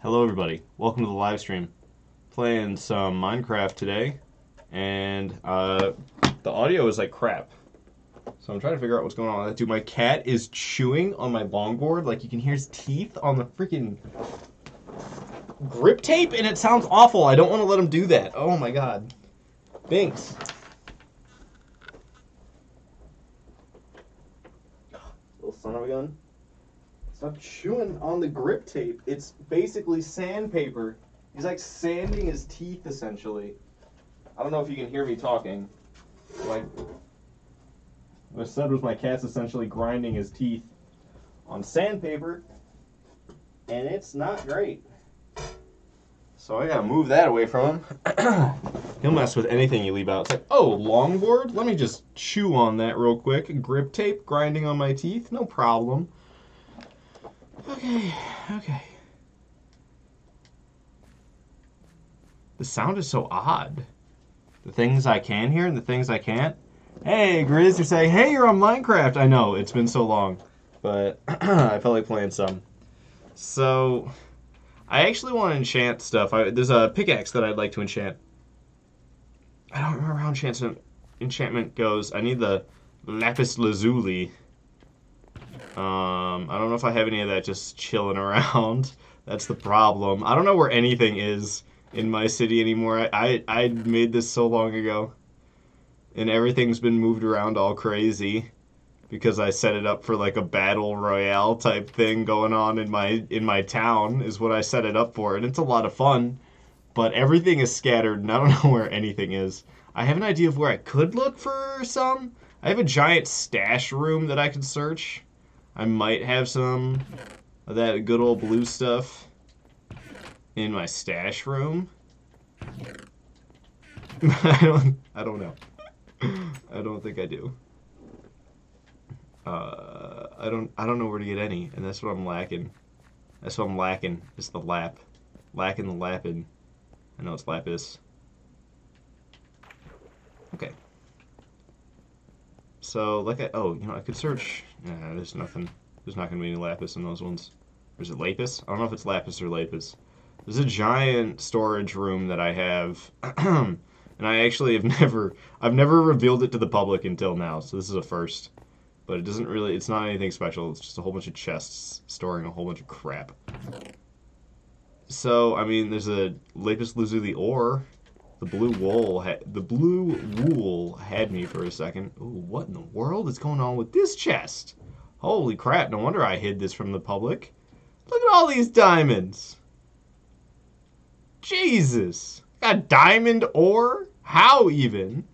Hello everybody, welcome to the live stream. Playing some Minecraft today, and the audio is like crap. So I'm trying to figure out what's going on with that. Dude, my cat is chewing on my longboard, like you can hear his teeth on the freaking grip tape, and it sounds awful. I don't want to let him do that. Oh my god. Binks. Little son of a gun. Stop chewing on the grip tape. It's basically sandpaper. He's like sanding his teeth, essentially. I don't know if you can hear me talking. Like, what I said was my cat's essentially grinding his teeth on sandpaper, and it's not great. So I gotta move that away from him. He'll mess with anything you leave out. It's like, oh, longboard? Let me just chew on that real quick. Grip tape grinding on my teeth? No problem. Okay. The sound is so odd. The things I can hear and the things I can't. Hey, Grizz, you're saying, hey, you're on Minecraft. I know, it's been so long. But I felt like playing some. So, I actually want to enchant stuff. There's a pickaxe that I'd like to enchant. I don't remember how enchantment goes. I need the lapis lazuli. I don't know if I have any of that just chilling around. That's the problem. I don't know where anything is in my city anymore. I made this so long ago, and everything's been moved around all crazy because I set it up for like a battle royale type thing going on in my town is what I set it up for, and it's a lot of fun. But everything is scattered, and I don't know where anything is. I have an idea of where I could look for some. I have a giant stash room that I could search. I might have some of that good old blue stuff in my stash room. I don't know. I don't think I do. I don't know where to get any, and that's what I'm lacking. That's what I'm lacking. It's the lap. Lacking the lappin'. I know it's lapis. Okay. So, I could search. Nah, there's nothing. There's not going to be any lapis in those ones. Or is it lapis? I don't know if it's lapis or lapis. There's a giant storage room that I have. And I actually I've never revealed it to the public until now, so this is a first. But it's not anything special. It's just a whole bunch of chests storing a whole bunch of crap. So, I mean, there's a lapis lazuli ore. The blue wool had me for a second. Ooh, what in the world is going on with this chest? Holy crap, no wonder I hid this from the public. Look at all these diamonds. Jesus. Got diamond ore? How even?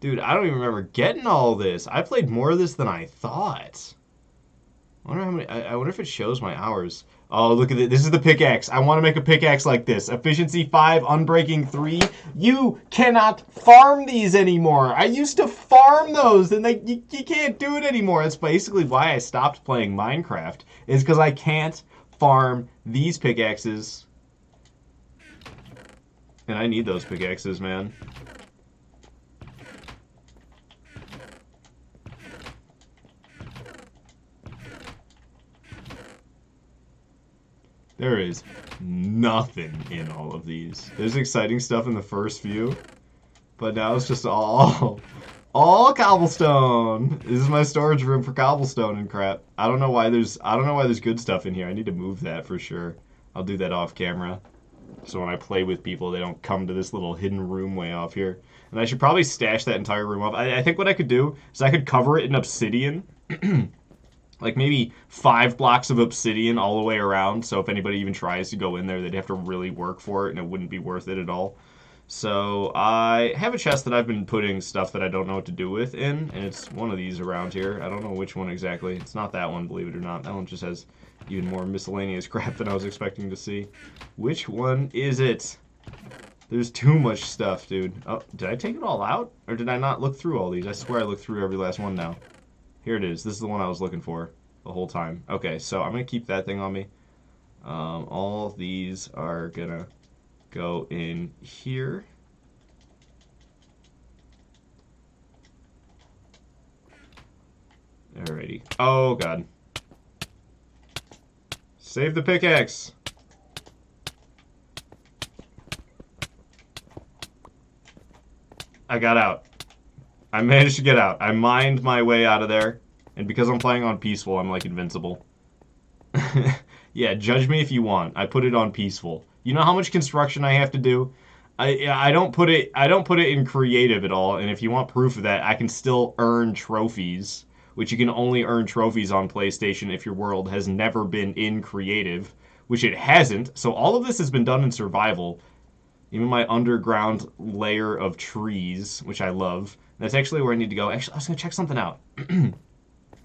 Dude, I don't even remember getting all this. I played more of this than I thought. I wonder if it shows my hours. Oh, look at it. This is the pickaxe. I want to make a pickaxe like this. Efficiency 5, unbreaking 3. You cannot farm these anymore. I used to farm those, and you can't do it anymore. That's basically why I stopped playing Minecraft, is because I can't farm these pickaxes. And I need those pickaxes, man. There is nothing in all of these. There's exciting stuff in the first few, but now it's just all cobblestone. This is my storage room for cobblestone and crap. I don't know why there's good stuff in here. I need to move that for sure. I'll do that off camera. So when I play with people, they don't come to this little hidden room way off here. And I should probably stash that entire room up. I think what I could do is I could cover it in obsidian. Like maybe 5 blocks of obsidian all the way around, so if anybody even tries to go in there, they'd have to really work for it, and it wouldn't be worth it at all. So I have a chest that I've been putting stuff that I don't know what to do with in, and it's one of these around here. I don't know which one exactly. It's not that one, believe it or not. That one just has even more miscellaneous crap than I was expecting to see. Which one is it? There's too much stuff, dude. Oh, did I take it all out? Or did I not look through all these? I swear I looked through every last one now. Here it is. This is the one I was looking for the whole time. Okay, so I'm going to keep that thing on me. All of these are going to go in here. Alrighty. Oh, God. Save the pickaxe. I got out. I managed to get out. I mined my way out of there. And because I'm playing on peaceful, I'm like invincible. Yeah, judge me if you want. I put it on peaceful. You know how much construction I have to do? I don't put it in creative at all. And if you want proof of that, I can still earn trophies, which you can only earn trophies on PlayStation if your world has never been in creative, which it hasn't. So all of this has been done in survival. Even my underground layer of trees, which I love. That's actually where I need to go. Actually, I was gonna check something out.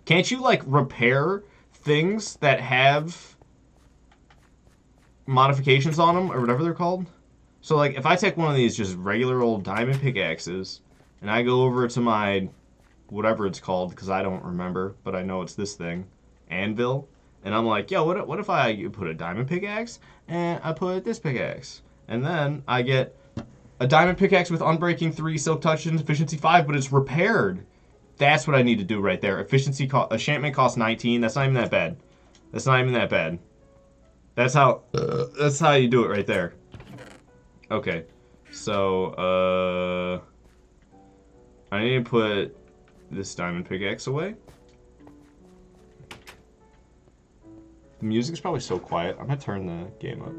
Can't you like repair things that have modifications on them or whatever they're called? So like if I take one of these just regular old diamond pickaxes and I go over to my whatever it's called because I don't remember, but I know it's this thing, anvil, and I'm like, yo, what if I put a diamond pickaxe and I put this pickaxe, and then I get a diamond pickaxe with unbreaking 3, silk touch, and efficiency 5, but it's repaired. That's what I need to do right there. Enchantment costs 19. That's not even that bad. That's not even that bad. That's how you do it right there. Okay. So, I need to put this diamond pickaxe away. The music's probably so quiet. I'm gonna turn the game up.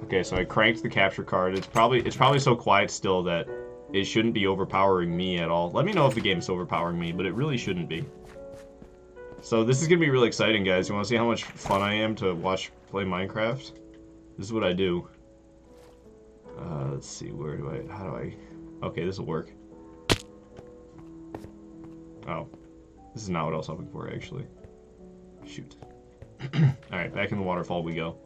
Okay, so I cranked the capture card. It's probably so quiet still that it shouldn't be overpowering me at all. Let me know if the game's overpowering me, but it really shouldn't be. So this is gonna be really exciting, guys. You want to see how much fun I am to play Minecraft? This is what I do. Let's see, how do I? Okay, this will work. Oh, this is not what I was hoping for, actually. Shoot. All right, back in the waterfall we go.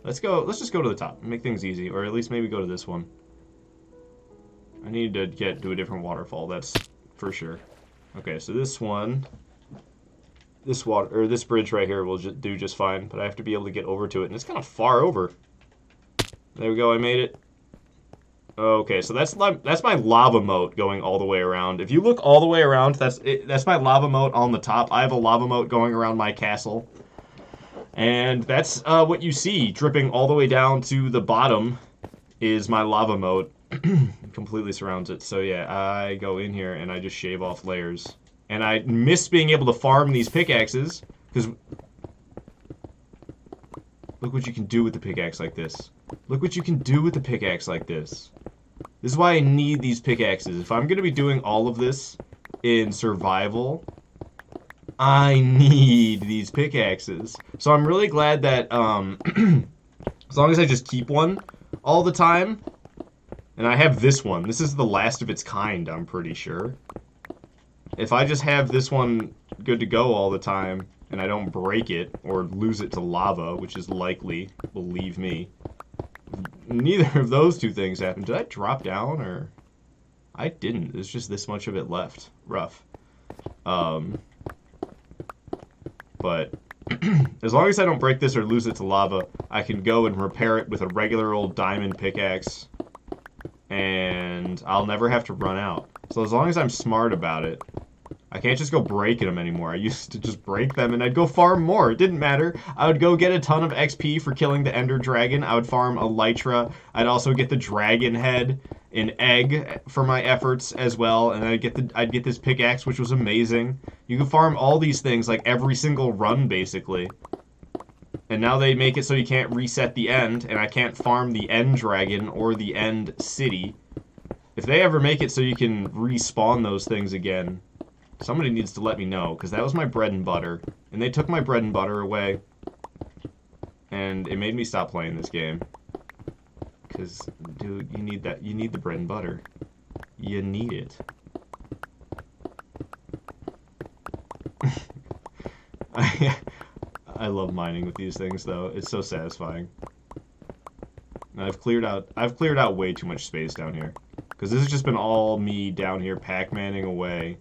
Let's just go to the top and make things easy, or at least maybe go to this one. I need to get to a different waterfall, that's for sure. Okay, so this bridge right here will do just fine, but I have to be able to get over to it, and it's kind of far over. There we go, I made it. Okay, so that's my lava moat going all the way around. If you look all the way around, that's my lava moat on the top. I have a lava moat going around my castle. And that's what you see dripping all the way down to the bottom is my lava moat. Completely surrounds it. So yeah, I go in here and I just shave off layers. And I miss being able to farm these pickaxes, because look what you can do with the pickaxe like this. Look what you can do with the pickaxe like this. This is why I need these pickaxes. If I'm going to be doing all of this in survival, I need these pickaxes. So I'm really glad that, as long as I just keep one all the time, and I have this one. This is the last of its kind, I'm pretty sure. If I just have this one good to go all the time, and I don't break it or lose it to lava, which is likely, believe me. Neither of those two things happened. Did I drop down, or? I didn't. There's just this much of it left. Rough. But as long as I don't break this or lose it to lava, I can go and repair it with a regular old diamond pickaxe, and I'll never have to run out. So as long as I'm smart about it, I can't just go breaking them anymore. I used to just break them and I'd go farm more. It didn't matter. I would go get a ton of XP for killing the Ender Dragon. I would farm Elytra. I'd also get the dragon head, an egg for my efforts as well, and I'd get this pickaxe, which was amazing. You can farm all these things like every single run basically. And now they make it so you can't reset the end, and I can't farm the End Dragon or the End City. If they ever make it so you can respawn those things again, somebody needs to let me know, because that was my bread and butter. And they took my bread and butter away. And it made me stop playing this game. Because, dude, you need that. You need the bread and butter. You need it. I love mining with these things, though. It's so satisfying. And I've cleared out way too much space down here. Because this has just been all me down here Pac-Manning away.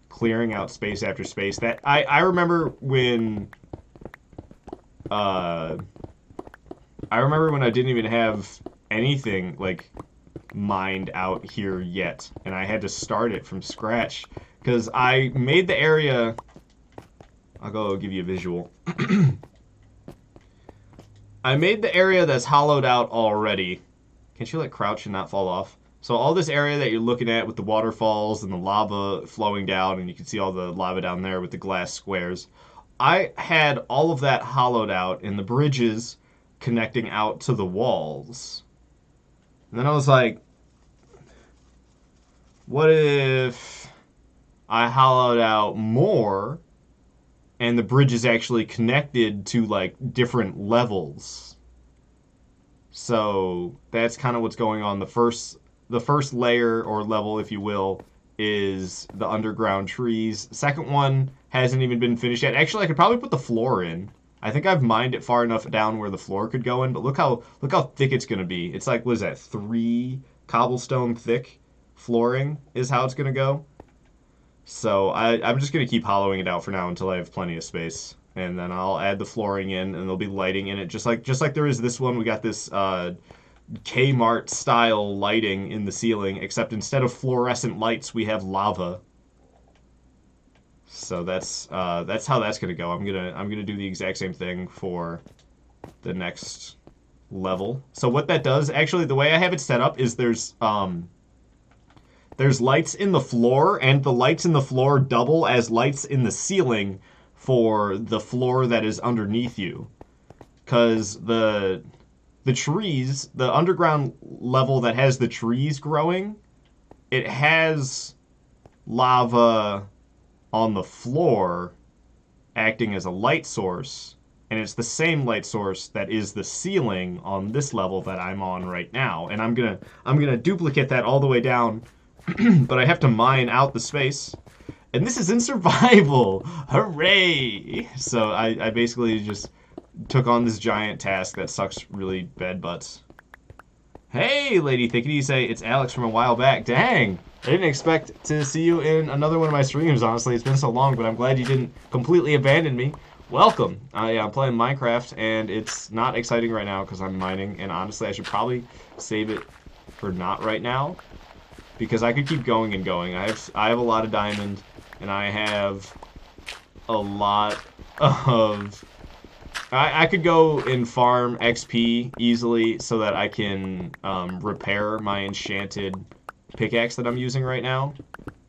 Clearing out space after space. That I remember when I didn't even have anything like mined out here yet, and I had to start it from scratch because I made the area. I'll go give you a visual. I made the area that's hollowed out already. Can't you like crouch and not fall off? So all this area that you're looking at with the waterfalls and the lava flowing down, and you can see all the lava down there with the glass squares, I had all of that hollowed out in the bridges connecting out to the walls. And then I was like, what if I hollowed out more and the bridge is actually connected to like different levels? So that's kind of what's going on. The first layer or level, if you will, is the underground trees. Second one hasn't even been finished yet. Actually, I could probably put the floor in. I think I've mined it far enough down where the floor could go in, but look how thick it's gonna be. It's like, what is that, 3 cobblestone thick flooring is how it's gonna go. So I'm just gonna keep hollowing it out for now until I have plenty of space, and then I'll add the flooring in, and there'll be lighting in it, just like there is this one. We got this Kmart style lighting in the ceiling, except instead of fluorescent lights, we have lava. So that's how that's gonna go. I'm gonna do the exact same thing for the next level. So what that does, actually, the way I have it set up is there's lights in the floor, and the lights in the floor double as lights in the ceiling for the floor that is underneath you. Because the trees, the underground level that has the trees growing, it has lava on the floor acting as a light source, and it's the same light source that is the ceiling on this level that I'm on right now. And I'm gonna duplicate that all the way down, but I have to mine out the space. And this is in survival! Hooray! So I basically just took on this giant task that sucks really bad butts. Hey, Lady Thickety, you say it's Alex from a while back. Dang! I didn't expect to see you in another one of my streams, honestly. It's been so long, but I'm glad you didn't completely abandon me. Welcome! Yeah, I'm playing Minecraft, and it's not exciting right now because I'm mining, and honestly, I should probably save it for not right now, because I could keep going and going. I have a lot of diamond, and I have a lot of... I could go and farm XP easily so that I can repair my enchanted pickaxe that I'm using right now.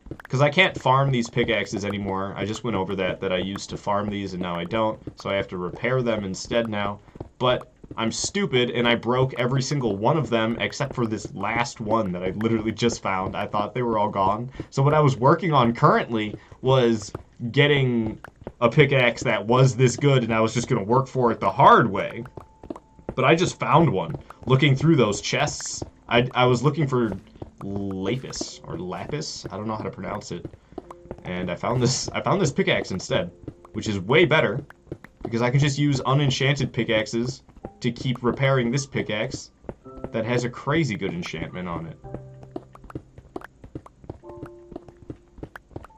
Because I can't farm these pickaxes anymore. I just went over that I used to farm these and now I don't. So I have to repair them instead now. But I'm stupid and I broke every single one of them except for this last one that I literally just found. I thought they were all gone. So what I was working on currently was getting a pickaxe that was this good, and I was just going to work for it the hard way. But I just found one. Looking through those chests, I was looking for lapis, or lapis, I don't know how to pronounce it. And I found this pickaxe instead, which is way better, because I can just use unenchanted pickaxes to keep repairing this pickaxe that has a crazy good enchantment on it.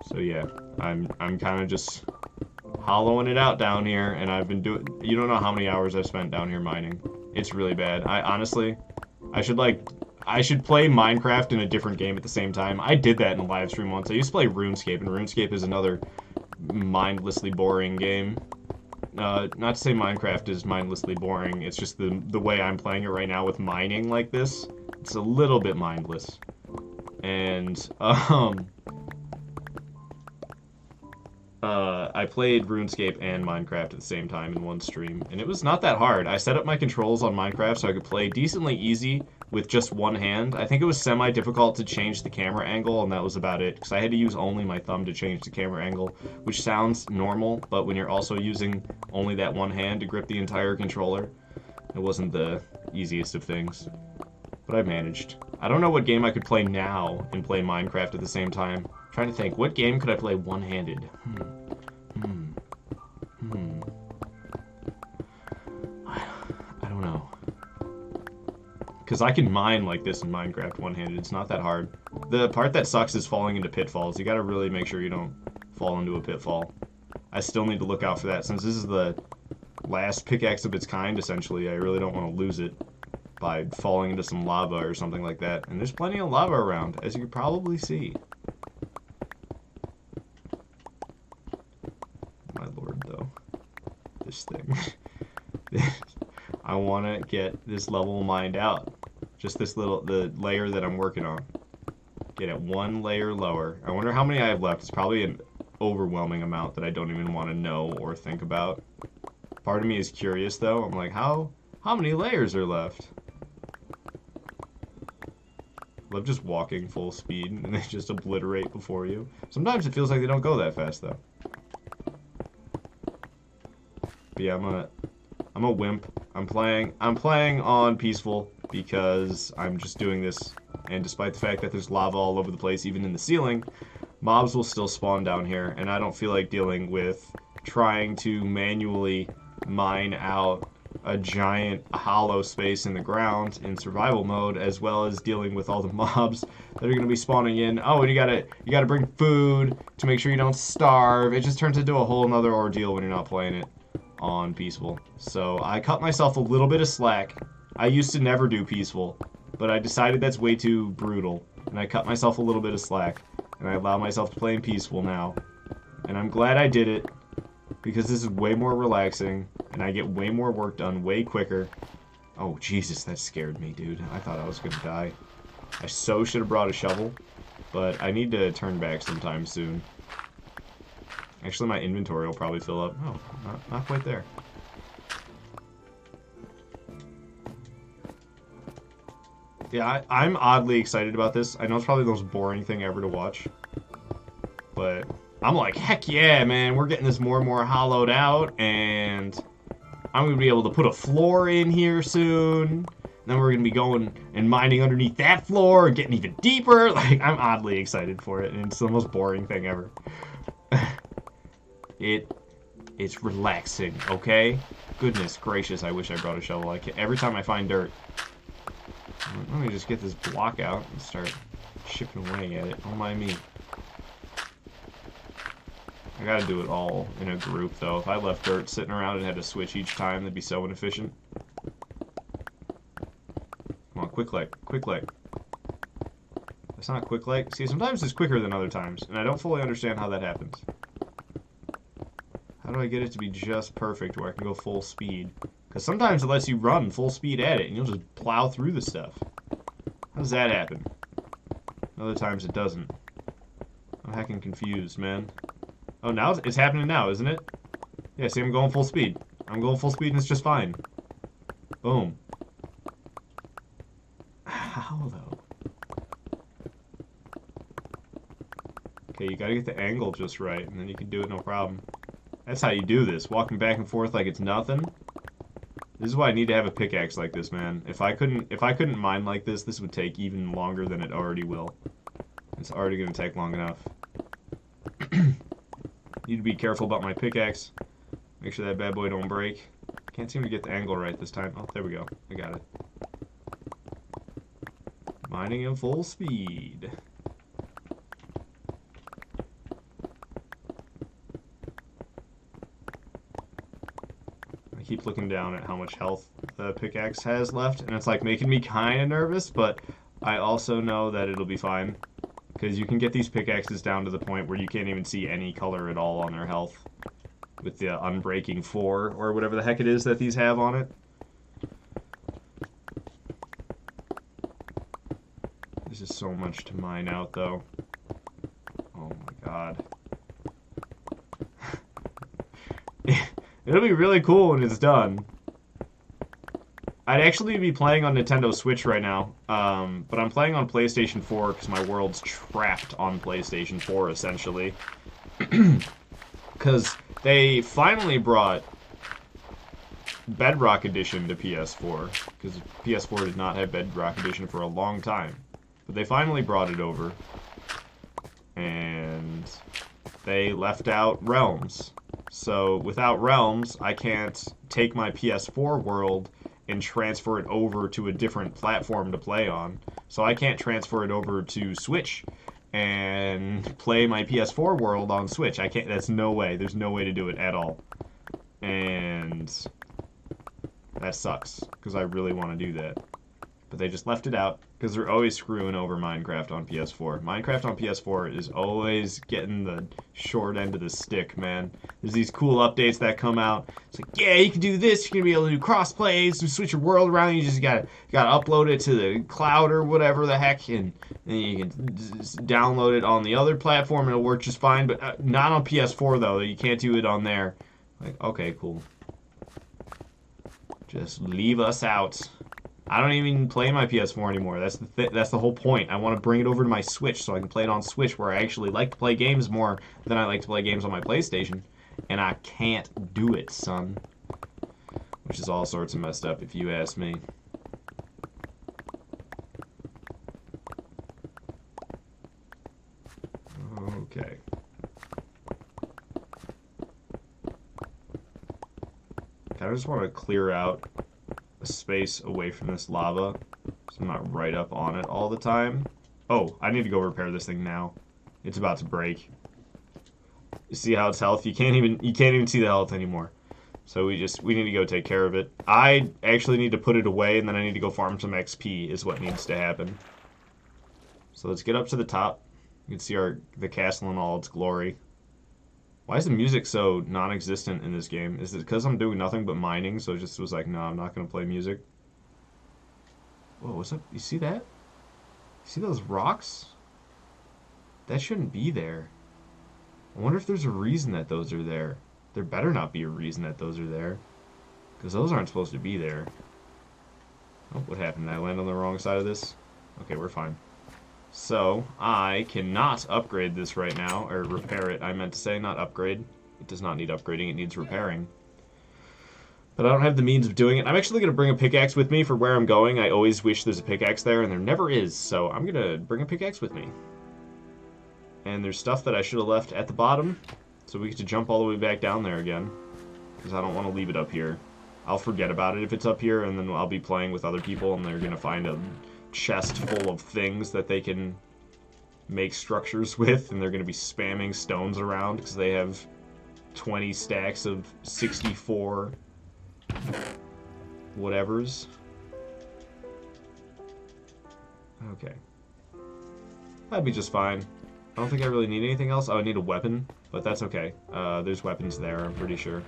So yeah, I'm kind of just hollowing it out down here, and I've been doing... You don't know how many hours I've spent down here mining. It's really bad. Honestly, I should play Minecraft in a different game at the same time. I did that in a live stream once. I used to play RuneScape, and RuneScape is another mindlessly boring game. Not to say Minecraft is mindlessly boring, it's just the way I'm playing it right now with mining like this. It's a little bit mindless. And, I played RuneScape and Minecraft at the same time in one stream, and it was not that hard. I set up my controls on Minecraft so I could play decently easy with just one hand. I think it was semi-difficult to change the camera angle, and that was about it, because I had to use only my thumb to change the camera angle, which sounds normal, but when you're also using only that one hand to grip the entire controller, it wasn't the easiest of things. But I managed. I don't know what game I could play now and play Minecraft at the same time. I'm trying to think, what game could I play one-handed? I don't know. Because I can mine like this in Minecraft one-handed. It's not that hard. The part that sucks is falling into pitfalls. You gotta really make sure you don't fall into a pitfall. I still need to look out for that. Since this is the last pickaxe of its kind, essentially, I really don't want to lose it by falling into some lava or something like that. And there's plenty of lava around, as you can probably see. My lord, though. This thing. I want to get this level mined out. Just this the layer that I'm working on. Get it one layer lower. I wonder how many I have left. It's probably an overwhelming amount that I don't even want to know or think about. Part of me is curious though. I'm like, how many layers are left? I love just walking full speed and they just obliterate before you. Sometimes it feels like they don't go that fast though. But yeah, I'm a wimp. I'm playing on peaceful because I'm just doing this, and despite the fact that there's lava all over the place, even in the ceiling, mobs will still spawn down here, and I don't feel like dealing with trying to manually mine out a giant hollow space in the ground in survival mode, as well as dealing with all the mobs that are going to be spawning in. Oh, and you gotta bring food to make sure you don't starve. It just turns into a whole nother ordeal when you're not playing it on peaceful. So I cut myself a little bit of slack. I used to never do peaceful, but I decided that's way too brutal, and I cut myself a little bit of slack, and I allow myself to play in peaceful now. And I'm glad I did it, because this is way more relaxing, and I get way more work done way quicker. Oh, Jesus, that scared me, dude. I thought I was gonna die. I so should have brought a shovel, but I need to turn back sometime soon. Actually, my inventory will probably fill up. Oh, not quite there. Yeah, I'm oddly excited about this. I know it's probably the most boring thing ever to watch, but I'm like, heck yeah, man, we're getting this more and more hollowed out, and I'm going to be able to put a floor in here soon. Then we're going to be going and mining underneath that floor, getting even deeper. Like, I'm oddly excited for it, and it's the most boring thing ever. It's relaxing, okay? Goodness gracious, I wish I brought a shovel. Every time I find dirt, let me just get this block out and start chipping away at it. Don't mind me. I gotta do it all in a group, though. If I left dirt sitting around and had to switch each time, that'd be so inefficient. Come on, quick leg. Quick leg. That's not quick leg. See, sometimes it's quicker than other times, and I don't fully understand how that happens. How do I get it to be just perfect where I can go full speed? Because sometimes it lets you run full speed at it, and you'll just plow through the stuff. How does that happen? Other times it doesn't. I'm heckin' confused, man. Oh, now it's happening now, isn't it? Yeah, see, I'm going full speed. I'm going full speed and it's just fine. Boom. How, though? Okay, you gotta get the angle just right, and then you can do it no problem. That's how you do this, walking back and forth like it's nothing. This is why I need to have a pickaxe like this, man. If I couldn't mine like this would take even longer than it already will. It's already gonna take long enough. Need to be careful about my pickaxe. Make sure that bad boy don't break. Can't seem to get the angle right this time. Oh, there we go. I got it. Mining in full speed. I keep looking down at how much health the pickaxe has left, and it's like making me kind of nervous, but I also know that it'll be fine. Because you can get these pickaxes down to the point where you can't even see any color at all on their health. With the Unbreaking 4, or whatever the heck it is that these have on it. This is so much to mine out, though. Oh my god. It'll be really cool when it's done. I'd actually be playing on Nintendo Switch right now, but I'm playing on PlayStation 4 because my world's trapped on PlayStation 4, essentially. Because they finally brought Bedrock Edition to PS4, because PS4 did not have Bedrock Edition for a long time. But they finally brought it over, and they left out Realms. So without Realms, I can't take my PS4 world and transfer it over to a different platform to play on. So I can't transfer it over to Switch and play my PS4 world on Switch. I can't, that's no way. There's no way to do it at all. And that sucks, because I really want to do that. But they just left it out, Because they're always screwing over Minecraft on PS4. Minecraft on PS4 is always getting the short end of the stick, man. There's these cool updates that come out. It's like, yeah, you can do this. You're gonna be able to do cross plays, switch your world around. You just gotta upload it to the cloud or whatever the heck, and then you can just download it on the other platform and it'll work just fine. But not on PS4 though. You can't do it on there. Like, okay, cool. Just leave us out. I don't even play my PS4 anymore. That's the whole point. I want to bring it over to my Switch so I can play it on Switch, where I actually like to play games more than I like to play games on my PlayStation. And I can't do it, son. Which is all sorts of messed up, if you ask me. Okay. I just want to clear out a space away from this lava so I'm not right up on it all the time. Oh, I need to go repair this thing now. It's about to break. You see how it's health? You can't even see the health anymore. So we need to go take care of it. I actually need to put it away, and then I need to go farm some XP is what needs to happen. So let's get up to the top. You can see the castle in all its glory. Why is the music so non-existent in this game? Is it because I'm doing nothing but mining, so it just was like, no, I'm not going to play music? Whoa, what's up? You see that? You see those rocks? That shouldn't be there. I wonder if there's a reason that those are there. There better not be a reason that those are there, because those aren't supposed to be there. Oh, what happened? Did I land on the wrong side of this? Okay, we're fine. So, I cannot upgrade this right now, or repair it. I meant to say, not upgrade. It does not need upgrading, it needs repairing. But I don't have the means of doing it. I'm actually going to bring a pickaxe with me for where I'm going. I always wish there's a pickaxe there, and there never is, so I'm going to bring a pickaxe with me. And there's stuff that I should have left at the bottom, so we get to jump all the way back down there again. Because I don't want to leave it up here. I'll forget about it if it's up here, and then I'll be playing with other people, and they're going to find a chest full of things that they can make structures with, and they're going to be spamming stones around because they have 20 stacks of 64 whatevers. Okay. That'd be just fine. I don't think I really need anything else. Oh, I need a weapon, but that's okay. There's weapons there, I'm pretty sure.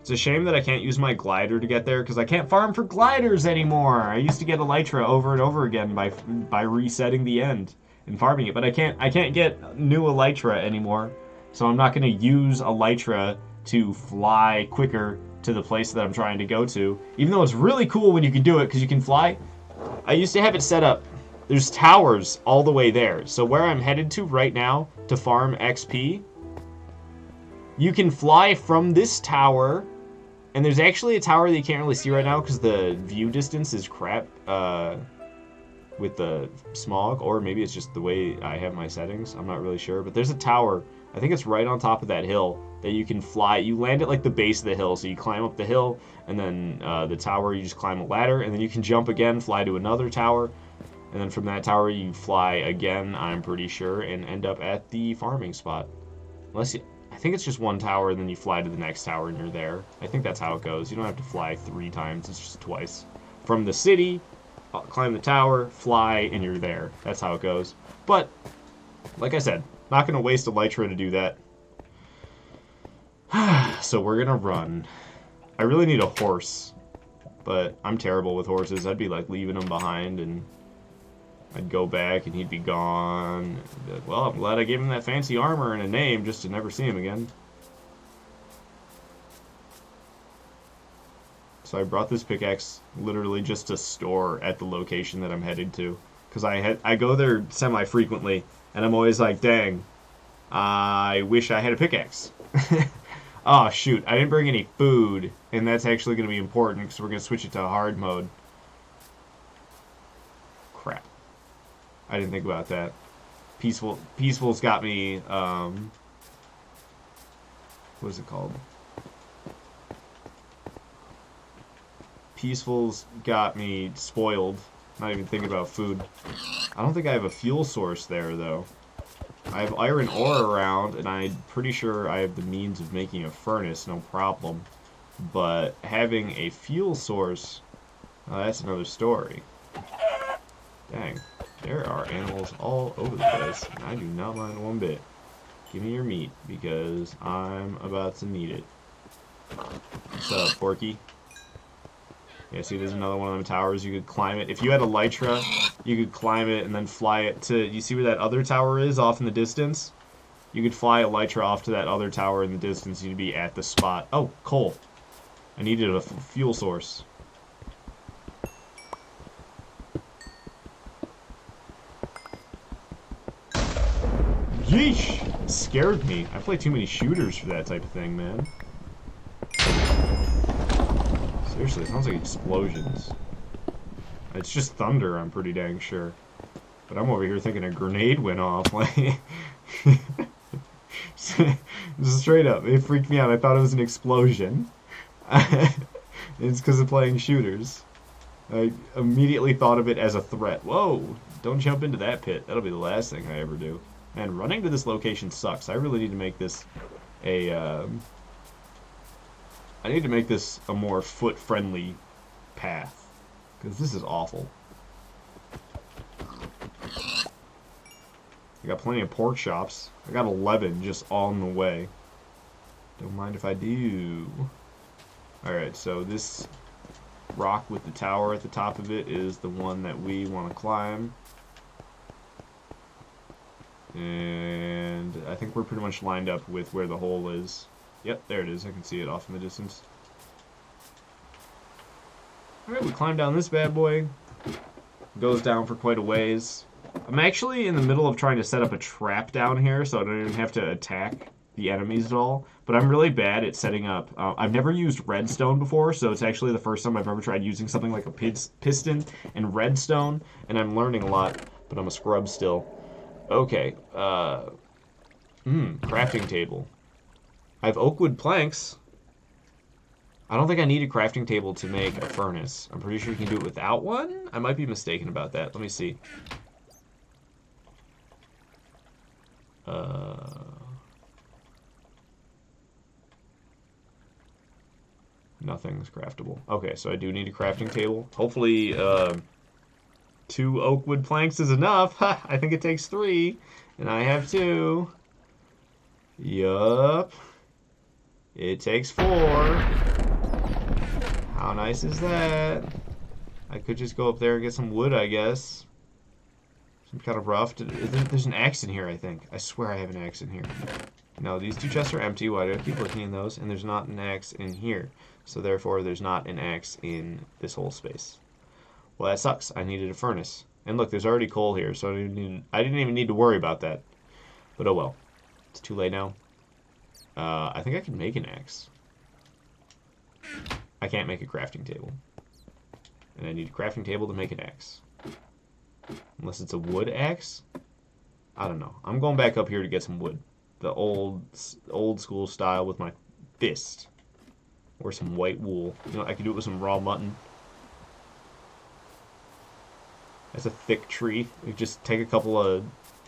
It's a shame that I can't use my glider to get there, because I can't farm for gliders anymore. I used to get elytra over and over again by resetting the end and farming it, but I can't get new elytra anymore. So I'm not going to use elytra to fly quicker to the place that I'm trying to go to. Even though it's really cool when you can do it, because you can fly. I used to have it set up. There's towers all the way there. So where I'm headed to right now to farm XP, you can fly from this tower. And there's actually a tower that you can't really see right now because the view distance is crap with the smog, or maybe it's just the way I have my settings. I'm not really sure, but there's a tower. I think it's right on top of that hill that you can fly. You land at like the base of the hill, so you climb up the hill, and then the tower, you just climb a ladder, and then you can jump again, fly to another tower, and then from that tower you fly again, I'm pretty sure, and end up at the farming spot. I think it's just one tower, and then you fly to the next tower, and you're there. I think that's how it goes. You don't have to fly 3 times. It's just twice. From the city, climb the tower, fly, and you're there. That's how it goes. But, like I said, not going to waste elytra to do that. So we're going to run. I really need a horse, but I'm terrible with horses. I'd be like leaving them behind, and I'd go back and he'd be gone. Well, I'm glad I gave him that fancy armor and a name just to never see him again. So I brought this pickaxe literally just to store at the location that I'm headed to. Because I go there semi-frequently, and I'm always like, dang, I wish I had a pickaxe. Oh, shoot, I didn't bring any food, and that's actually going to be important because we're going to switch it to hard mode. Crap. I didn't think about that. Peaceful's got me, what is it called? Peaceful's got me spoiled. Not even thinking about food. I don't think I have a fuel source there, though. I have iron ore around, and I'm pretty sure I have the means of making a furnace, no problem. But having a fuel source, that's another story. Dang, there are animals all over the place, and I do not mind one bit. Give me your meat, because I'm about to need it. What's up, Porky? Yeah, see, there's another one of them towers. You could climb it. If you had a Lytra, you could climb it and then fly it to... You see where that other tower is off in the distance? You could fly a Lytra off to that other tower in the distance. You'd be at the spot. Oh, coal. I needed a fuel source. Yeesh! It scared me. I play too many shooters for that type of thing, man. Seriously, it sounds like explosions. It's just thunder, I'm pretty dang sure. But I'm over here thinking a grenade went off. Like, straight up, it freaked me out. I thought it was an explosion. It's because of playing shooters. I immediately thought of it as a threat. Whoa, don't jump into that pit. That'll be the last thing I ever do. Man, running to this location sucks. I really need to make this a, I need to make this a more foot-friendly path. Because this is awful. I got plenty of pork chops. I got 11 just on the way. Don't mind if I do. Alright, so this rock with the tower at the top of it is the one that we want to climb. And I think we're pretty much lined up with where the hole is. Yep, there it is. I can see it off in the distance. Alright, we climb down this bad boy. Goes down for quite a ways. I'm actually in the middle of trying to set up a trap down here so I don't even have to attack the enemies at all. But I'm really bad at setting up... I've never used redstone before, so it's actually the first time I've ever tried using something like a piston and redstone. And I'm learning a lot, but I'm a scrub still. Okay, crafting table. I have oak wood planks. I don't think I need a crafting table to make a furnace. I'm pretty sure you can do it without one. I might be mistaken about that. Let me see. Nothing's craftable. Okay, so I do need a crafting table. Hopefully, 2 oak wood planks is enough. Ha! I think it takes 3, and I have 2. Yup. It takes 4. How nice is that? I could just go up there and get some wood, I guess. Some kind of rough. There's an axe in here, I think. I swear I have an axe in here. No, these 2 chests are empty. Why do I keep looking in those? And there's not an axe in here. So therefore, there's not an axe in this whole space. Well, that sucks. I needed a furnace. And look, there's already coal here, so I didn't even need to worry about that. But oh well. It's too late now. I think I can make an axe. I can't make a crafting table. And I need a crafting table to make an axe. Unless it's a wood axe? I don't know. I'm going back up here to get some wood. The old school style with my fist. Or some white wool. You know, I could do it with some raw mutton. That's a thick tree. You just take a couple of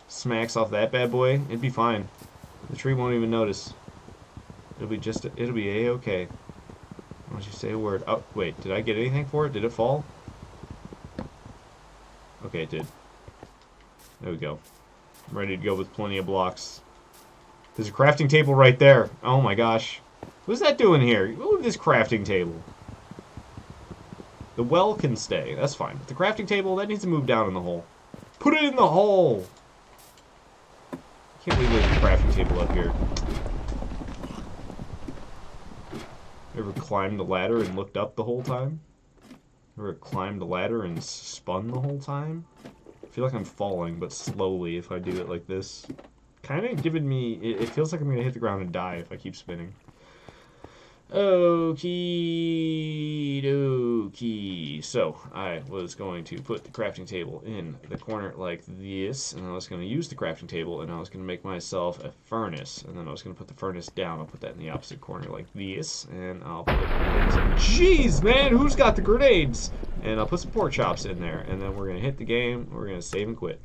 smacks off that bad boy. It'd be fine. The tree won't even notice. It'll be a-okay. Why don't you say a word? Oh, wait. Did I get anything for it? Did it fall? Okay, it did. There we go. I'm ready to go with plenty of blocks. There's a crafting table right there. Oh my gosh. What's that doing here? Move this crafting table. The well can stay. That's fine. But the crafting table, that needs to move down in the hole. Put it in the hole! I can't believe there's a crafting table up here. Ever climbed the ladder and looked up the whole time? Ever climbed the ladder and spun the whole time? I feel like I'm falling, but slowly if I do it like this. Kind of giving me... It feels like I'm going to hit the ground and die if I keep spinning. Okie dokie. So, I was going to put the crafting table in the corner like this, and I was going to use the crafting table, and I was going to make myself a furnace, and then I was going to put the furnace down. I'll put that in the opposite corner like this, and I'll put grenades in. Jeez, man, who's got the grenades? And I'll put some pork chops in there, and then we're going to hit the game, we're going to save and quit.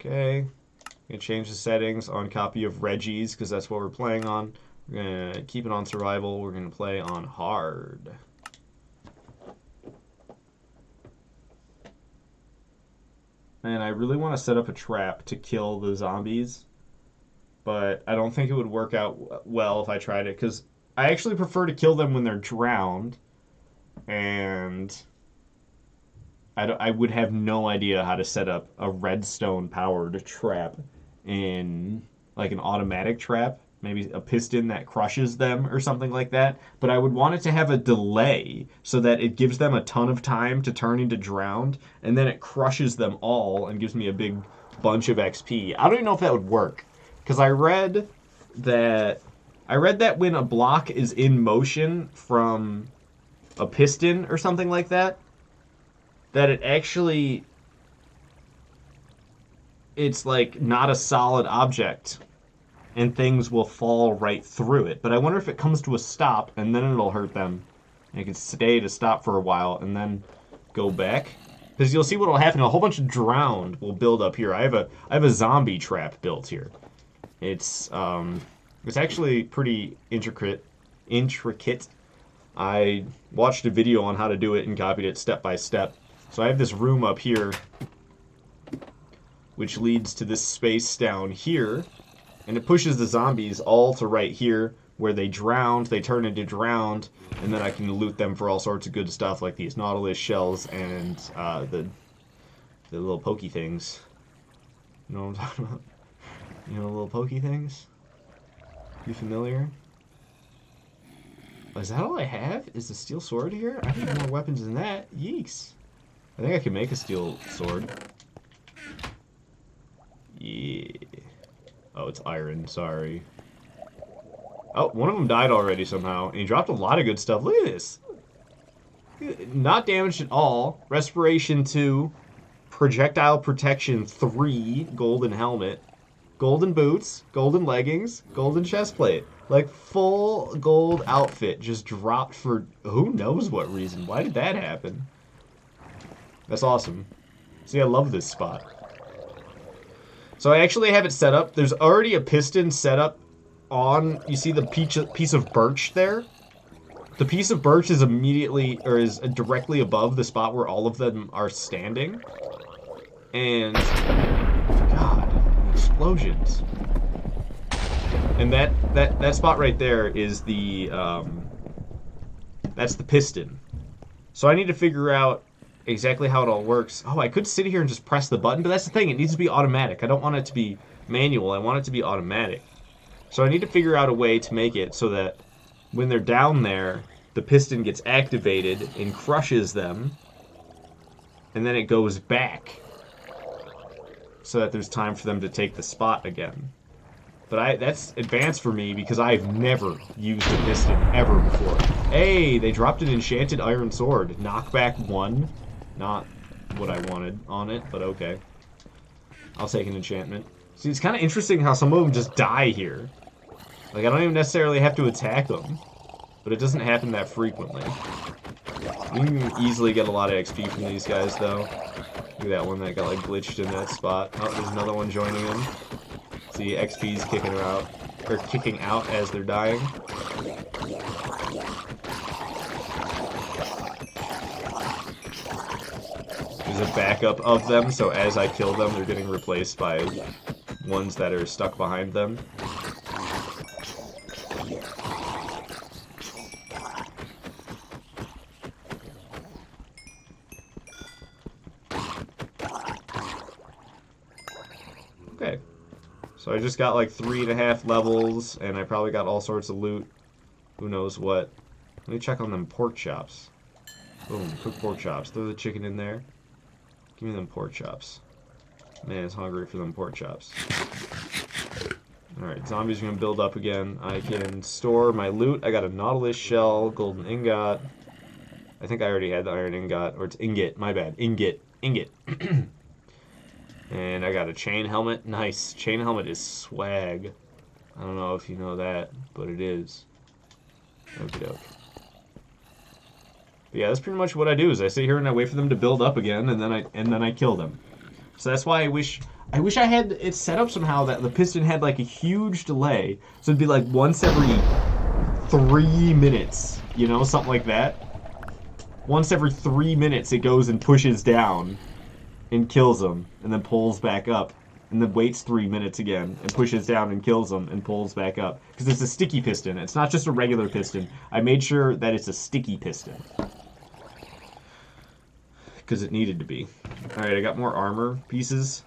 Okay. Gonna change the settings on copy of Reggie's because that's what we're playing on. We're gonna keep it on survival. We're gonna play on hard. And I really want to set up a trap to kill the zombies, but I don't think it would work out well if I tried it because I actually prefer to kill them when they're drowned, and I would have no idea how to set up a redstone powered trap in like an automatic trap, maybe a piston that crushes them or something like that. But I would want it to have a delay so that it gives them a ton of time to turn into drowned, and then it crushes them all and gives me a big bunch of XP. I don't even know if that would work because that I read that when a block is in motion from a piston or something like that, that it actually it's like not a solid object and things will fall right through it. But I wonder if it comes to a stop and then it'll hurt them. And it can stay to stop for a while and then go back. Because you'll see what will happen. A whole bunch of drowned will build up here. I have a zombie trap built here. It's actually pretty intricate. I watched a video on how to do it and copied it step by step. So I have this room up here, which leads to this space down here, and it pushes the zombies all to right here, where they drowned, they turn into drowned, and then I can loot them for all sorts of good stuff, like these Nautilus shells and the little pokey things. You know what I'm talking about? You know, little pokey things? You familiar? Is that all I have? Is the steel sword here? I need more weapons than that. Yeeks. I think I can make a steel sword. Yeah. Oh, it's iron. Sorry. Oh, one of them died already somehow. And he dropped a lot of good stuff. Look at this. Not damaged at all. Respiration 2. Projectile protection 3. Golden helmet. Golden boots. Golden leggings. Golden chest plate. Like, full gold outfit just dropped for who knows what reason. Why did that happen? That's awesome. See, I love this spot. So I actually have it set up. There's already a piston set up on, you see the piece of birch there? The piece of birch is immediately, or is directly above the spot where all of them are standing. And, God, explosions. And that spot right there is the, that's the piston. So I need to figure out exactly how it all works. Oh, I could sit here and just press the button, but that's the thing. It needs to be automatic. I don't want it to be manual. I want it to be automatic. So I need to figure out a way to make it so that when they're down there, the piston gets activated and crushes them, and then it goes back so that there's time for them to take the spot again. But that's advanced for me because I've never used a piston ever before. Hey, they dropped an enchanted iron sword. Knockback 1. Not what I wanted on it, but okay. I'll take an enchantment. See, it's kind of interesting how some of them just die here. Like, I don't even necessarily have to attack them. But it doesn't happen that frequently. You can easily get a lot of XP from these guys, though. Look at that one that got, like, glitched in that spot. Oh, there's another one joining in. See, XP's kicking her out. Or kicking out as they're dying. There's a backup of them, so as I kill them, they're getting replaced by ones that are stuck behind them. Okay. So I just got like 3.5 levels, and I probably got all sorts of loot. Who knows what. Let me check on them pork chops. Boom, cooked pork chops. Throw the chicken in there. Give me them pork chops. Man, it's hungry for them pork chops. Alright, zombies are going to build up again. I can store my loot. I got a Nautilus shell, golden ingot. I think I already had the iron ingot. Or it's ingot, my bad. Ingot. And I got a chain helmet. Nice. Chain helmet is swag. I don't know if you know that, but it is. Okie doke. But yeah, that's pretty much what I do. Is I sit here and I wait for them to build up again, and then I kill them. So that's why I wish I had it set up somehow that the piston had like a huge delay. So it'd be like once every 3 minutes, you know, something like that. Once every 3 minutes it goes and pushes down and kills them and then pulls back up and then waits 3 minutes again and pushes down and kills them and pulls back up. Because it's a sticky piston. It's not just a regular piston. I made sure that it's a sticky piston. Because it needed to be. Alright, I got more armor pieces.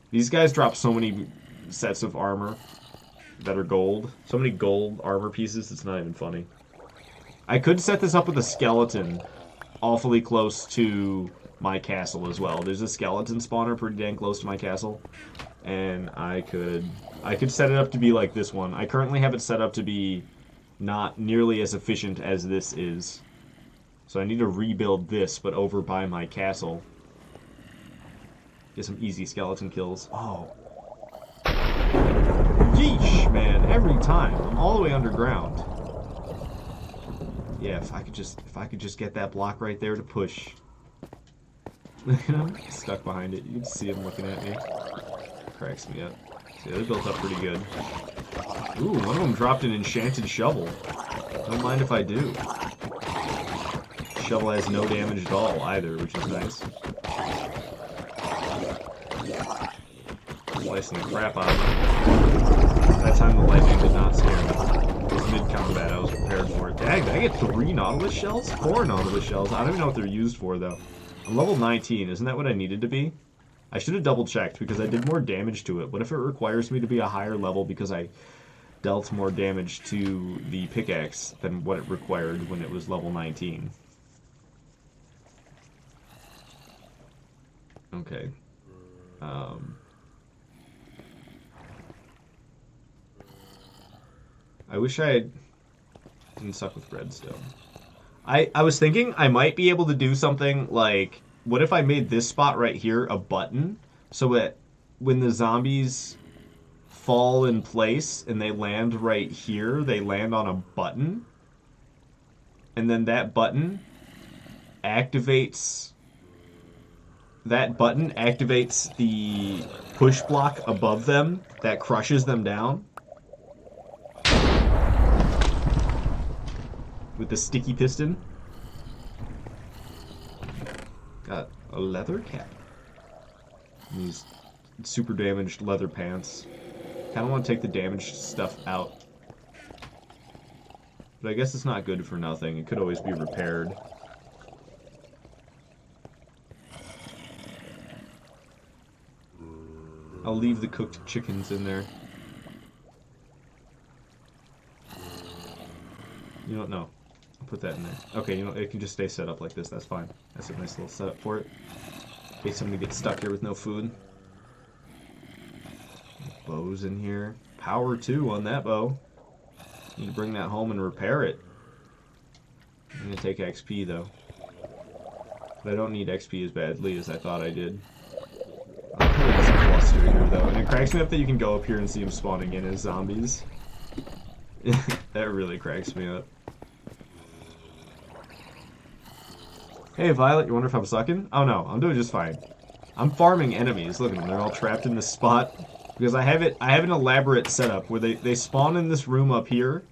These guys drop so many sets of armor that are gold. So many gold armor pieces, it's not even funny. I could set this up with a skeleton awfully close to my castle as well. There's a skeleton spawner pretty dang close to my castle. And I could set it up to be like this one. I currently have it set up to be not nearly as efficient as this is. So I need to rebuild this, but over by my castle. Get some easy skeleton kills. Oh. Yeesh, man. Every time. I'm all the way underground. Yeah, if I could just get that block right there to push. I'm stuck behind it. You can see him looking at me. Cracks me up. See, they built up pretty good. Ooh, one of them dropped an enchanted shovel. Don't mind if I do. Shovel has no damage at all either, which is nice. Slicing the crap out of him. That time the lightning did not scare me. It was mid-combat, I was prepared for it. Dang, did I get 3 Nautilus shells? 4 Nautilus shells. I don't even know what they're used for, though. I'm level 19, isn't that what I needed to be? I should have double-checked, because I did more damage to it. What if it requires me to be a higher level because I dealt more damage to the pickaxe than what it required when it was level 19? Okay. I wish I didn't suck with redstone. I was thinking I might be able to do something like, what if I made this spot right here a button, so that when the zombies fall in place and they land right here, they land on a button, and then that button activates the push block above them that crushes them down with the sticky piston. Got a leather cap. And these super damaged leather pants. Kind of want to take the damaged stuff out. But I guess it's not good for nothing. It could always be repaired. I'll leave the cooked chickens in there. You don't know. I'll put that in there. Okay, you know, it can just stay set up like this. That's fine. That's a nice little setup for it. In case somebody gets stuck here with no food. Bows in here. Power 2 on that bow. Need to bring that home and repair it. I'm going to take XP, though. But I don't need XP as badly as I thought I did. There's a cluster here, though. And it cracks me up that you can go up here and see them spawning in as zombies. That really cracks me up. Hey, Violet, you wonder if I'm sucking? Oh, no, I'm doing just fine. I'm farming enemies. Look at them. They're all trapped in this spot. Because I have an elaborate setup where they spawn in this room up here.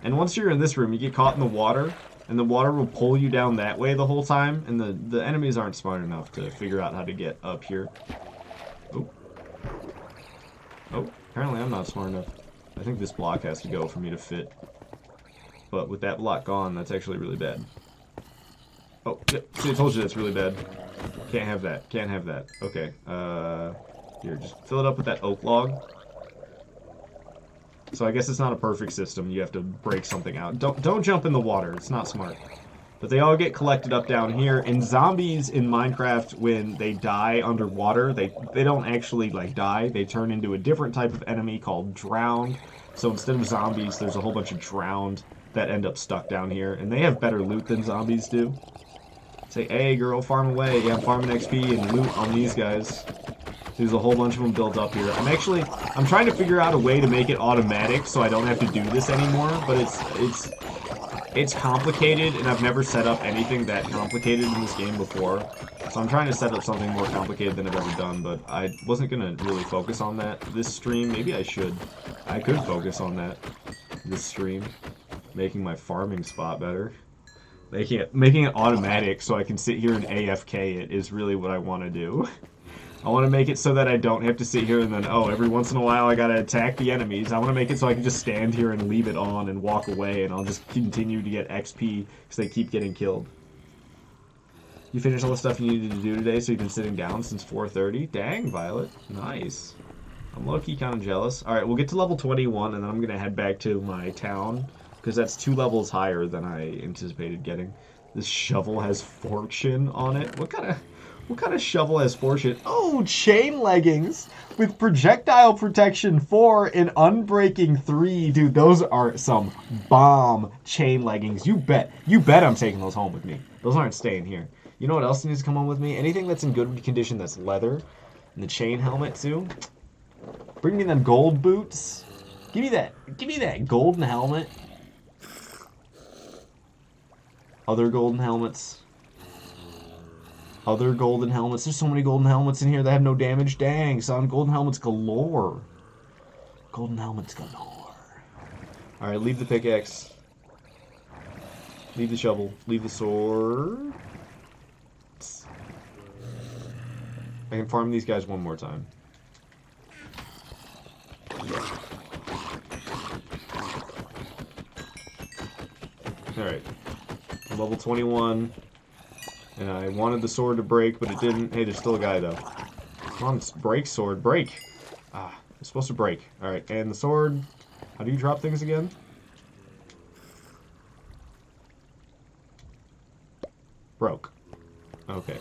And once you're in this room, you get caught in the water. And the water will pull you down that way the whole time. And the enemies aren't smart enough to figure out how to get up here. Oh. Oh, apparently I'm not smart enough. I think this block has to go for me to fit. But with that block gone, that's actually really bad. Oh, see, I told you that's really bad. Can't have that. Can't have that. Okay. Here, just fill it up with that oak log. So I guess it's not a perfect system. You have to break something out. Don't jump in the water. It's not smart. But they all get collected up down here. And zombies in Minecraft, when they die underwater, they don't actually, like, die. They turn into a different type of enemy called drowned. So instead of zombies, there's a whole bunch of drowned that end up stuck down here. And they have better loot than zombies do. Say, hey, girl, farm away. Yeah, I'm farming XP and loot on these guys. There's a whole bunch of them built up here. I'm trying to figure out a way to make it automatic so I don't have to do this anymore. But it's complicated, and I've never set up anything that complicated in this game before. So I'm trying to set up something more complicated than I've ever done, but I wasn't going to really focus on that this stream. Maybe I should. I could focus on that this stream. Making my farming spot better. Making it automatic so I can sit here and AFK it is really what I want to do. I want to make it so that I don't have to sit here and then, oh, every once in a while I gotta attack the enemies. I want to make it so I can just stand here and leave it on and walk away, and I'll just continue to get XP because they keep getting killed. You finished all the stuff you needed to do today, so you've been sitting down since 4:30? Dang, Violet. Nice. I'm low-key kind of jealous. Alright, we'll get to level 21, and then I'm going to head back to my town, because that's 2 levels higher than I anticipated getting. This shovel has fortune on it. What kind of shovel has fortune? Oh, chain leggings with projectile protection 4 and unbreaking 3. Dude, those are some bomb chain leggings. You bet I'm taking those home with me. Those aren't staying here. You know what else needs to come home with me? Anything that's in good condition that's leather. And the chain helmet too. Bring me them gold boots. Give me that golden helmet. Other golden helmets. Other golden helmets. There's so many golden helmets in here that have no damage. Dang, son. Golden helmets galore. Golden helmets galore. Alright, leave the pickaxe. Leave the shovel. Leave the sword. I can farm these guys one more time. Alright. Level 21. And I wanted the sword to break, but it didn't. Hey, there's still a guy, though. Come on, break, sword, break. Ah, it's supposed to break. Alright, and the sword. How do you drop things again? Broke. Okay.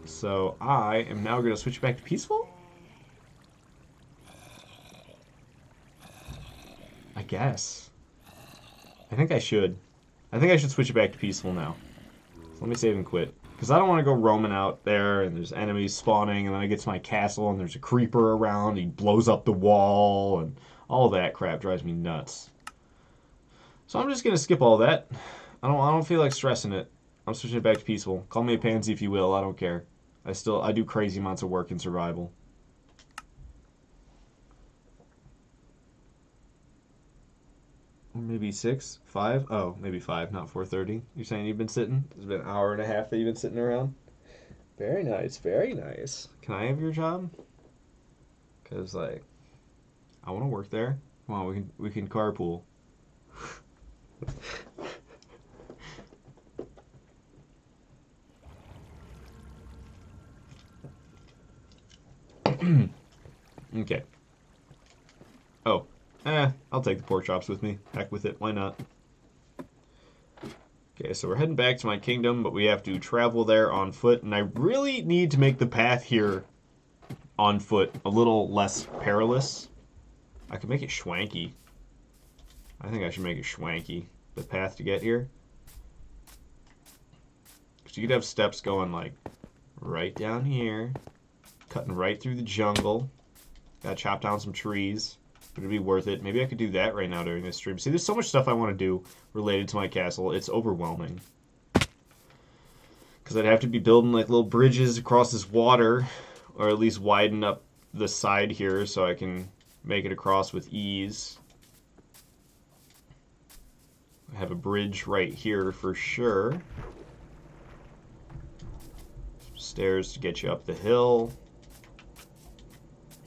So I am now going to switch back to peaceful? I guess. I think I should. I think I should switch it back to peaceful now. So let me save and quit. Because I don't want to go roaming out there and there's enemies spawning and then I get to my castle and there's a creeper around. He blows up the wall and all that crap drives me nuts. So I'm just going to skip all that. I don't feel like stressing it. I'm switching it back to peaceful. Call me a pansy if you will. I don't care. I do crazy amounts of work in survival. Or maybe 6? 5? Oh, maybe 5, not 4:30. You're saying you've been sitting? It's been an hour and a half that you've been sitting around? Very nice, very nice. Can I have your job? Because, like, I want to work there. Come on, we can carpool. Okay. Oh. I'll take the pork chops with me. Heck with it. Why not? Okay, so we're heading back to my kingdom, but we have to travel there on foot, and I really need to make the path here on foot a little less perilous. I could make it schwanky. I think I should make it schwanky, the path to get here. So you could have steps going, like, right down here, cutting right through the jungle. Gotta chop down some trees. But it'd be worth it. Maybe I could do that right now during this stream. See, there's so much stuff I want to do related to my castle. It's overwhelming. Because I'd have to be building like little bridges across this water. Or at least widen up the side here so I can make it across with ease. I have a bridge right here for sure. Some stairs to get you up the hill.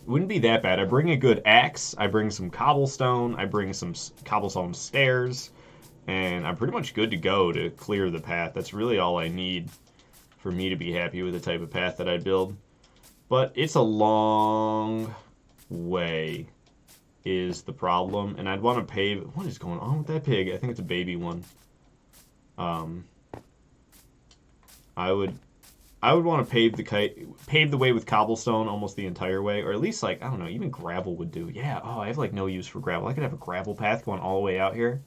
It wouldn't be that bad. I bring a good axe, I bring some cobblestone, I bring some cobblestone stairs, and I'm pretty much good to go to clear the path. That's really all I need for me to be happy with the type of path that I build. But it's a long way is the problem, and I'd want to pave... What is going on with that pig? I think it's a baby one. I would want to pave the way with cobblestone almost the entire way, or at least, like, I don't know, even gravel would do. Yeah, oh, I have, like, no use for gravel. I could have a gravel path going all the way out here.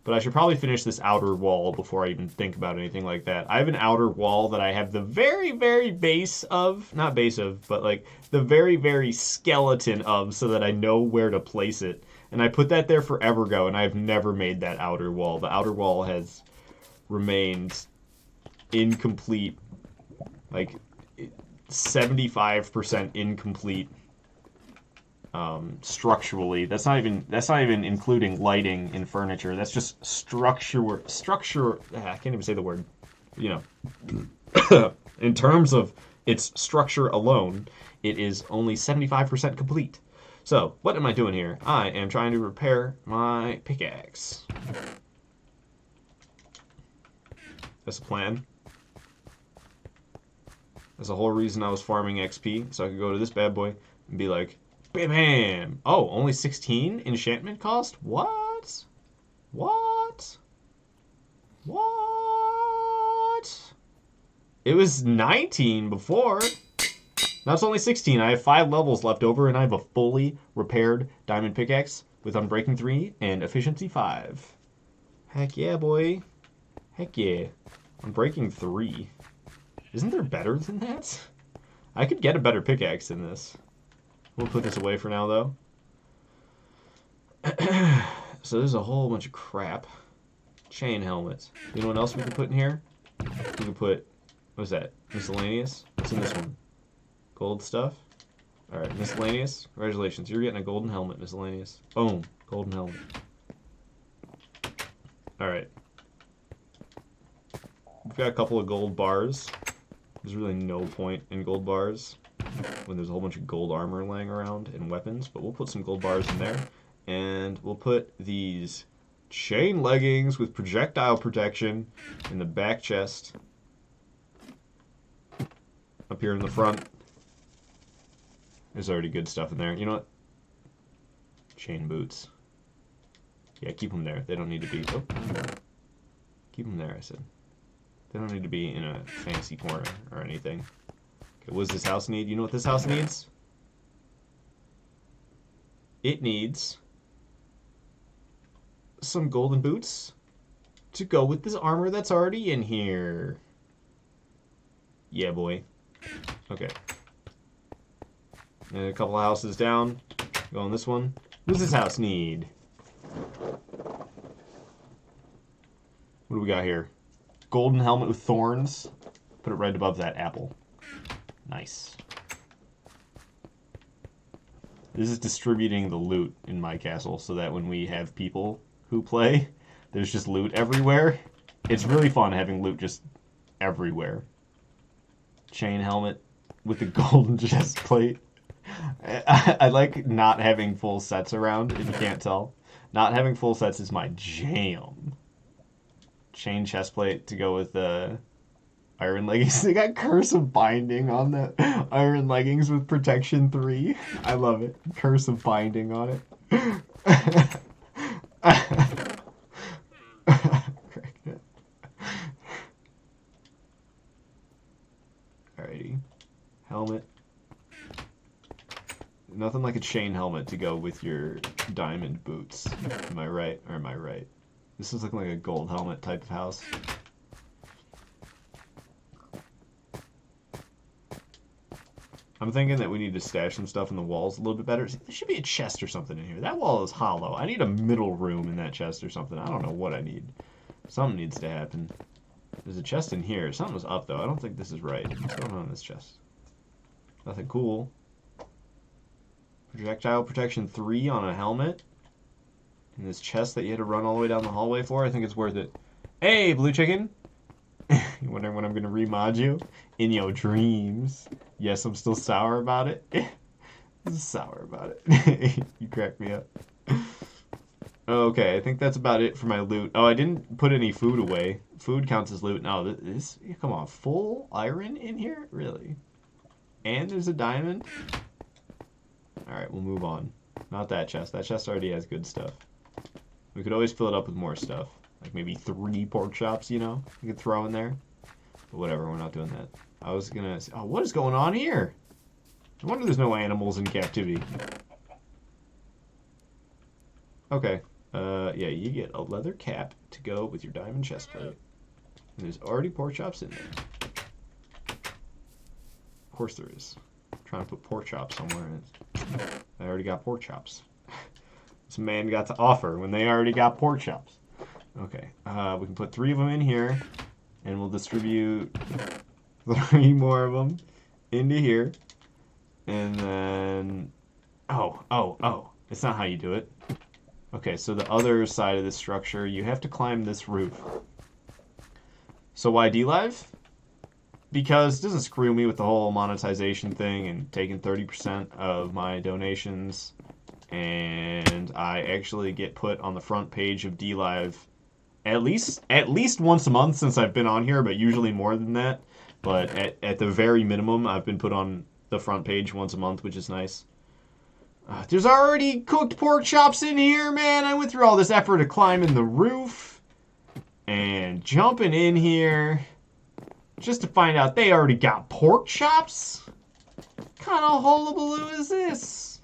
But I should probably finish this outer wall before I even think about anything like that. I have an outer wall that I have the very, very base of, not base of, but, like, the very, very skeleton of so that I know where to place it. And I put that there forever ago, and I've never made that outer wall. The outer wall has remains incomplete, like 75% incomplete structurally. That's not even including lighting and furniture. That's just structure. I can't even say the word. You know, in terms of its structure alone, it is only 75% complete. So, what am I doing here? I am trying to repair my pickaxe. That's the plan. That's the whole reason I was farming XP, so I could go to this bad boy and be like, bam, bam. Oh, only 16 enchantment cost? What? What? What? It was 19 before. Now it's only 16. I have 5 levels left over, and I have a fully repaired diamond pickaxe with Unbreaking 3 and Efficiency 5. Heck yeah, boy. Heck yeah. Unbreaking 3. Isn't there better than that? I could get a better pickaxe than this. We'll put this away for now, though. So there's a whole bunch of crap. Chain helmets. You know what else we can put in here? We can put... What's that? Miscellaneous? What's in this one? Gold stuff? Alright, miscellaneous. Congratulations, you're getting a golden helmet, miscellaneous. Boom. Golden helmet. Alright. We've got a couple of gold bars. There's really no point in gold bars when there's a whole bunch of gold armor laying around and weapons, but we'll put some gold bars in there. And we'll put these chain leggings with projectile protection in the back chest. Up here in the front. There's already good stuff in there. You know what? Chain boots. Yeah, keep them there. They don't need to be... Oh. Keep them there, I said. They don't need to be in a fancy corner or anything. Okay, what does this house need? You know what this house needs? It needs some golden boots to go with this armor that's already in here. Yeah, boy. Okay. And a couple of houses down. Go on this one. What does this house need? What do we got here? Golden helmet with thorns. Put it right above that apple. Nice. This is distributing the loot in my castle so that when we have people who play, there's just loot everywhere. It's really fun having loot just everywhere. Chain helmet with the golden chest plate. I like not having full sets around, if you can't tell. Not having full sets is my jam. Chain chest plate to go with the iron leggings. They got Curse of Binding on the iron leggings with Protection 3. I love it. Curse of Binding on it. Alrighty. Helmet. Nothing like a chain helmet to go with your diamond boots. Am I right? Or am I right? This is looking like a gold helmet type of house. I'm thinking that we need to stash some stuff in the walls a little bit better. There should be a chest or something in here. That wall is hollow. I need a middle room in that chest or something. I don't know what I need. Something needs to happen. There's a chest in here. Something was up, though. I don't think this is right. What's going on in this chest? Nothing cool. Projectile protection 3 on a helmet. And this chest that you had to run all the way down the hallway for. I think it's worth it. Hey, Blue Chicken! You wondering when I'm going to remod you? In your dreams. Yes, I'm still sour about it. Sour about it. You crack me up. Okay, I think that's about it for my loot. Oh, I didn't put any food away. Food counts as loot. No, this... Come on, full iron in here? Really? And there's a diamond? Alright, we'll move on. Not that chest. That chest already has good stuff. We could always fill it up with more stuff. Like maybe 3 pork chops, you know? We could throw in there. But whatever, we're not doing that. I was gonna say, oh, what is going on here? No wonder there's no animals in captivity. Okay. Yeah, you get a leather cap to go with your diamond chest plate. And there's already pork chops in there. Of course there is. I'm trying to put pork chops somewhere. I already got pork chops. This man got to offer when they already got pork chops. Okay. We can put 3 of them in here, and we'll distribute 3 more of them into here. And then... Oh. It's not how you do it. Okay, so the other side of this structure, you have to climb this roof. So why DLive? Because it doesn't screw me with the whole monetization thing and taking 30% of my donations. And I actually get put on the front page of DLive at least once a month since I've been on here, but usually more than that. But at the very minimum, I've been put on the front page once a month, which is nice. There's already cooked pork chops in here, man. I went through all this effort of climbing the roof and jumping in here just to find out they already got pork chops? What kind of hullabaloo is this?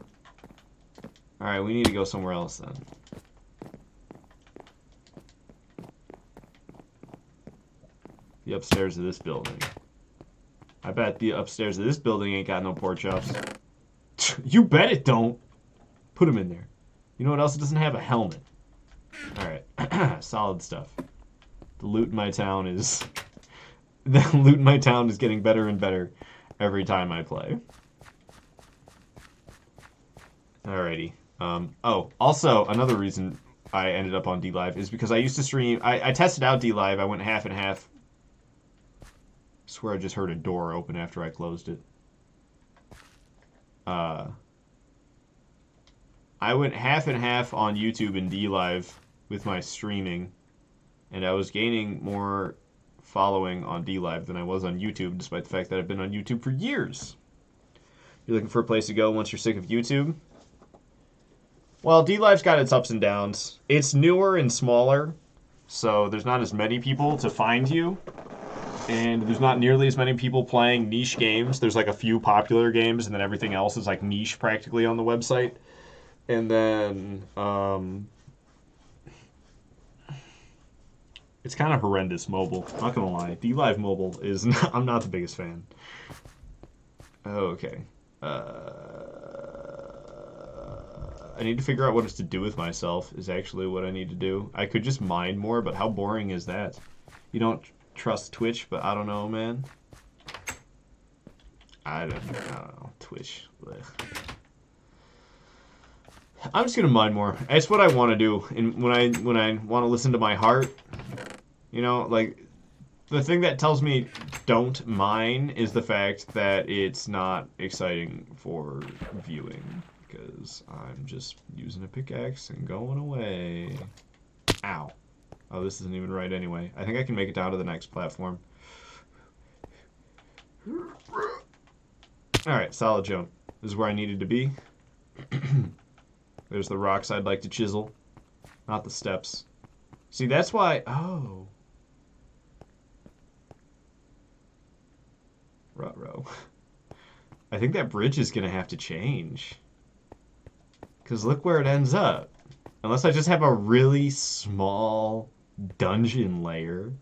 Alright, we need to go somewhere else then. The upstairs of this building. I bet the upstairs of this building ain't got no pork chops. You bet it don't. Put them in there. You know what else? It doesn't have a helmet. Alright. Solid stuff. The loot in my town is... The loot in my town is getting better and better every time I play. Alrighty. Also, another reason I ended up on DLive is because I used to stream... I tested out DLive. I went half and half. I swear I just heard a door open after I closed it. I went half and half on YouTube and DLive with my streaming, and I was gaining more following on DLive than I was on YouTube, despite the fact that I've been on YouTube for years. You're looking for a place to go once you're sick of YouTube? Well, DLive's got its ups and downs. It's newer and smaller, so there's not as many people to find you. And there's not nearly as many people playing niche games. There's like a few popular games, and then everything else is like niche practically on the website. And then, it's kind of horrendous mobile. Not gonna lie. DLive mobile is not, I'm not the biggest fan. Okay. I need to figure out what it's to do with myself is actually what I need to do. I could just mine more, but how boring is that? You don't trust Twitch, but I don't know, man. I don't know. Twitch. Blech. I'm just gonna mine more. It's what I want to do. And when I want to listen to my heart, you know, like the thing that tells me don't mine is the fact that it's not exciting for viewing because I'm just using a pickaxe and going away. Ow. Oh, this isn't even right anyway. I think I can make it down to the next platform. Alright, solid jump. This is where I needed to be. There's the rocks I'd like to chisel. Not the steps. See, that's why... Oh. Ruh-roh. I think that bridge is going to have to change. Because look where it ends up. Unless I just have a really small dungeon layer.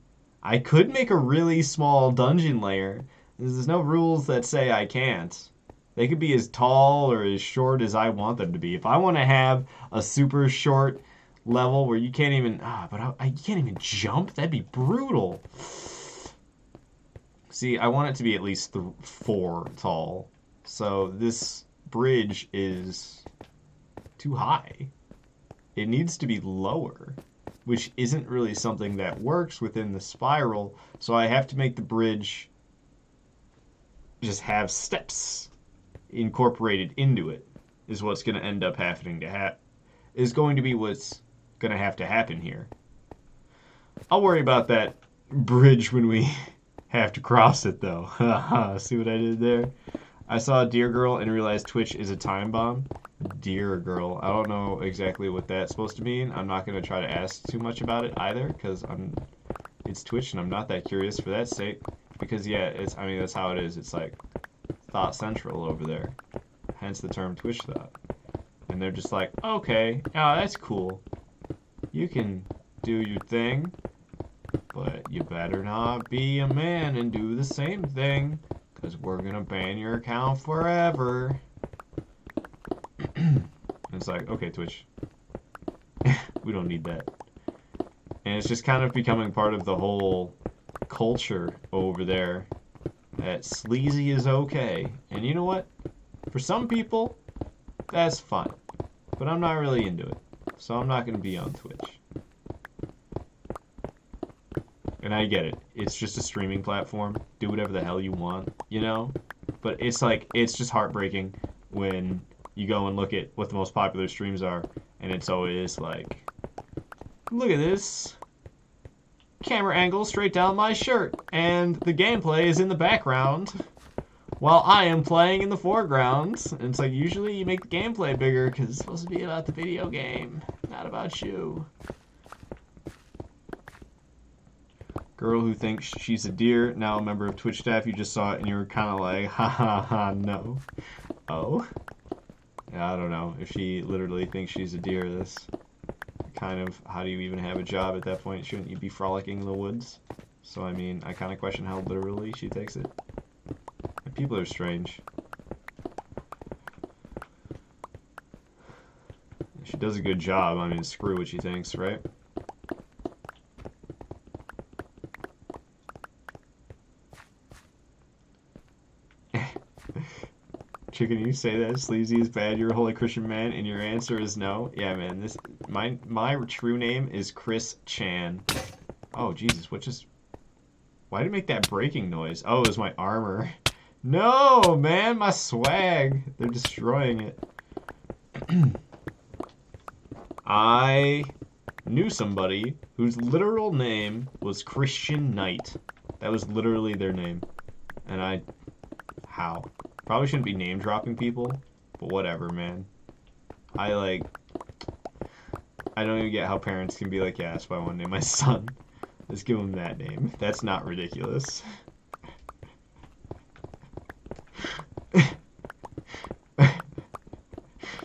I could make a really small dungeon layer. There's no rules that say I can't. They could be as tall or as short as I want them to be. If I want to have a super short level where you can't even... I can't even jump? That'd be brutal. See, I want it to be at least 4 tall. So this bridge is too high. It needs to be lower, which isn't really something that works within the spiral. So I have to make the bridge just have steps incorporated into it. Is what's going to end up happening to is going to be what's going to have to happen here. I'll worry about that bridge when we have to cross it, though. See what I did there? I saw a deer girl and realized Twitch is a time bomb. Deer girl. I don't know exactly what that's supposed to mean. I'm not going to try to ask too much about it either, because it's Twitch and I'm not that curious for that sake. Because yeah, that's how it is. It's like Thought Central over there. Hence the term Twitch Thought. And they're just like, okay, oh, that's cool. You can do your thing, but you better not be a man and do the same thing, because we're going to ban your account forever. And it's like, okay, Twitch. We don't need that. And it's just kind of becoming part of the whole culture over there that sleazy is okay. And you know what? For some people, that's fine. But I'm not really into it. So I'm not going to be on Twitch. And I get it. It's just a streaming platform. Do whatever the hell you want, you know? But it's like, it's just heartbreaking when you go and look at what the most popular streams are, and it's always like, look at this camera angle straight down my shirt, and the gameplay is in the background while I am playing in the foreground. And it's like, usually you make the gameplay bigger because it's supposed to be about the video game, not about you. Girl who thinks she's a deer, now a member of Twitch staff. You just saw it and you were kind of like, ha ha ha, no. Oh? Yeah, I don't know. If she literally thinks she's a deer, this kind of, how do you even have a job at that point? Shouldn't you be frolicking in the woods? So, I mean, I kind of question how literally she takes it. And people are strange. She does a good job. I mean, screw what she thinks, right? Chicken, you say that sleazy is bad, you're a holy Christian man, and your answer is no? Yeah, man, this my true name is Chris Chan. Oh, Jesus, what just... Why did it make that breaking noise? Oh, it was my armor. No, man, my swag. They're destroying it. I knew somebody whose literal name was Christian Knight. That was literally their name. And I... How? Probably shouldn't be name dropping people, but whatever, man. I don't even get how parents can be like, yeah, that's why I want to name my son. Let's give him that name. That's not ridiculous.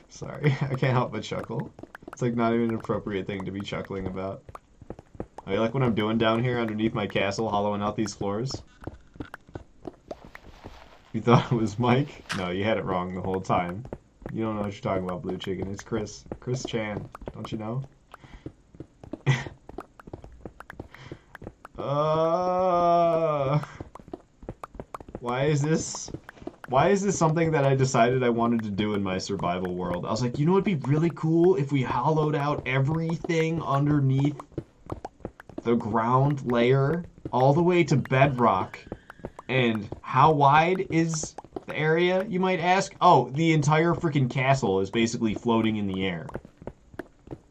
Sorry, I can't help but chuckle. It's like not even an appropriate thing to be chuckling about. Oh, you like what I'm doing down here underneath my castle, hollowing out these floors? You thought it was Mike? No, you had it wrong the whole time. You don't know what you're talking about, Blue Chicken. It's Chris. Chris Chan. Don't you know? Why is this something that I decided I wanted to do in my survival world? I was like, you know what'd be really cool if we hollowed out everything underneath the ground layer all the way to bedrock. And how wide is the area, you might ask? Oh, the entire freaking castle is basically floating in the air.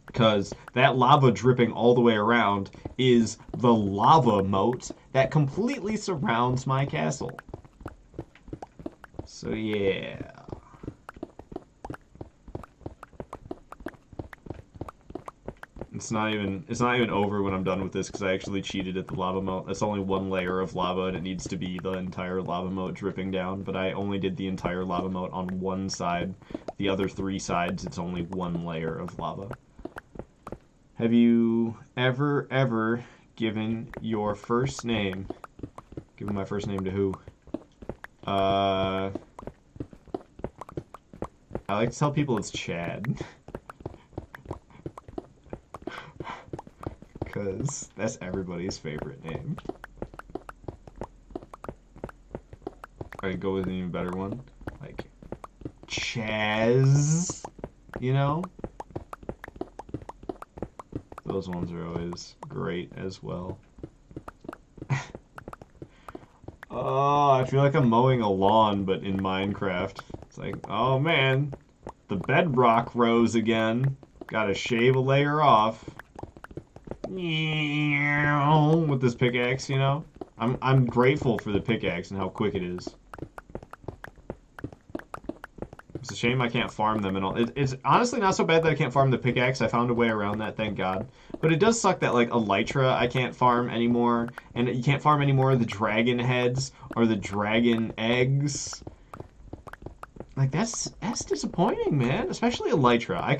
Because that lava dripping all the way around is the lava moat that completely surrounds my castle. So yeah. It's not even over when I'm done with this because I actually cheated at the lava moat. That's only one layer of lava and it needs to be the entire lava moat dripping down, but I only did the entire lava moat on one side. The other 3 sides, it's only one layer of lava. Have you ever given your first name... Given my first name to who? I like to tell people it's Chad. Because that's everybody's favorite name. I'd go with an even better one. Like, Chaz, you know? Those ones are always great as well. Oh, I feel like I'm mowing a lawn, but in Minecraft. It's like, oh man, the bedrock rose again. Gotta shave a layer off. With this pickaxe, you know? I'm grateful for the pickaxe and how quick it is. It's a shame I can't farm them and all. It's honestly not so bad that I can't farm the pickaxe. I found a way around that, thank God. But it does suck that, like, elytra I can't farm anymore. And you can't farm any more of the dragon heads or the dragon eggs. Like, that's disappointing, man. Especially elytra. I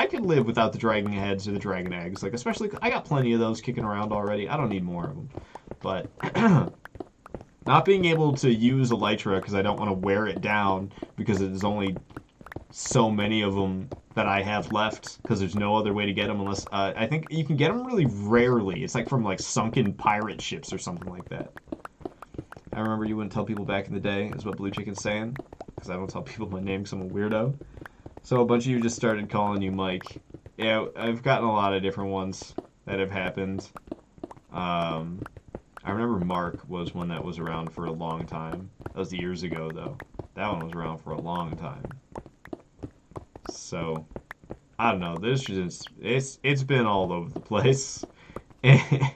could live without the dragon heads or the dragon eggs. Like, especially, I got plenty of those kicking around already. I don't need more of them. But not being able to use elytra because I don't want to wear it down because it is only so many of them that I have left because there's no other way to get them unless I think you can get them really rarely. It's like from like sunken pirate ships or something like that. I remember you wouldn't tell people back in the day, is what Blue Chicken's saying, because I don't tell people my name because I'm a weirdo. So a bunch of you just started calling you Mike. Yeah, I've gotten a lot of different ones that have happened. I remember Mark was one that was around for a long time. That was years ago, though. That one was around for a long time. So, I don't know. This just it's been all over the place, and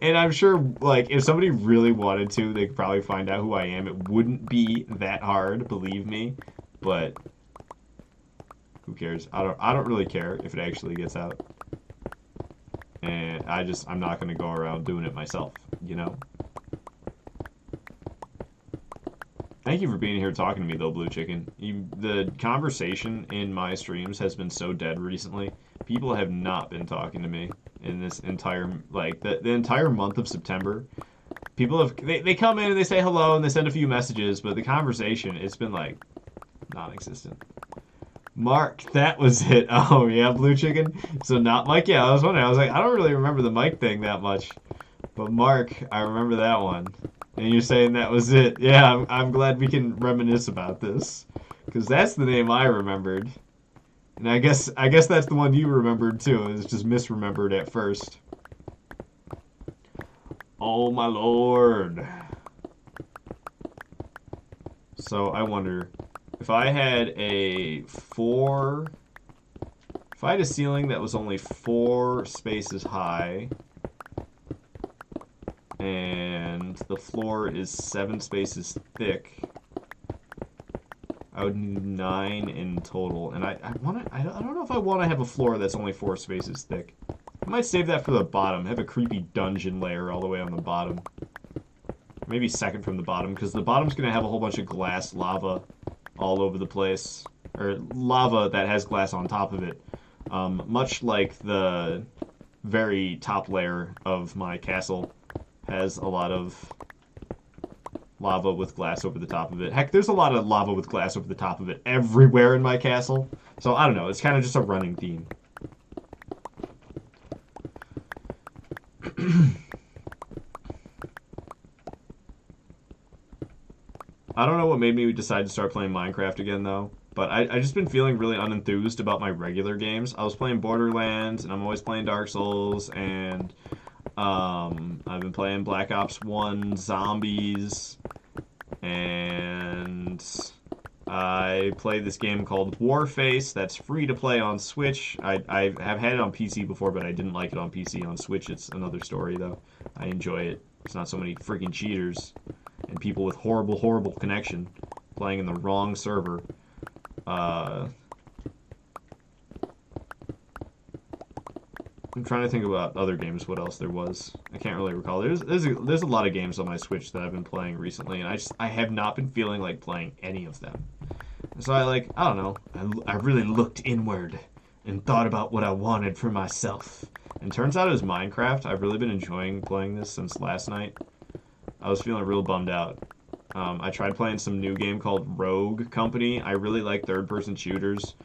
I'm sure like if somebody really wanted to, they could probably find out who I am. It wouldn't be that hard, believe me. But who cares? I don't really care if it actually gets out. And I'm not gonna go around doing it myself, you know? Thank you for being here talking to me though, Blue Chicken. The conversation in my streams has been so dead recently. People have not been talking to me in this entire, like, the entire month of September. People have, they come in and they say hello and they send a few messages, but the conversation, it's been, like, non-existent. Mark, that was it. Oh, yeah, Blue Chicken. So not Mike. Yeah, I was wondering. I was like, I don't really remember the Mike thing that much. But Mark, I remember that one. And you're saying that was it. Yeah, I'm glad we can reminisce about this. Because that's the name I remembered. And I guess that's the one you remembered too. It was just misremembered at first. Oh, my lord. So I wonder... If I had a ceiling that was only 4 spaces high, and the floor is 7 spaces thick, I would need 9 in total. And I don't know if I want to have a floor that's only 4 spaces thick. I might save that for the bottom. Have a creepy dungeon layer all the way on the bottom. Maybe second from the bottom, because the bottom's going to have a whole bunch of glass lava all over the place, or lava that has glass on top of it, much like the very top layer of my castle has a lot of lava with glass over the top of it. Heck, there's a lot of lava with glass over the top of it everywhere in my castle, so I don't know, it's kind of just a running theme. I don't know what made me decide to start playing Minecraft again, though. But I just been feeling really unenthused about my regular games. I was playing Borderlands, and I'm always playing Dark Souls, and I've been playing Black Ops 1 Zombies, and I played this game called Warface that's free to play on Switch. I have had it on PC before, but I didn't like it on PC. On Switch, it's another story, though. I enjoy it. There's not so many freaking cheaters and people with horrible, horrible connection playing in the wrong server. I'm trying to think about other games, what else there was. I can't really recall. There's a lot of games on my Switch that I've been playing recently, and I have not been feeling like playing any of them. So I don't know, I really looked inward and thought about what I wanted for myself. And turns out it was Minecraft. I've really been enjoying playing this since last night. I was feeling real bummed out. I tried playing some new game called Rogue Company. I really like third-person shooters,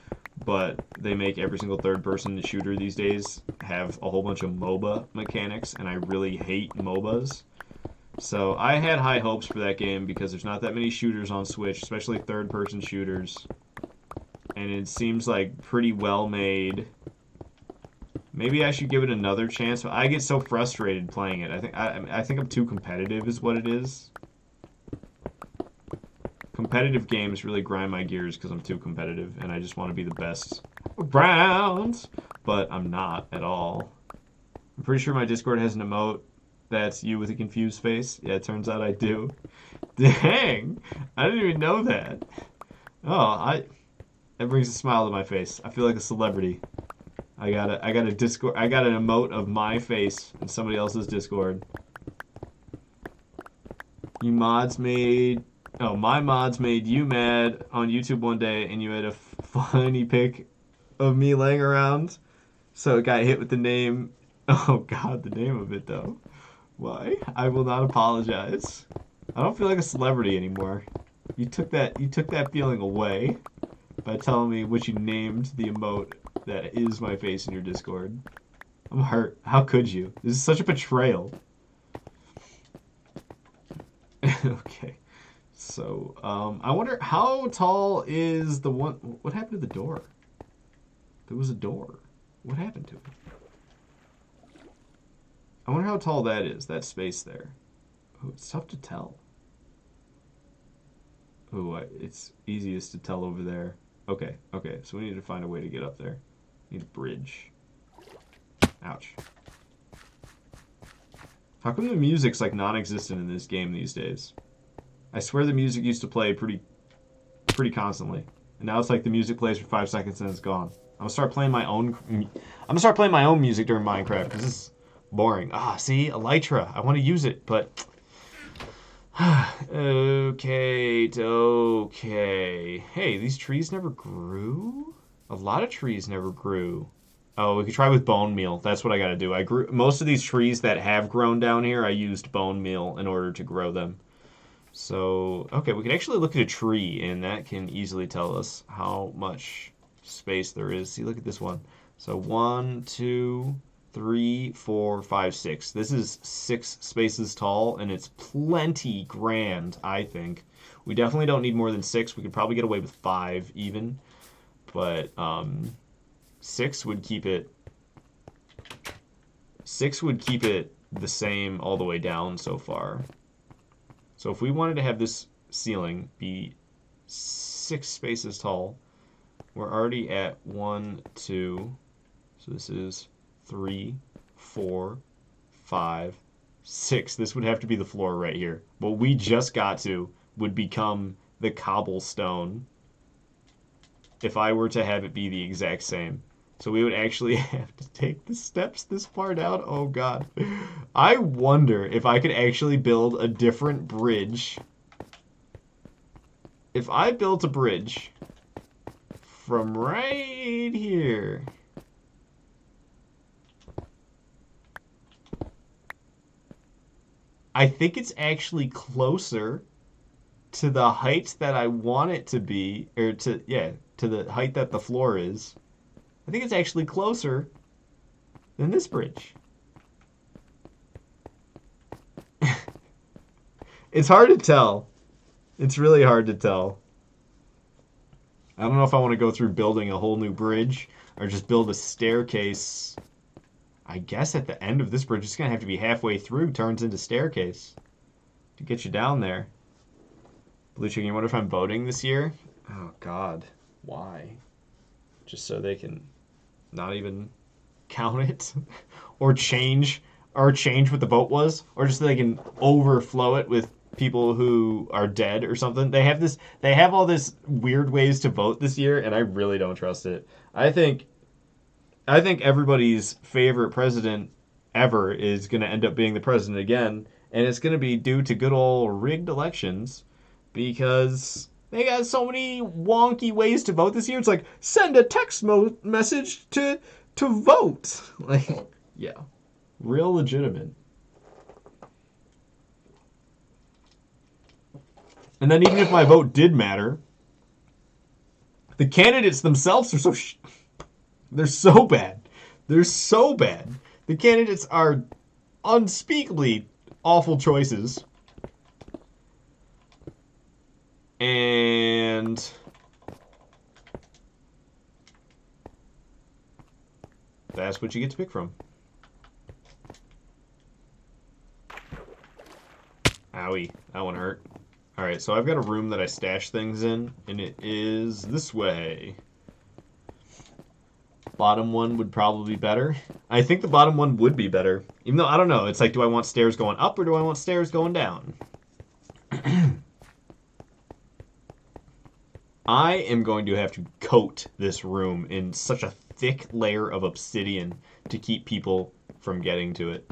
but they make every single third-person shooter these days have a whole bunch of MOBA mechanics, and I really hate MOBAs. So I had high hopes for that game because there's not that many shooters on Switch, especially third-person shooters. And it seems like pretty well made. Maybe I should give it another chance, but I get so frustrated playing it. I think I'm too competitive is what it is. Competitive games really grind my gears because I'm too competitive, and I just want to be the best around, but I'm not at all. I'm pretty sure my Discord has an emote that's you with a confused face. Yeah, it turns out I do. Dang! I didn't even know that. Oh, that brings a smile to my face. I feel like a celebrity. I got a Discord. I got an emote of my face in somebody else's Discord. You mods made. Oh, my mods made you mad on YouTube one day, and you had a funny pic of me laying around. So it got hit with the name. Oh God, the name of it though. Why? I will not apologize. I don't feel like a celebrity anymore. You took that feeling away. by telling me what you named the emote that is my face in your Discord. I'm hurt. How could you? This is such a betrayal. Okay. So, I wonder how tall is the one... What happened to the door? There was a door. What happened to it? I wonder how tall that is, that space there. Oh, it's tough to tell. Oh, it's easiest to tell over there. Okay, okay, so we need to find a way to get up there. Need a bridge. Ouch. How come the music's like non-existent in this game these days? I swear the music used to play pretty constantly. And now it's like the music plays for 5 seconds and it's gone. I'm gonna start playing my own music during Minecraft because this is boring. Ah, see, Elytra. I want to use it, but okay. Hey, these trees never grew? A lot of trees never grew. Oh, we could try with bone meal. That's what I gotta do. I grew most of these trees that have grown down here. I used bone meal in order to grow them. So, okay, we can actually look at a tree, and that can easily tell us how much space there is. See, look at this one. So 1, 2, 3, 4, 5, 6. This is 6 spaces tall, and it's plenty grand, I think. We definitely don't need more than 6. We could probably get away with 5 even, but 6 would keep it. 6 would keep it the same all the way down so far. So if we wanted to have this ceiling be 6 spaces tall, we're already at 1, 2, so this is 3, 4, 5, 6. This would have to be the floor right here. What we just got to would become the cobblestone if I were to have it be the exact same. So we would actually have to take the steps this far down. Oh god. I wonder if I could actually build a different bridge. If I built a bridge from right here. I think it's actually closer to the height that I want it to be, or to the height that the floor is. I think it's actually closer than this bridge. It's hard to tell. It's really hard to tell. I don't know if I want to go through building a whole new bridge or just build a staircase. I guess at the end of this bridge, it's going to have to be halfway through, turns into staircase to get you down there. Blue Chicken, you wonder if I'm voting this year? Oh, God. Why? Just so they can not even count it or change what the vote was, or just so they can overflow it with people who are dead or something. They have all this weird ways to vote this year, and I really don't trust it. I think everybody's favorite president ever is going to end up being the president again, and it's going to be due to good old rigged elections because they got so many wonky ways to vote this year. It's like, send a text message to vote. Like, yeah. Real legitimate. And then even if my vote did matter, the candidates themselves are they're so bad. They're so bad. The candidates are unspeakably awful choices. And that's what you get to pick from. Owie, that one hurt. Alright, so I've got a room that I stash things in, and it is this way. Bottom one would probably be better. I think the bottom one would be better. Even though, I don't know, it's like, do I want stairs going up or do I want stairs going down? I am going to have to coat this room in such a thick layer of obsidian to keep people from getting to it.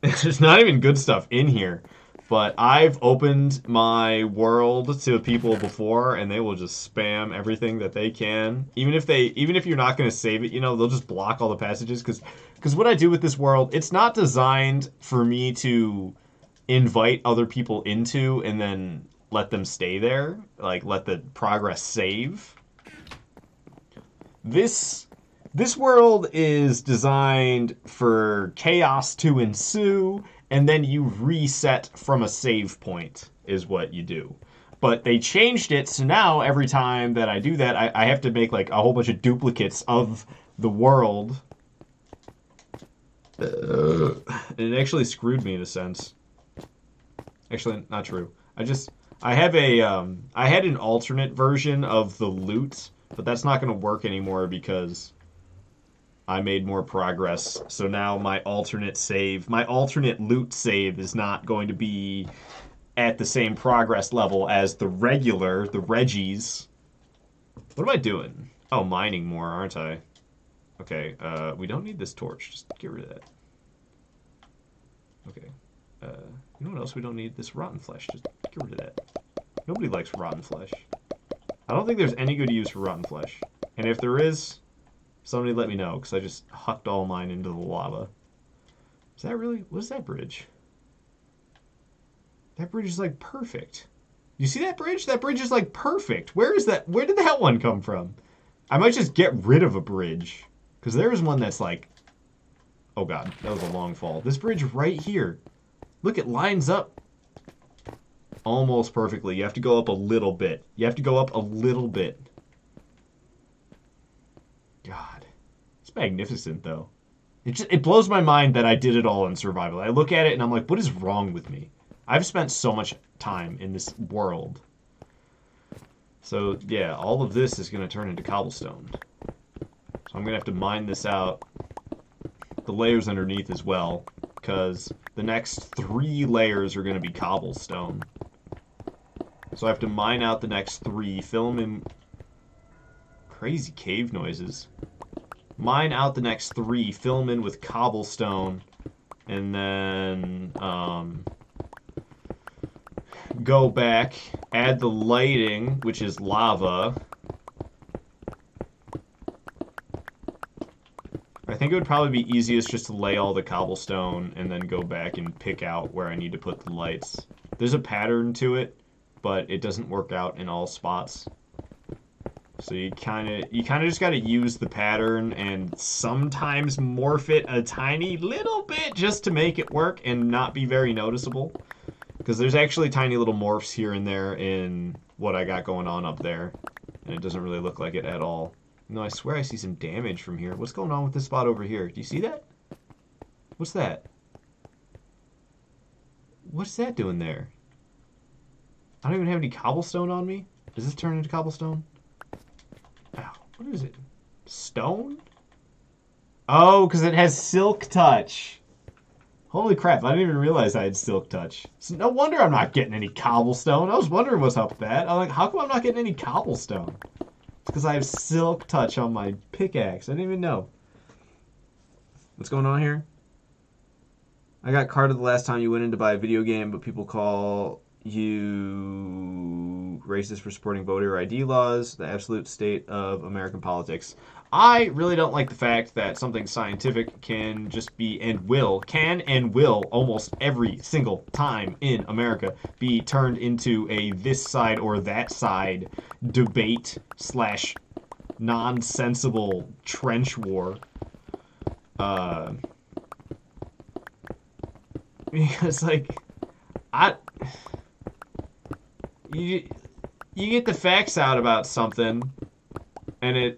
There's not even good stuff in here, but I've opened my world to people before, and they will just spam everything that they can. Even if you're not going to save it, they'll just block all the passages. Because what I do with this world, it's not designed for me to invite other people into and then let them stay there, like let the progress save. This world is designed for chaos to ensue, and then you reset from a save point, is what you do. But they changed it, so now every time that I do that, I have to make like a whole bunch of duplicates of the world. And it actually screwed me in a sense. Actually, not true. I have I had an alternate version of the loot, but that's not going to work anymore because I made more progress. So now my alternate loot save is not going to be at the same progress level as the Reggies. What am I doing? Oh, mining more, aren't I? Okay, we don't need this torch. Just get rid of that. Okay. You know what else we don't need? This rotten flesh. Just get rid of that. Nobody likes rotten flesh. I don't think there's any good use for rotten flesh. And if there is, somebody let me know, because I just hucked all mine into the lava. Is that really... What is that bridge? That bridge is, like, perfect. You see that bridge? That bridge is, like, perfect. Where is that? Where did that one come from? I might just get rid of a bridge. Because there is one that's, like... Oh, God. That was a long fall. This bridge right here. Look, it lines up almost perfectly. You have to go up a little bit. You have to go up a little bit. God. It's magnificent, though. It blows my mind that I did it all in survival. I look at it and I'm like, what is wrong with me? I've spent so much time in this world. So, yeah, all of this is going to turn into cobblestone. So I'm going to have to mine this out. The layers underneath as well, because the next 3 layers are going to be cobblestone. So I have to mine out the next 3, fill them in... Crazy cave noises. Mine out the next 3, fill them in with cobblestone, and then go back, add the lighting, which is lava. I think it would probably be easiest just to lay all the cobblestone and then go back and pick out where I need to put the lights. There's a pattern to it, but it doesn't work out in all spots. So you kind of just got to use the pattern and sometimes morph it a tiny little bit just to make it work and not be very noticeable. Because there's actually tiny little morphs here and there in what I got going on up there. And it doesn't really look like it at all. No, I swear I see some damage from here. What's going on with this spot over here? Do you see that? What's that? What's that doing there? I don't even have any cobblestone on me. Does this turn into cobblestone? Ow. What is it? Stone? Oh, because it has silk touch. Holy crap, I didn't even realize I had silk touch. So no wonder I'm not getting any cobblestone. I was wondering what's up with that. I'm like, how come I'm not getting any cobblestone? Because I have silk touch on my pickaxe. I didn't even know. What's going on here? I got carded the last time you went in to buy a video game, but people call you racist for supporting voter ID laws, the absolute state of American politics. I really don't like the fact that something scientific can just be and will almost every single time in America be turned into a this side or that side debate slash nonsensible trench war. Because like you get the facts out about something, and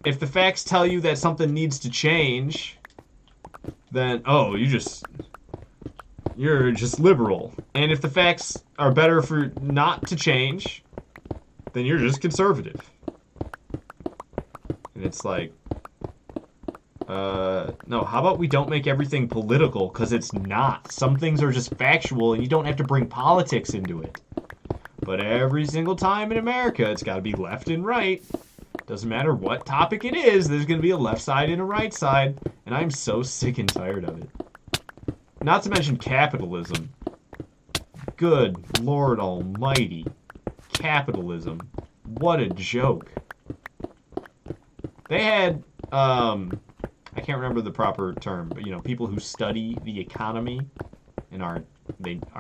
if the facts tell you that something needs to change, then you're just liberal. And if the facts are better for not to change, then you're just conservative. And it's like, no, how about we don't make everything political, because it's not. Some things are just factual, and you don't have to bring politics into it. But every single time in America, it's got to be left and right. Doesn't matter what topic it is, there's going to be a left side and a right side. And I'm so sick and tired of it. Not to mention capitalism. Good Lord almighty. Capitalism. What a joke. They had, I can't remember the proper term, but, you know, people who study the economy and are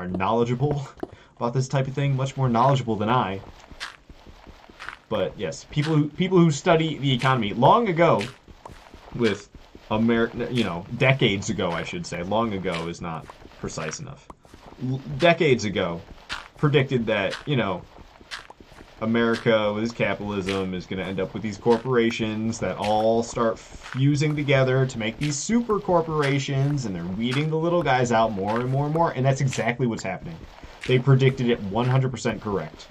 knowledgeable about this type of thing, much more knowledgeable than I. But yes, people who study the economy long ago, with decades ago, I should say. Long ago is not precise enough. Decades ago, predicted that, America with its capitalism is going to end up with these corporations that all start fusing together to make these super corporations, and they're weeding the little guys out more and more and more, and that's exactly what's happening. They predicted it 100% correct.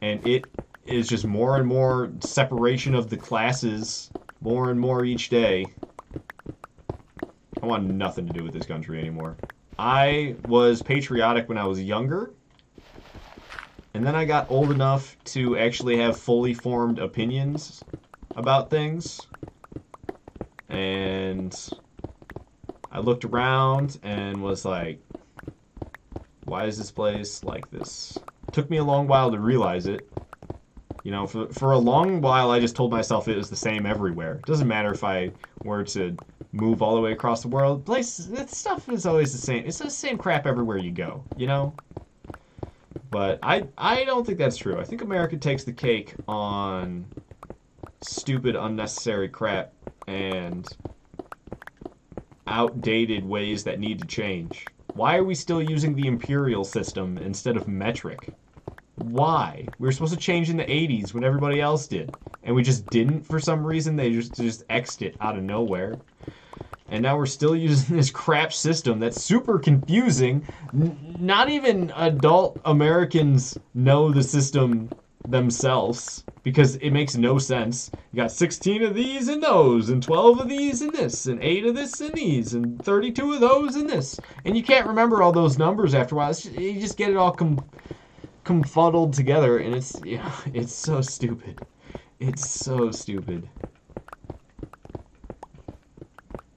And it is just more and more separation of the classes, more and more each day. I want nothing to do with this country anymore. I was patriotic when I was younger, and then I got old enough to actually have fully formed opinions about things. And I looked around and was like, why is this place like this? It took me a long while to realize it. For a long while, I just told myself it was the same everywhere. It doesn't matter if I were to move all the way across the world. That stuff is always the same. It's the same crap everywhere you go, But I don't think that's true. I think America takes the cake on stupid, unnecessary crap and outdated ways that need to change. Why are we still using the imperial system instead of metric? Why? We were supposed to change in the 80s when everybody else did. And we just didn't for some reason. They just X'd it out of nowhere. And now we're still using this crap system that's super confusing. Not even adult Americans know the system themselves because it makes no sense. You got 16 of these and those, and 12 of these and this, and 8 of this and these, and 32 of those and this. And you can't remember all those numbers after a while. You just get it all confuddled together, and it's so stupid. It's so stupid.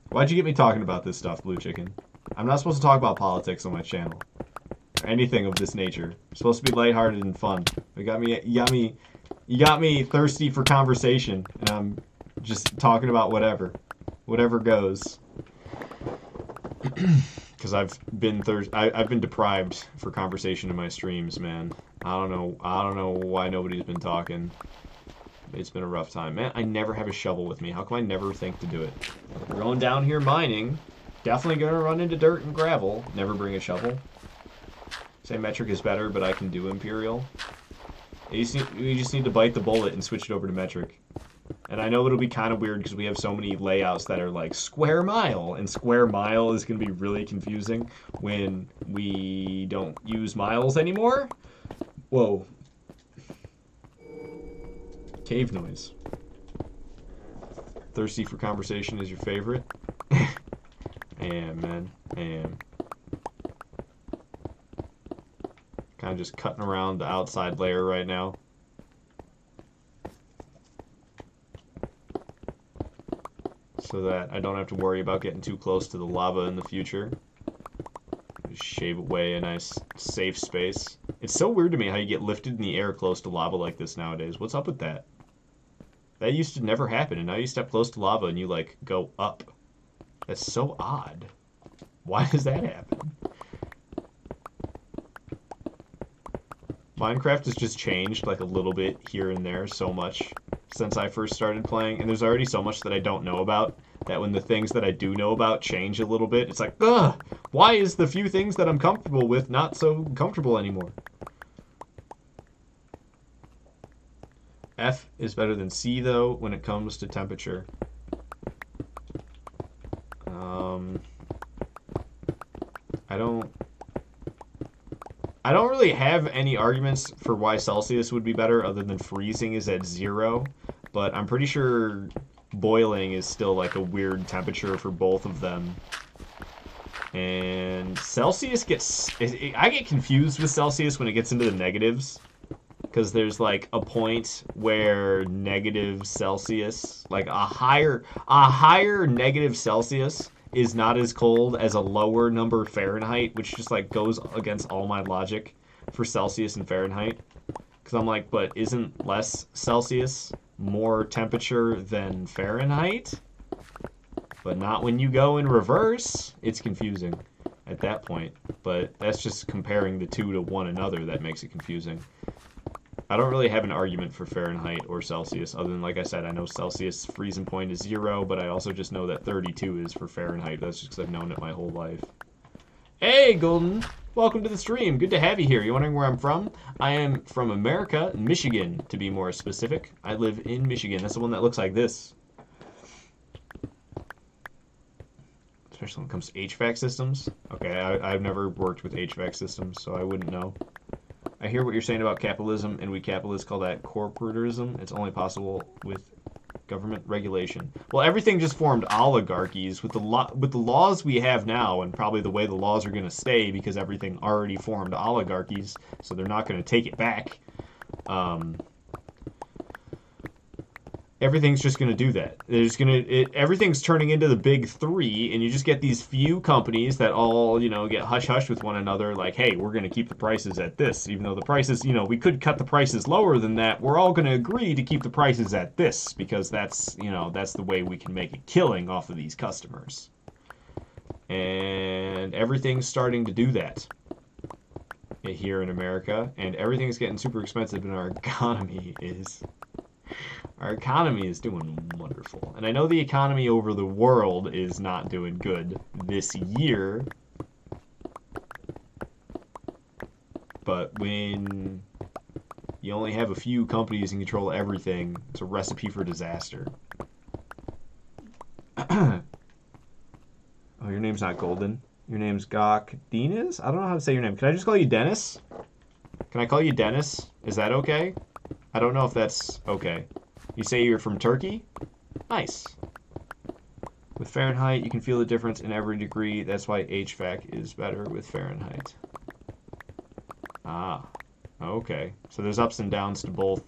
Why'd you get me talking about this stuff, Blue Chicken? I'm not supposed to talk about politics on my channel. Or anything of this nature. It's supposed to be lighthearted and fun. You got me thirsty for conversation, and I'm just talking about whatever goes. Because I've been deprived for conversation in my streams, man. I don't know why nobody's been talking. It's been a rough time. Man, I never have a shovel with me. How come I never think to do it? We're going down here mining. Definitely going to run into dirt and gravel. Never bring a shovel. Say metric is better, but I can do imperial. We just need to bite the bullet and switch it over to metric. And I know it'll be kind of weird because we have so many layouts that are like square mile. And square mile is going to be really confusing when we don't use miles anymore. Whoa. Cave noise. Thirsty for conversation is your favorite? I am, man. I am. Kind of just cutting around the outside layer right now. So that I don't have to worry about getting too close to the lava in the future. Just shave away a nice safe space. It's so weird to me how you get lifted in the air close to lava like this nowadays. What's up with that? That used to never happen, and now you step close to lava and you, like, go up. That's so odd. Why does that happen? Minecraft has just changed, like, a little bit here and there so much since I first started playing, and there's already so much that I don't know about, that when the things that I do know about change a little bit, it's like, ugh! Why is the few things that I'm comfortable with not so comfortable anymore? F is better than C, though, when it comes to temperature. I don't really have any arguments for why Celsius would be better other than freezing is at 0, but I'm pretty sure boiling is still like a weird temperature for both of them. And Celsius I get confused with Celsius when it gets into the negatives. Because there's like a point where negative Celsius, like a higher negative Celsius is not as cold as a lower number Fahrenheit, which just like goes against all my logic for Celsius and Fahrenheit. Because I'm like, but isn't less Celsius more temperature than Fahrenheit? But not when you go in reverse. It's confusing. at that point. But that's just comparing the two to one another that makes it confusing. I don't really have an argument for Fahrenheit or Celsius, other than, like I said, I know Celsius freezing point is 0, but I also just know that 32 is for Fahrenheit. That's just because I've known it my whole life. Hey, Golden! Welcome to the stream. Good to have you here. You wondering where I'm from? I am from America, Michigan, to be more specific. I live in Michigan. That's the one that looks like this. Especially when it comes to HVAC systems. Okay, I've never worked with HVAC systems, so I wouldn't know. I hear what you're saying about capitalism, and we capitalists call that corporatism. It's only possible with government regulation. Well, everything just formed oligarchies with the laws we have now, and probably the way the laws are going to stay, because everything already formed oligarchies, so they're not going to take it back. Everything's just going to do that. Everything's turning into the big three, and you just get these few companies that all, get hush-hush with one another, like, hey, we're going to keep the prices at this, even though the prices, we could cut the prices lower than that. We're all going to agree to keep the prices at this, because that's the way we can make a killing off of these customers. And everything's starting to do that here in America, and everything's getting super expensive, and our economy is doing wonderful. And I know the economy over the world is not doing good this year. But when you only have a few companies and control everything, it's a recipe for disaster. Oh, your name's not Golden. Your name's Gok Dinas? I don't know how to say your name. Can I just call you Dennis? Can I call you Dennis? Is that okay? I don't know if that's okay. You say you're from Turkey? Nice. With Fahrenheit, you can feel the difference in every degree. That's why HVAC is better with Fahrenheit. Ah, okay. So there's ups and downs to both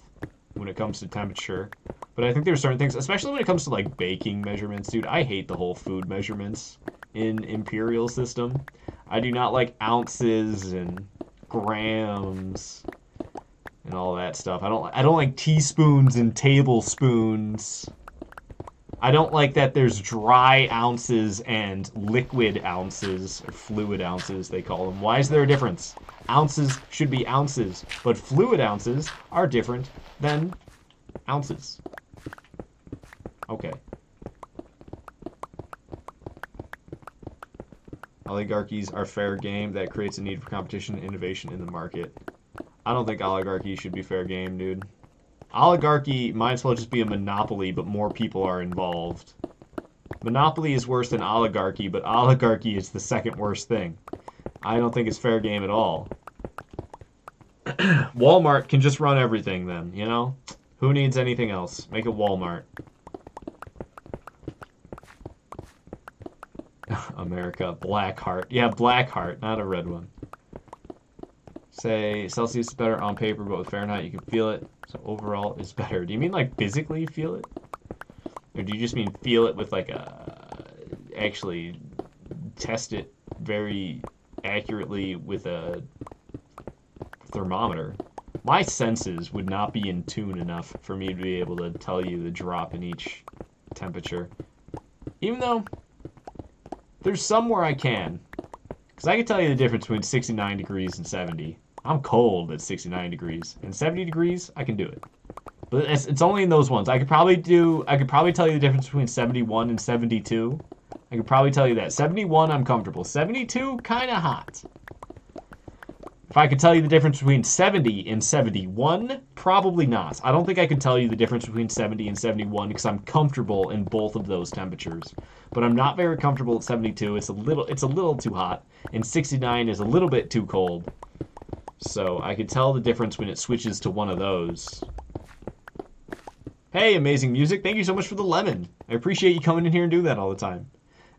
when it comes to temperature. But I think there's certain things, especially when it comes to like baking measurements. Dude, I hate the whole food measurements in Imperial system. I do not like ounces and grams and all that stuff. I don't like teaspoons and tablespoons. I don't like that there's dry ounces and liquid ounces, or fluid ounces they call them. Why is there a difference? Ounces should be ounces, but fluid ounces are different than ounces. Okay. Oligarchies are fair game that creates a need for competition and innovation in the market. I don't think oligarchy should be fair game, dude. Oligarchy might as well just be a monopoly, but more people are involved. Monopoly is worse than oligarchy, but oligarchy is the second worst thing. I don't think it's fair game at all. Walmart can just run everything then, Who needs anything else? Make it Walmart. America, Blackheart. Yeah, Blackheart, not a red one. Say Celsius is better on paper, but with Fahrenheit you can feel it. So overall is better. Do you mean like physically feel it? Or do you just mean feel it with like actually test it very accurately with a thermometer? My senses would not be in tune enough for me to be able to tell you the drop in each temperature. Even though there's somewhere I can. Because I can tell you the difference between 69 degrees and 70. I'm cold at 69 degrees. And 70 degrees, I can do it. But it's only in those ones. I could probably tell you the difference between 71 and 72. I could probably tell you that. 71, I'm comfortable. 72, kind of hot. If I could tell you the difference between 70 and 71, probably not. I don't think I could tell you the difference between 70 and 71 because I'm comfortable in both of those temperatures. But I'm not very comfortable at 72. It's a little too hot, and 69 is a little bit too cold. So I could tell the difference when it switches to one of those. Hey, amazing music. Thank you so much for the lemon. I appreciate you coming in here and doing that all the time.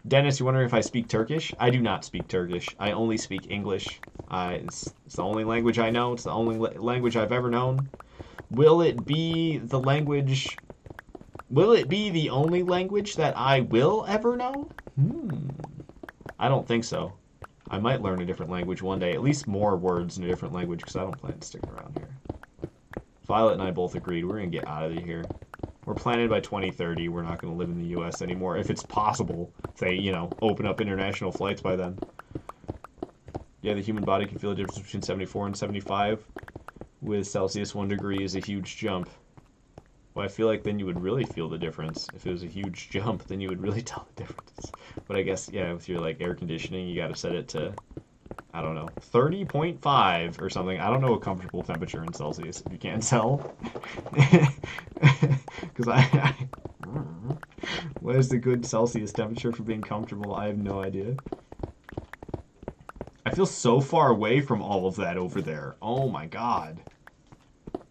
Dennis, you're wondering if I speak Turkish? I do not speak Turkish. I only speak English. It's the only language I know. It's the only language I've ever known. Will it be the language... Will it be the only language that I will ever know? I don't think so. I might learn a different language one day. At least more words in a different language, because I don't plan to stick around here. Violet and I both agreed. We're going to get out of here. We're planning by 2030. We're not going to live in the U.S. anymore. If it's possible, they, open up international flights by then. Yeah, the human body can feel the difference between 74 and 75. With Celsius, 1 degree is a huge jump. Well, I feel like then you would really feel the difference. If it was a huge jump, then you would really tell the difference. But I guess, yeah, with your, like, air conditioning, you gotta set it to, I don't know, 30.5 or something. I don't know a comfortable temperature in Celsius, if you can't tell. Because what is the good Celsius temperature for being comfortable? I have no idea. I feel so far away from all of that over there. Oh my god.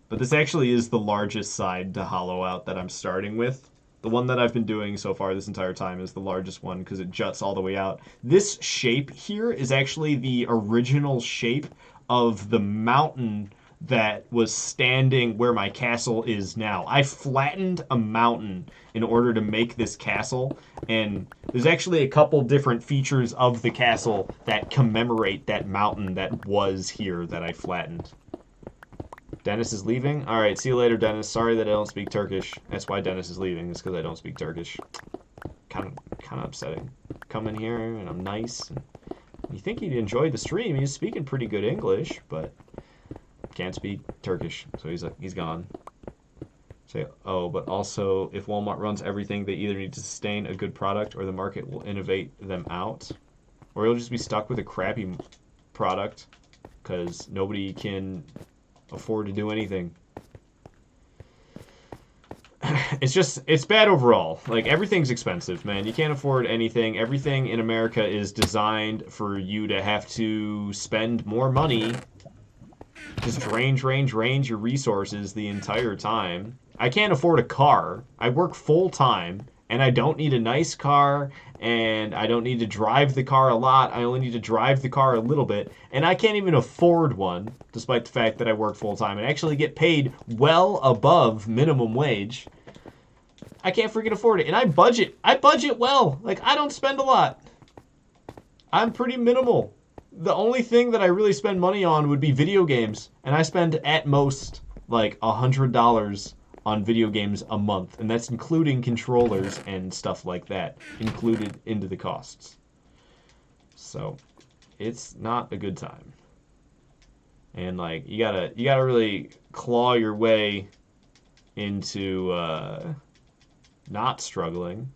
But this actually is the largest side to hollow out that I'm starting with. The one that I've been doing so far this entire time is the largest one because it juts all the way out. This shape here is actually the original shape of the mountain that was standing where my castle is now. I flattened a mountain in order to make this castle, and there's actually a couple different features of the castle that commemorate that mountain that was here that I flattened. Dennis is leaving? Alright, see you later, Dennis. Sorry that I don't speak Turkish. That's why Dennis is leaving. It's because I don't speak Turkish. Kind of upsetting. Come in here, and I'm nice. And you think he'd enjoy the stream. He's speaking pretty good English, but can't speak Turkish, so he's gone. Say, oh, but also, if Walmart runs everything, they either need to sustain a good product or the market will innovate them out. Or you'll just be stuck with a crappy product because nobody can afford to do anything. It's bad overall. Like, everything's expensive, man. You can't afford anything. Everything in America is designed for you to have to spend more money. Just drain your resources the entire time. I can't afford a car. I work full time, and I don't need a nice car, and I don't need to drive the car a lot. I only need to drive the car a little bit, and I can't even afford one, despite the fact that I work full time and actually get paid well above minimum wage. I can't freaking afford it, and I budget well. Like, I don't spend a lot. I'm pretty minimal. The only thing that I really spend money on would be video games, and I spend at most like $100 on video games a month, and that's including controllers and stuff like that included into the costs. So it's not a good time, and like you gotta really claw your way into not struggling.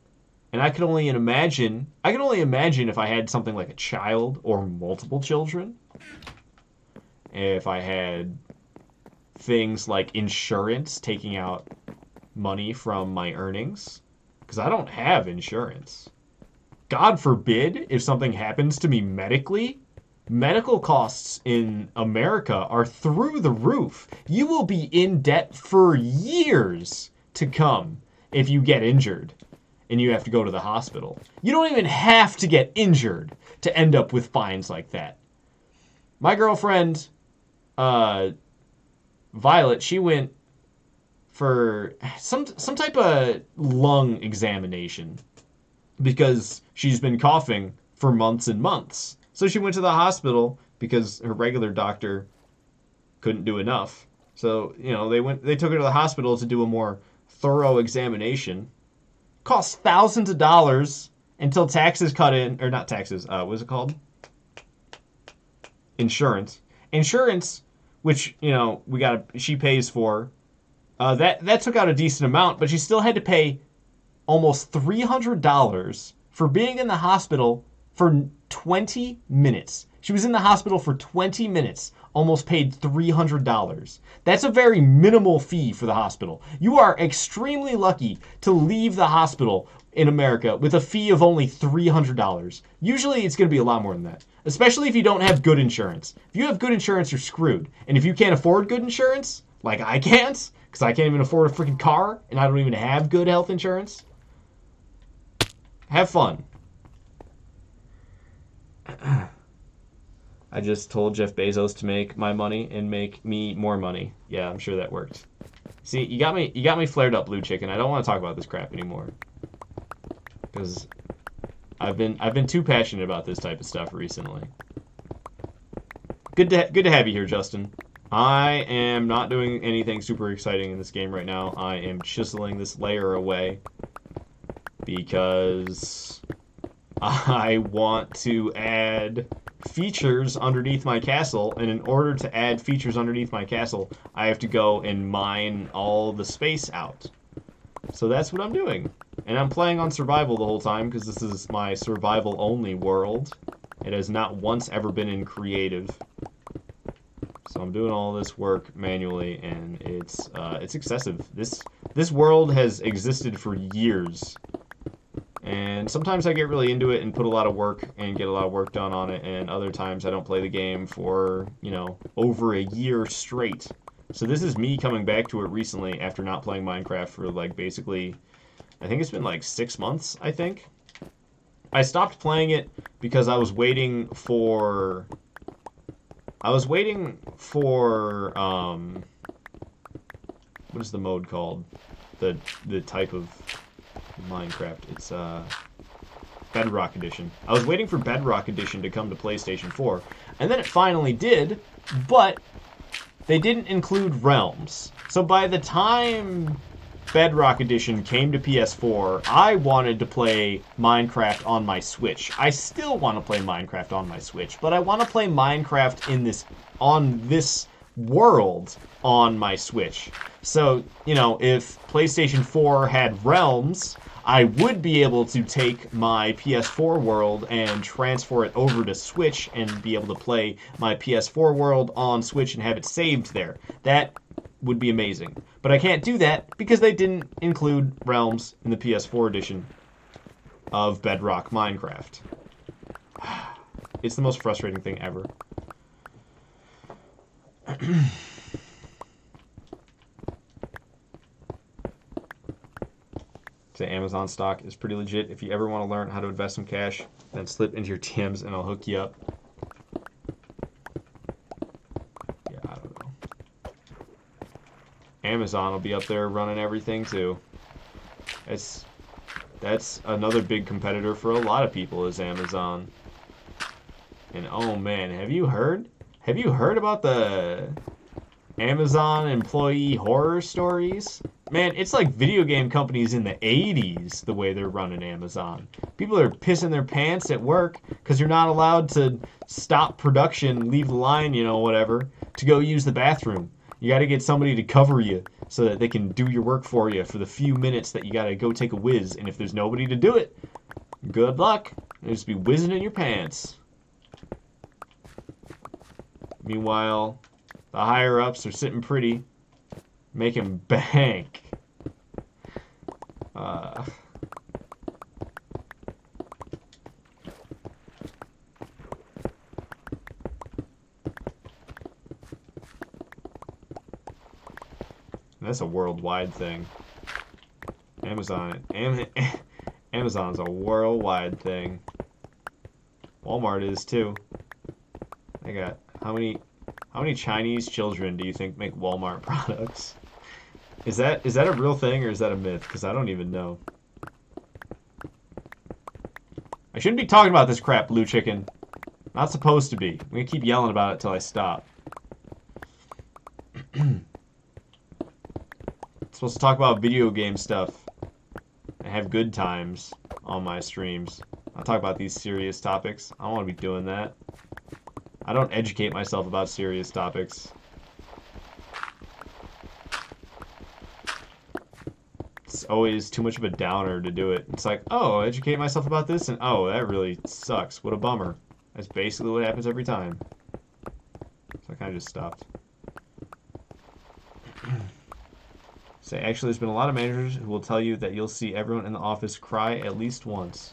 And I can only imagine if I had something like a child or multiple children. If I had things like insurance taking out money from my earnings. Because I don't have insurance. God forbid if something happens to me medically. Medical costs in America are through the roof. You will be in debt for years to come if you get injured and you have to go to the hospital. You don't even have to get injured to end up with fines like that. My girlfriend, Violet, she went for some type of lung examination because she's been coughing for months and months. So she went to the hospital because her regular doctor couldn't do enough. So, you know, they took her to the hospital to do a more thorough examination. Costs thousands of dollars until taxes cut in, or not taxes, what is it called? Insurance. Insurance, which, you know, she pays for, that took out a decent amount, but she still had to pay almost $300 for being in the hospital for 20 minutes. She was in the hospital for 20 minutes, almost paid $300. That's a very minimal fee for the hospital. You are extremely lucky to leave the hospital in America with a fee of only $300. Usually it's going to be a lot more than that, especially if you don't have good insurance. If you have good insurance, you're screwed. And if you can't afford good insurance, like I can't, because I can't even afford a freaking car, and I don't even have good health insurance, have fun. I just told Jeff Bezos to make my money and make me more money. Yeah, I'm sure that worked. See, you got me flared up, Blue Chicken. I don't want to talk about this crap anymore. Because I've been too passionate about this type of stuff recently. Good to have you here, Justin. I am not doing anything super exciting in this game right now. I am chiseling this layer away because I want to add features underneath my castle, and in order to add features underneath my castle, I have to go and mine all the space out. So that's what I'm doing. And I'm playing on survival the whole time because this is my survival only world. It has not once ever been in creative. So I'm doing all this work manually, and it's excessive. This world has existed for years. And sometimes I get really into it and put a lot of work and get a lot of work done on it, and other times I don't play the game for, you know, over a year straight. So this is me coming back to it recently after not playing Minecraft for like basically, I think it's been like 6 months, I think. I stopped playing it because I was waiting for what is the mode called? The type of Minecraft. It's Bedrock Edition. I was waiting for Bedrock Edition to come to PlayStation 4, and then it finally did, but they didn't include realms. So by the time Bedrock Edition came to PS4, I wanted to play Minecraft on my Switch. I still want to play Minecraft on my Switch, but I want to play Minecraft on this world on my Switch. So, you know, if PlayStation 4 had realms, I would be able to take my PS4 world and transfer it over to Switch and be able to play my PS4 world on Switch and have it saved there. That would be amazing. But I can't do that because they didn't include realms in the PS4 edition of Bedrock Minecraft. It's the most frustrating thing ever. So Amazon stock is pretty legit. If you ever want to learn how to invest some cash, then slip into your TMs and I'll hook you up. Yeah, I don't know. Amazon will be up there running everything too. That's another big competitor for a lot of people is Amazon. And oh man, have you heard? Have you heard about the Amazon employee horror stories? Man, it's like video game companies in the 80s, the way they're running Amazon. People are pissing their pants at work because you're not allowed to stop production, leave the line, you know, whatever, to go use the bathroom. You got to get somebody to cover you so that they can do your work for you for the few minutes that you got to go take a whiz. And if there's nobody to do it, good luck. You'll just be whizzing in your pants. Meanwhile, the higher-ups are sitting pretty, making bank. That's a worldwide thing. Amazon's a worldwide thing. Walmart is too. They got how many Chinese children do you think make Walmart products? Is that a real thing or is that a myth? Because I don't even know. I shouldn't be talking about this crap, Blue Chicken. Not supposed to be. I'm gonna keep yelling about it till I stop. Supposed to talk about video game stuff and have good times on my streams. I'll talk about these serious topics. I don't want to be doing that. I don't educate myself about serious topics. It's always too much of a downer to do it. It's like, oh, educate myself about this, and oh, that really sucks. What a bummer. That's basically what happens every time. So I kind of just stopped. Say, actually, there's been a lot of managers who will tell you that you'll see everyone in the office cry at least once.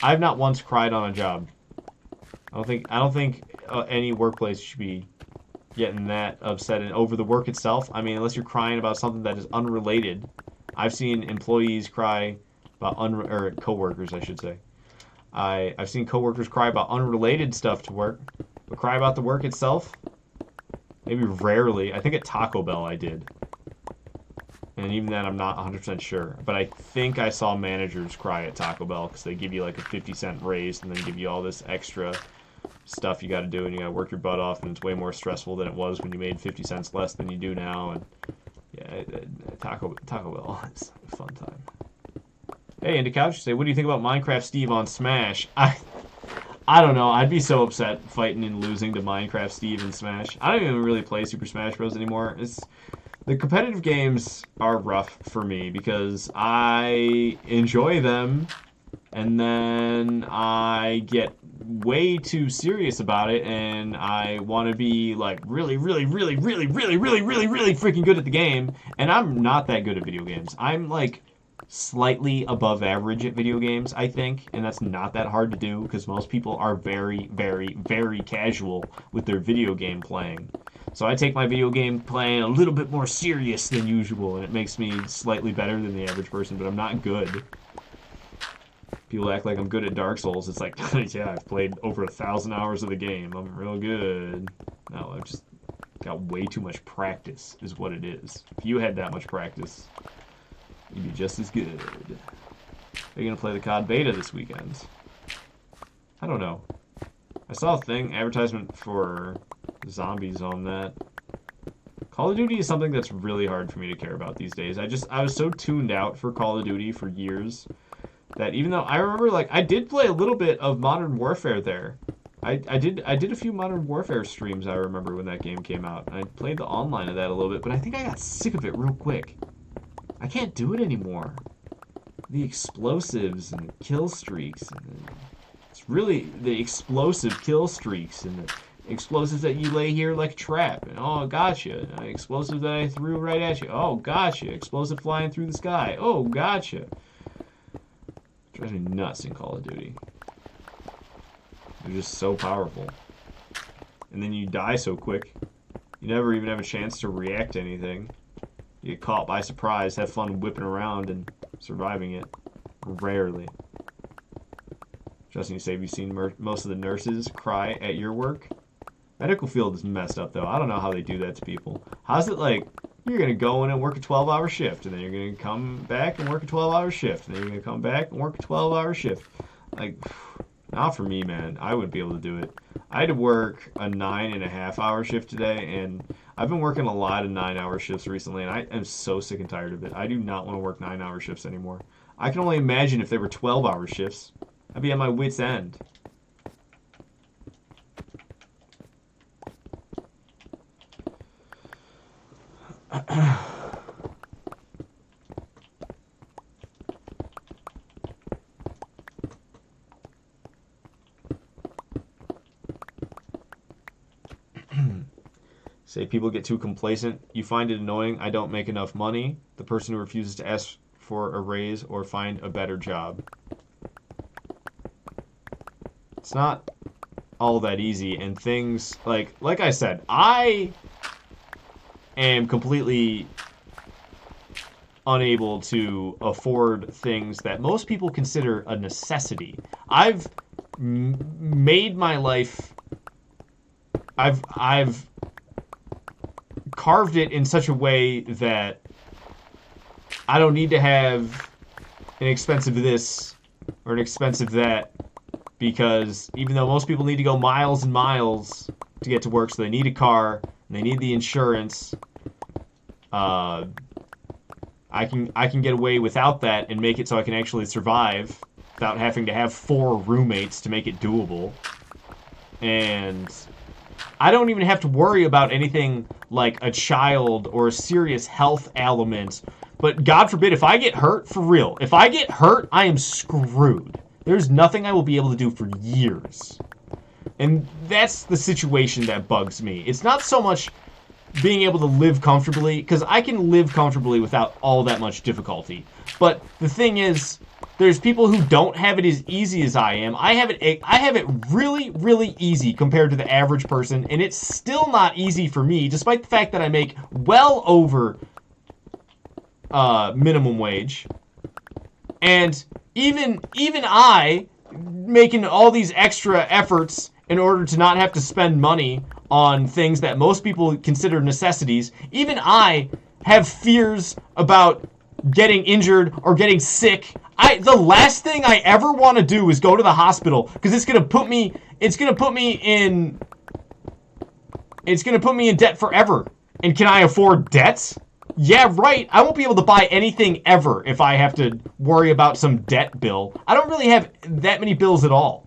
I've not once cried on a job. I don't think any workplace should be getting that upset over the work itself. I mean, unless you're crying about something that is unrelated. I've seen employees cry about or coworkers, I should say. I've seen coworkers cry about unrelated stuff to work, but cry about the work itself, maybe rarely. I think at Taco Bell I did. And even then, I'm not 100% sure. But I think I saw managers cry at Taco Bell because they give you like a 50-cent raise and then give you all this extra stuff you got to do and you got to work your butt off, and it's way more stressful than it was when you made 50 cents less than you do now. And yeah, Taco Bell is a fun time. Hey, Indicouch, say, what do you think about Minecraft Steve on Smash? I don't know. I'd be so upset fighting and losing to Minecraft Steve and Smash. I don't even really play Super Smash Bros. Anymore. The competitive games are rough for me because I enjoy them and then I get way too serious about it and I want to be like really freaking good at the game, and I'm not that good at video games. I'm like slightly above average at video games, I think, and that's not that hard to do because most people are very casual with their video game playing. So I take my video game playing a little bit more serious than usual, and it makes me slightly better than the average person, but I'm not good. People act like I'm good at Dark Souls. It's like, yeah, I've played over 1,000 hours of the game. I'm real good. No, I've just got way too much practice, is what it is. If you had that much practice, you'd be just as good. They're going to play the COD beta this weekend. I don't know. I saw a thing, advertisement for zombies on that. Call of Duty is something that's really hard for me to care about these days. I was so tuned out for Call of Duty for years that even though I remember, like, I did play a little bit of Modern Warfare there. I did a few Modern Warfare streams, I remember, when that game came out. I played the online of that a little bit, but I think I got sick of it real quick. I can't do it anymore. The explosives and the kill streaks. And it's really the explosive kill streaks and the explosives that you lay here like a trap. And, oh, gotcha. Explosive that I threw right at you. Oh, gotcha. Explosive flying through the sky. Oh, gotcha. Drives me nuts in Call of Duty. They're just so powerful. And then you die so quick. You never even have a chance to react to anything. You get caught by surprise, have fun whipping around and surviving it. Rarely. Justin, you say, have you seen most of the nurses cry at your work? Medical field is messed up, though. I don't know how they do that to people. How's it like, you're going to go in and work a 12-hour shift, and then you're going to come back and work a 12-hour shift, and then you're going to come back and work a 12-hour shift. Like, not for me, man. I wouldn't be able to do it. I had to work a 9.5-hour shift today, and I've been working a lot of 9-hour shifts recently, and I am so sick and tired of it. I do not want to work 9-hour shifts anymore. I can only imagine if they were 12-hour shifts. I'd be at my wit's end. Say people get too complacent. You find it annoying. I don't make enough money. The person who refuses to ask for a raise or find a better job. It's not all that easy, and things like I said, I am completely unable to afford things that most people consider a necessity. I've made my life, I've carved it in such a way that I don't need to have an expensive this or an expensive that, because even though most people need to go miles and miles to get to work, so they need a car and they need the insurance, I can get away without that and make it so I can actually survive without having to have 4 roommates to make it doable. And I don't even have to worry about anything like a child or a serious health element. But God forbid, if I get hurt, for real, if I get hurt, I am screwed. There's nothing I will be able to do for years. And that's the situation that bugs me. It's not so much being able to live comfortably, because I can live comfortably without all that much difficulty. But the thing is, there's people who don't have it as easy as I am. I have it really easy compared to the average person, and it's still not easy for me, despite the fact that I make well over minimum wage. And even I, making all these extra efforts in order to not have to spend money on things that most people consider necessities, even I have fears about getting injured or getting sick. The last thing I ever want to do is go to the hospital, because it's gonna put me in debt forever. And can I afford debts? Yeah, right. I won't be able to buy anything ever if I have to worry about some debt bill. I don't really have that many bills at all.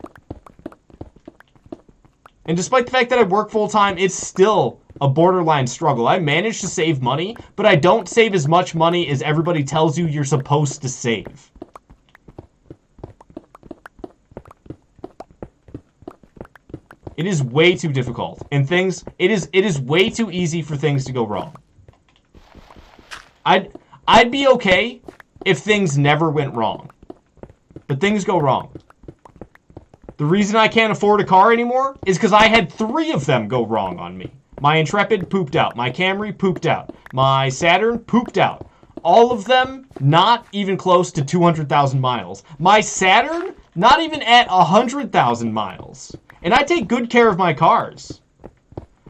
And despite the fact that I work full-time, it's still a borderline struggle. I manage to save money, but I don't save as much money as everybody tells you you're supposed to save. It is way too difficult. And it is way too easy for things to go wrong. I'd be okay if things never went wrong. But things go wrong. The reason I can't afford a car anymore is because I had 3 of them go wrong on me. My Intrepid pooped out. My Camry pooped out. My Saturn pooped out. All of them not even close to 200,000 miles. My Saturn not even at 100,000 miles. And I take good care of my cars.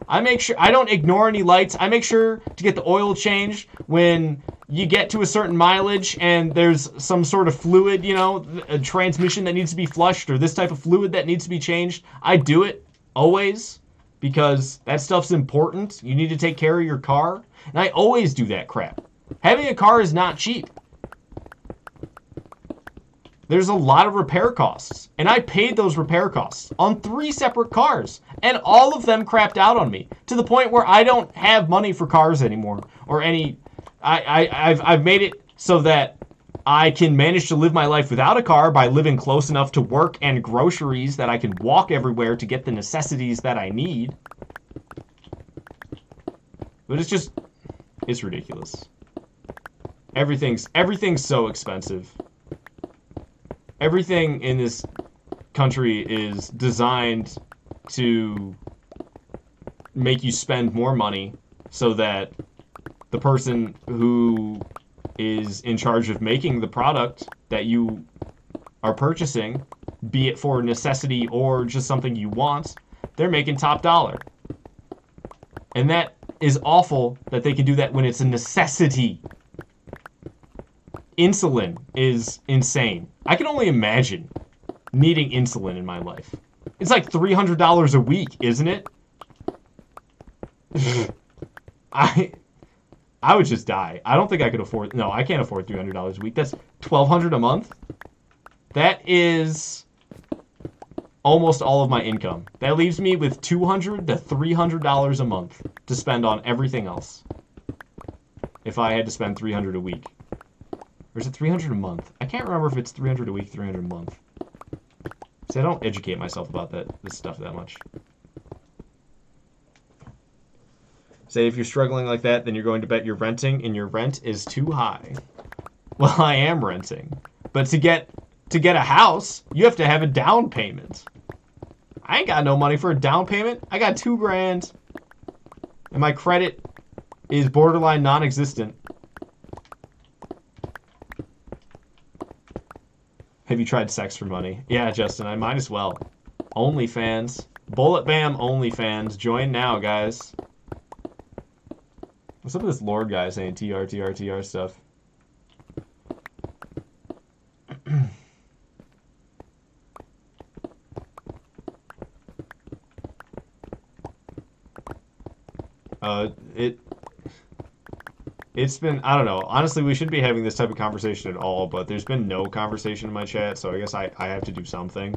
I make sure I don't ignore any lights. I make sure to get the oil changed when you get to a certain mileage and there's some sort of fluid, you know, a transmission that needs to be flushed or this type of fluid that needs to be changed. I do it always because that stuff's important. You need to take care of your car. And I always do that crap. Having a car is not cheap. There's a lot of repair costs. And I paid those repair costs on 3 separate cars. And all of them crapped out on me. To the point where I don't have money for cars anymore. Or any... I've made it so that I can manage to live my life without a car by living close enough to work and groceries that I can walk everywhere to get the necessities that I need. But it's just... It's ridiculous. Everything's so expensive. Everything in this country is designed to make you spend more money so that the person who is in charge of making the product that you are purchasing, be it for necessity or just something you want, they're making top dollar. And that is awful that they can do that when it's a necessity. Insulin is insane. I can only imagine needing insulin in my life. It's like $300 a week, isn't it? I would just die. I don't think I could afford... No, I can't afford $300 a week. That's $1,200 a month. That is almost all of my income. That leaves me with $200 to $300 a month to spend on everything else. If I had to spend $300 a week. Or is it $300 a month? I can't remember if it's $300 a week, $300 a month. See, I don't educate myself about this stuff that much. Say if you're struggling like that, then you're going to bet you're renting and your rent is too high. Well, I am renting. But to get a house, you have to have a down payment. I ain't got no money for a down payment. I got $2,000. And my credit is borderline non-existent. Have you tried sex for money? Yeah, Justin, I might as well. OnlyFans. Bullet Bam OnlyFans. Join now, guys. What's up with this Lord guy saying TR, TR, TR stuff? It's been, I don't know. Honestly, we shouldn't be having this type of conversation at all, but there's been no conversation in my chat, so I guess I have to do something.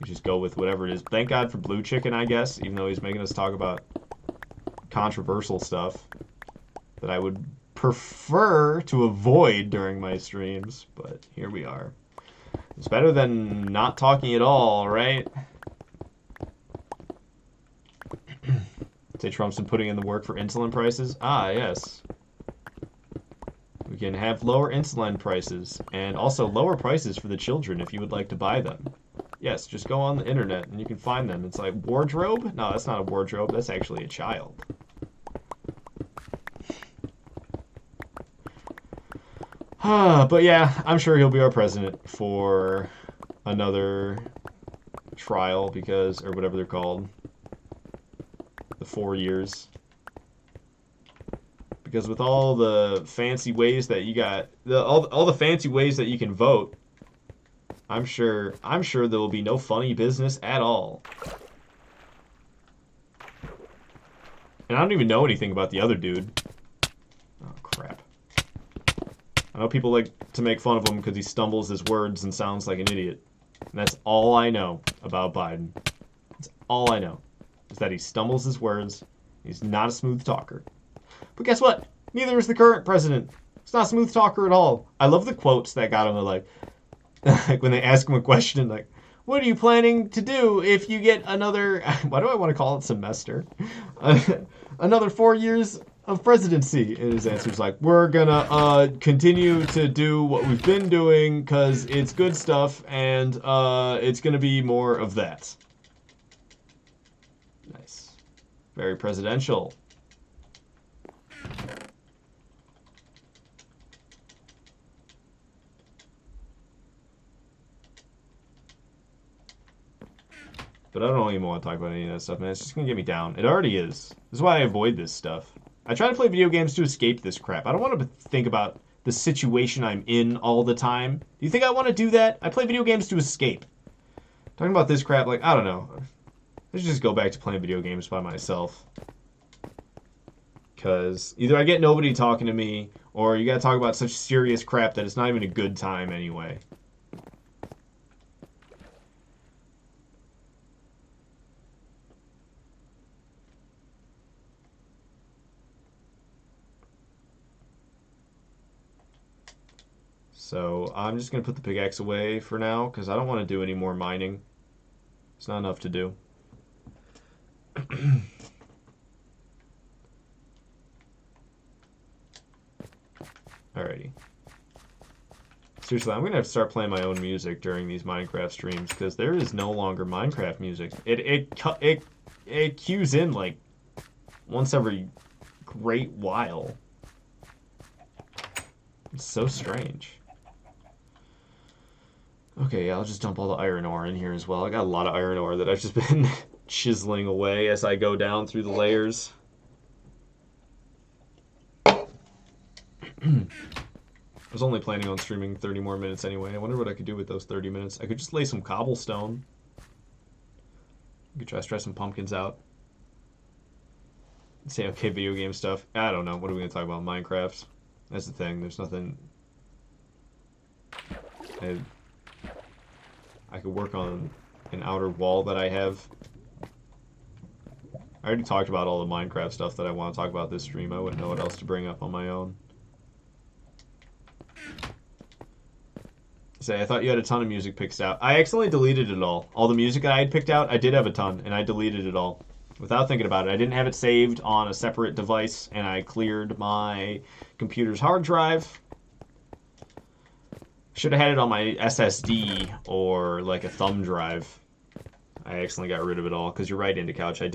We just go with whatever it is. Thank God for Blue Chicken, I guess, even though he's making us talk about controversial stuff that I would prefer to avoid during my streams, but here we are. It's better than not talking at all, right? Say Trump's been putting in the work for insulin prices? Ah, yes. We can have lower insulin prices, and also lower prices for the children if you would like to buy them. Yes, just go on the internet and you can find them. It's like, wardrobe? No, that's not a wardrobe, that's actually a child. But yeah, I'm sure he'll be our president for another trial because, or whatever they're called, the 4 years. Because with all the fancy ways that you got, all the fancy ways that you can vote, I'm sure there will be no funny business at all. And I don't even know anything about the other dude. Oh, crap. I know people like to make fun of him because he stumbles his words and sounds like an idiot. And that's all I know about Biden. That's all I know. is that he stumbles his words. He's not a smooth talker. But guess what? Neither is the current president. He's not a smooth talker at all. I love the quotes that got him like when they ask him a question like, what are you planning to do if you get another, why do I want to call it semester? Another 4 years of presidency. And his answer's like, we're gonna continue to do what we've been doing because it's good stuff and it's gonna be more of that. Nice. Very presidential. But I don't even want to talk about any of that stuff, man. It's just going to get me down. It already is. This is why I avoid this stuff. I try to play video games to escape this crap. I don't want to think about the situation I'm in all the time. Do you think I want to do that? I play video games to escape. Talking about this crap, like, I don't know. I should just go back to playing video games by myself. Because either I get nobody talking to me, or you got to talk about such serious crap that it's not even a good time anyway. So I'm just going to put the pickaxe away for now because I don't want to do any more mining. It's not enough to do. Alrighty. Seriously, I'm going to have to start playing my own music during these Minecraft streams because there is no longer Minecraft music. It cues in like once every great while. It's so strange. Okay, yeah, I'll just dump all the iron ore in here as well. I got a lot of iron ore that I've just been chiseling away as I go down through the layers. I was only planning on streaming 30 more minutes anyway. I wonder what I could do with those 30 minutes. I could just lay some cobblestone. I could try to stretch some pumpkins out. Say, okay, video game stuff. I don't know. What are we going to talk about? Minecraft. That's the thing. There's nothing... I could work on an outer wall that I have. I already talked about all the Minecraft stuff that I want to talk about this stream. I wouldn't know what else to bring up on my own. Say, I thought you had a ton of music picked out. I accidentally deleted it all. All the music that I had picked out, I did have a ton, and I deleted it all. Without thinking about it. I didn't have it saved on a separate device, and I cleared my computer's hard drive. Should have had it on my SSD or like a thumb drive. I accidentally got rid of it all, because you're right, Indicouch. I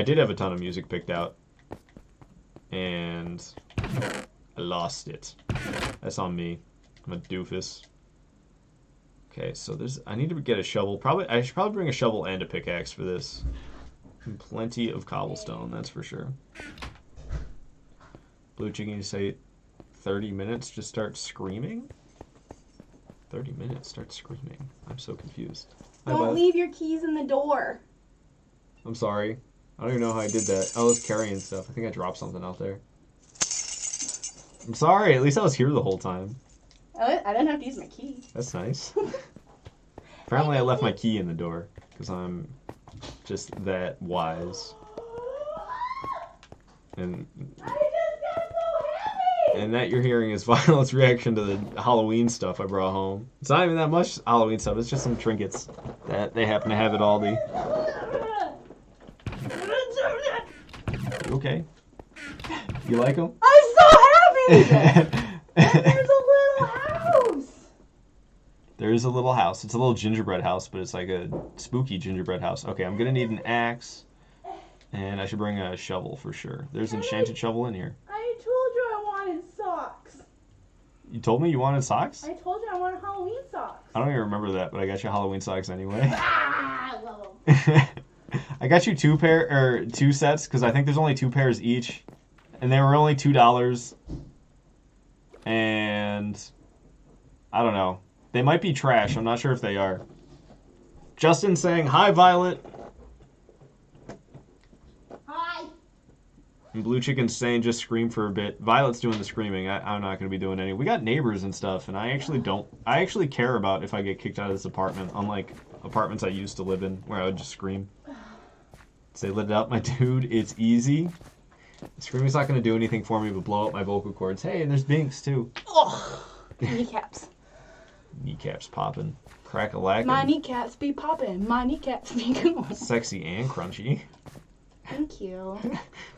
did have a ton of music picked out. And I lost it. That's on me. I'm a doofus. Okay, so I need to get a shovel. I should probably bring a shovel and a pickaxe for this. And plenty of cobblestone, that's for sure. Blue Chicken, you say 30 minutes to start screaming? 30 minutes, start screaming. I'm so confused. Don't leave your keys in the door. I'm sorry. I don't even know how I did that. I was carrying stuff. I think I dropped something out there. I'm sorry. At least I was here the whole time. I didn't have to use my key. That's nice. Apparently I left my key in the door because I'm just that wise. And that you're hearing is Violet's reaction to the Halloween stuff I brought home. It's not even that much Halloween stuff. It's just some trinkets that they happen to have at Aldi. You okay? You like them? I'm so happy! There's a little house! There is a little house. It's a little gingerbread house, but it's like a spooky gingerbread house. Okay, I'm going to need an axe. And I should bring a shovel for sure. There's an enchanted shovel in here. I told you I wanted socks. You told me you wanted socks? I told you I wanted Halloween socks. I don't even remember that, but I got you Halloween socks anyway. I love them. I got you two sets because I think there's only 2 pairs each, and they were only $2. And I don't know. They might be trash. I'm not sure if they are. Justin saying hi, Violet. Hi. And Blue Chicken's saying just scream for a bit. Violet's doing the screaming. I'm not going to be doing any. We got neighbors and stuff, and I actually care about if I get kicked out of this apartment, unlike apartments I used to live in where I would just scream. Say, lit it up, my dude. It's easy. Screaming's not going to do anything for me but blow up my vocal cords. Hey, and there's Binks, too. Oh, kneecaps. Kneecaps popping. Crack-a-lackin'. My kneecaps be popping. My kneecaps be going. Sexy and crunchy. Thank you.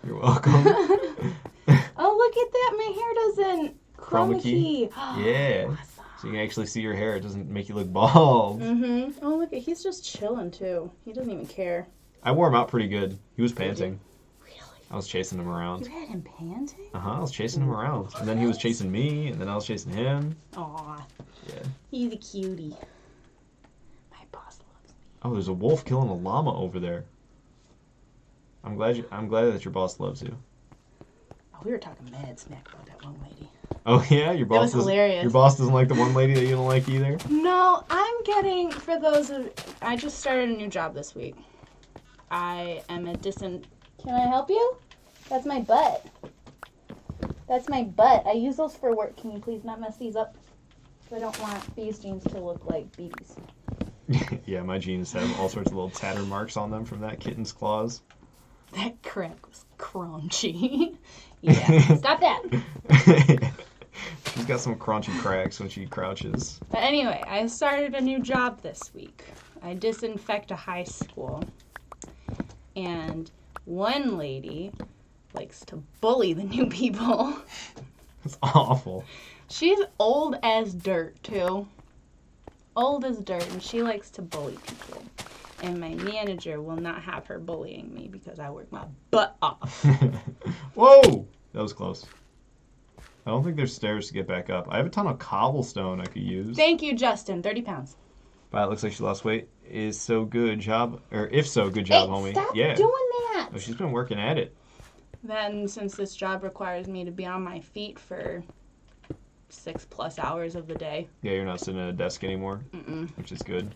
You're welcome. Oh, look at that. My hair doesn't chroma key. Yeah. Awesome. So you can actually see your hair. It doesn't make you look bald. Mm-hmm. Oh, look, he's just chilling, too. He doesn't even care. I wore him out pretty good. He was panting. Really? I was chasing him around. You had him panting? I was chasing him around. And then he was chasing me, and then I was chasing him. Aw. Yeah. He's a cutie. My boss loves me. Oh, there's a wolf killing a llama over there. I'm glad that your boss loves you. Oh, we were talking mad smack about that one lady. Oh yeah, your boss. was hilarious. Your boss doesn't like the one lady that you don't like either. No, I'm getting, for those of, I just started a new job this week. I am a Can I help you? That's my butt. That's my butt. I use those for work. Can you please not mess these up? I don't want these jeans to look like BBs. Yeah, my jeans have all sorts of little tatter marks on them from that kitten's claws. That crack was crunchy. Yeah, stop that. She's got some crunchy cracks when she crouches. But anyway, I started a new job this week. I disinfect a high school. And one lady likes to bully the new people. It's awful. She's old as dirt, too. Old as dirt, and she likes to bully people. And my manager will not have her bullying me because I work my butt off. Whoa! That was close. I don't think there's stairs to get back up. I have a ton of cobblestone I could use. Thank you, Justin. 30 pounds. Wow, it looks like she lost weight. Is so good job. Or if so, good job, homie. Stop Yeah. doing that. Oh, she's been working at it. Then, since this job requires me to be on my feet for 6+ hours of the day. Yeah, you're not sitting at a desk anymore, which is good.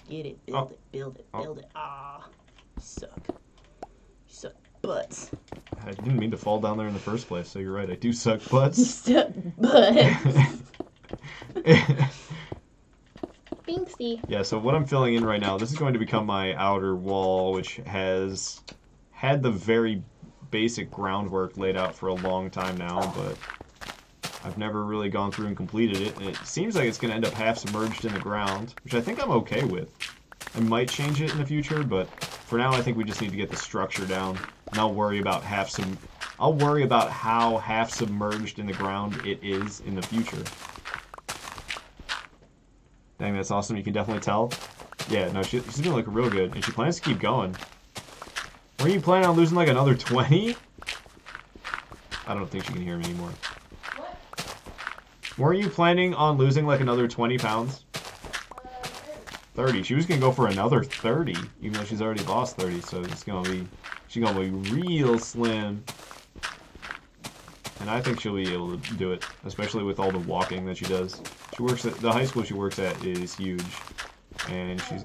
Get it, build it, build it, build it. Ah, you suck. You suck butts. I didn't mean to fall down there in the first place, so you're right. I do suck butts. You suck butts. Binksy. Yeah, so what I'm filling in right now, this is going to become my outer wall, which has had the very basic groundwork laid out for a long time now, but I've never really gone through and completed it, and it seems like it's going to end up half submerged in the ground, which I think I'm okay with. I might change it in the future, but for now I think we just need to get the structure down, and I'll worry about how half submerged in the ground it is in the future. Dang, that's awesome. You can definitely tell. Yeah, no, she's going to look real good, and she plans to keep going. Were you planning on losing like another 20? I don't think she can hear me anymore. What? Were you planning on losing like another 20 pounds? 30. She was going to go for another 30, even though she's already lost 30, so she's going to be real slim. And I think she'll be able to do it, especially with all the walking that she does. She works at the high school she works at is huge, and so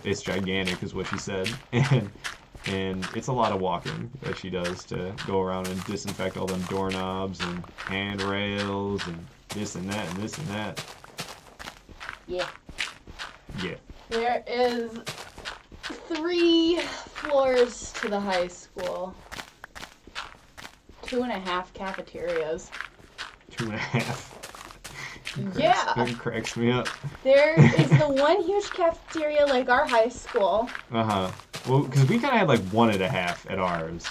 it's gigantic is what she said, and it's a lot of walking that she does to go around and disinfect all them doorknobs and handrails and this and that and this and that. Yeah. Yeah. There is 3 floors to the high school. 2.5 cafeterias. 2.5. Yeah. It cracks me up. There is the one huge cafeteria like our high school. Uh-huh. Well, because we kind of had like 1.5 at ours.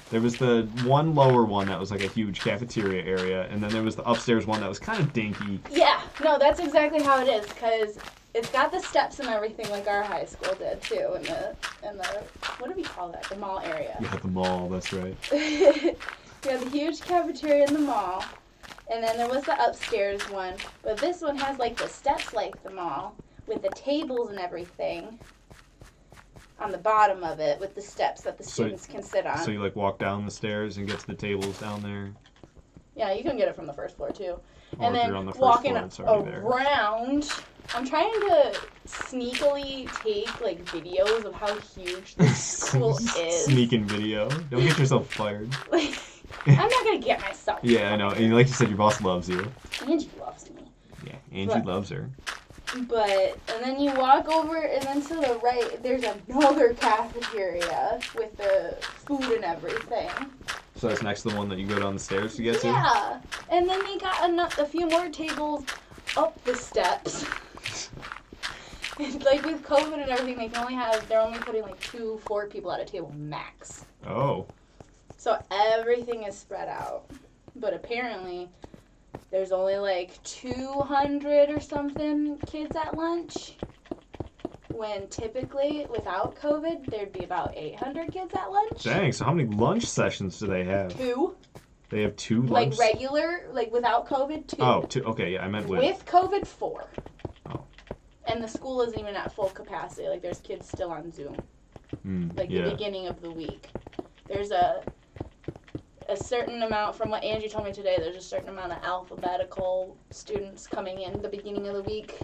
There was the one lower one that was like a huge cafeteria area, and then there was the upstairs one that was kind of dinky. Yeah, no, that's exactly how it is, because it's got the steps and everything like our high school did too, in the what do we call that? The mall area. Yeah, the mall, that's right. We had the huge cafeteria in the mall, and then there was the upstairs one, but this one has like the steps like the mall, with the tables and everything on the bottom of it, with the steps that the students can sit on. So you like walk down the stairs and get to the tables down there? Yeah, you can get it from the first floor too. Or And if then you're on the first walking floor, it's already there. around, I'm trying to sneakily take like videos of how huge this school is. Sneaking video. Don't get yourself fired. Like, I'm not gonna get myself. Yeah, I know. And like you said, your boss loves you. Angie loves me. Yeah, Angie loves her. And then you walk over, and then to the right, there's another cafeteria with the food and everything. So that's next to the one that you go down the stairs to get to? Yeah. And then they got a few more tables up the steps. Like with COVID and everything, they're only putting like 4 people at a table max. Oh. So everything is spread out. But apparently, there's only like 200 or something kids at lunch. When typically, without COVID, there'd be about 800 kids at lunch. Dang, so how many lunch sessions do they have? 2. They have 2 lunch? Like regular, like without COVID, 2. Oh, 2. Okay, yeah, I meant with. With COVID, 4. Oh. And the school isn't even at full capacity. Like, there's kids still on Zoom. Yeah. The beginning of the week. There's a certain amount, from what Angie told me today, there's a certain amount of alphabetical students coming in the beginning of the week.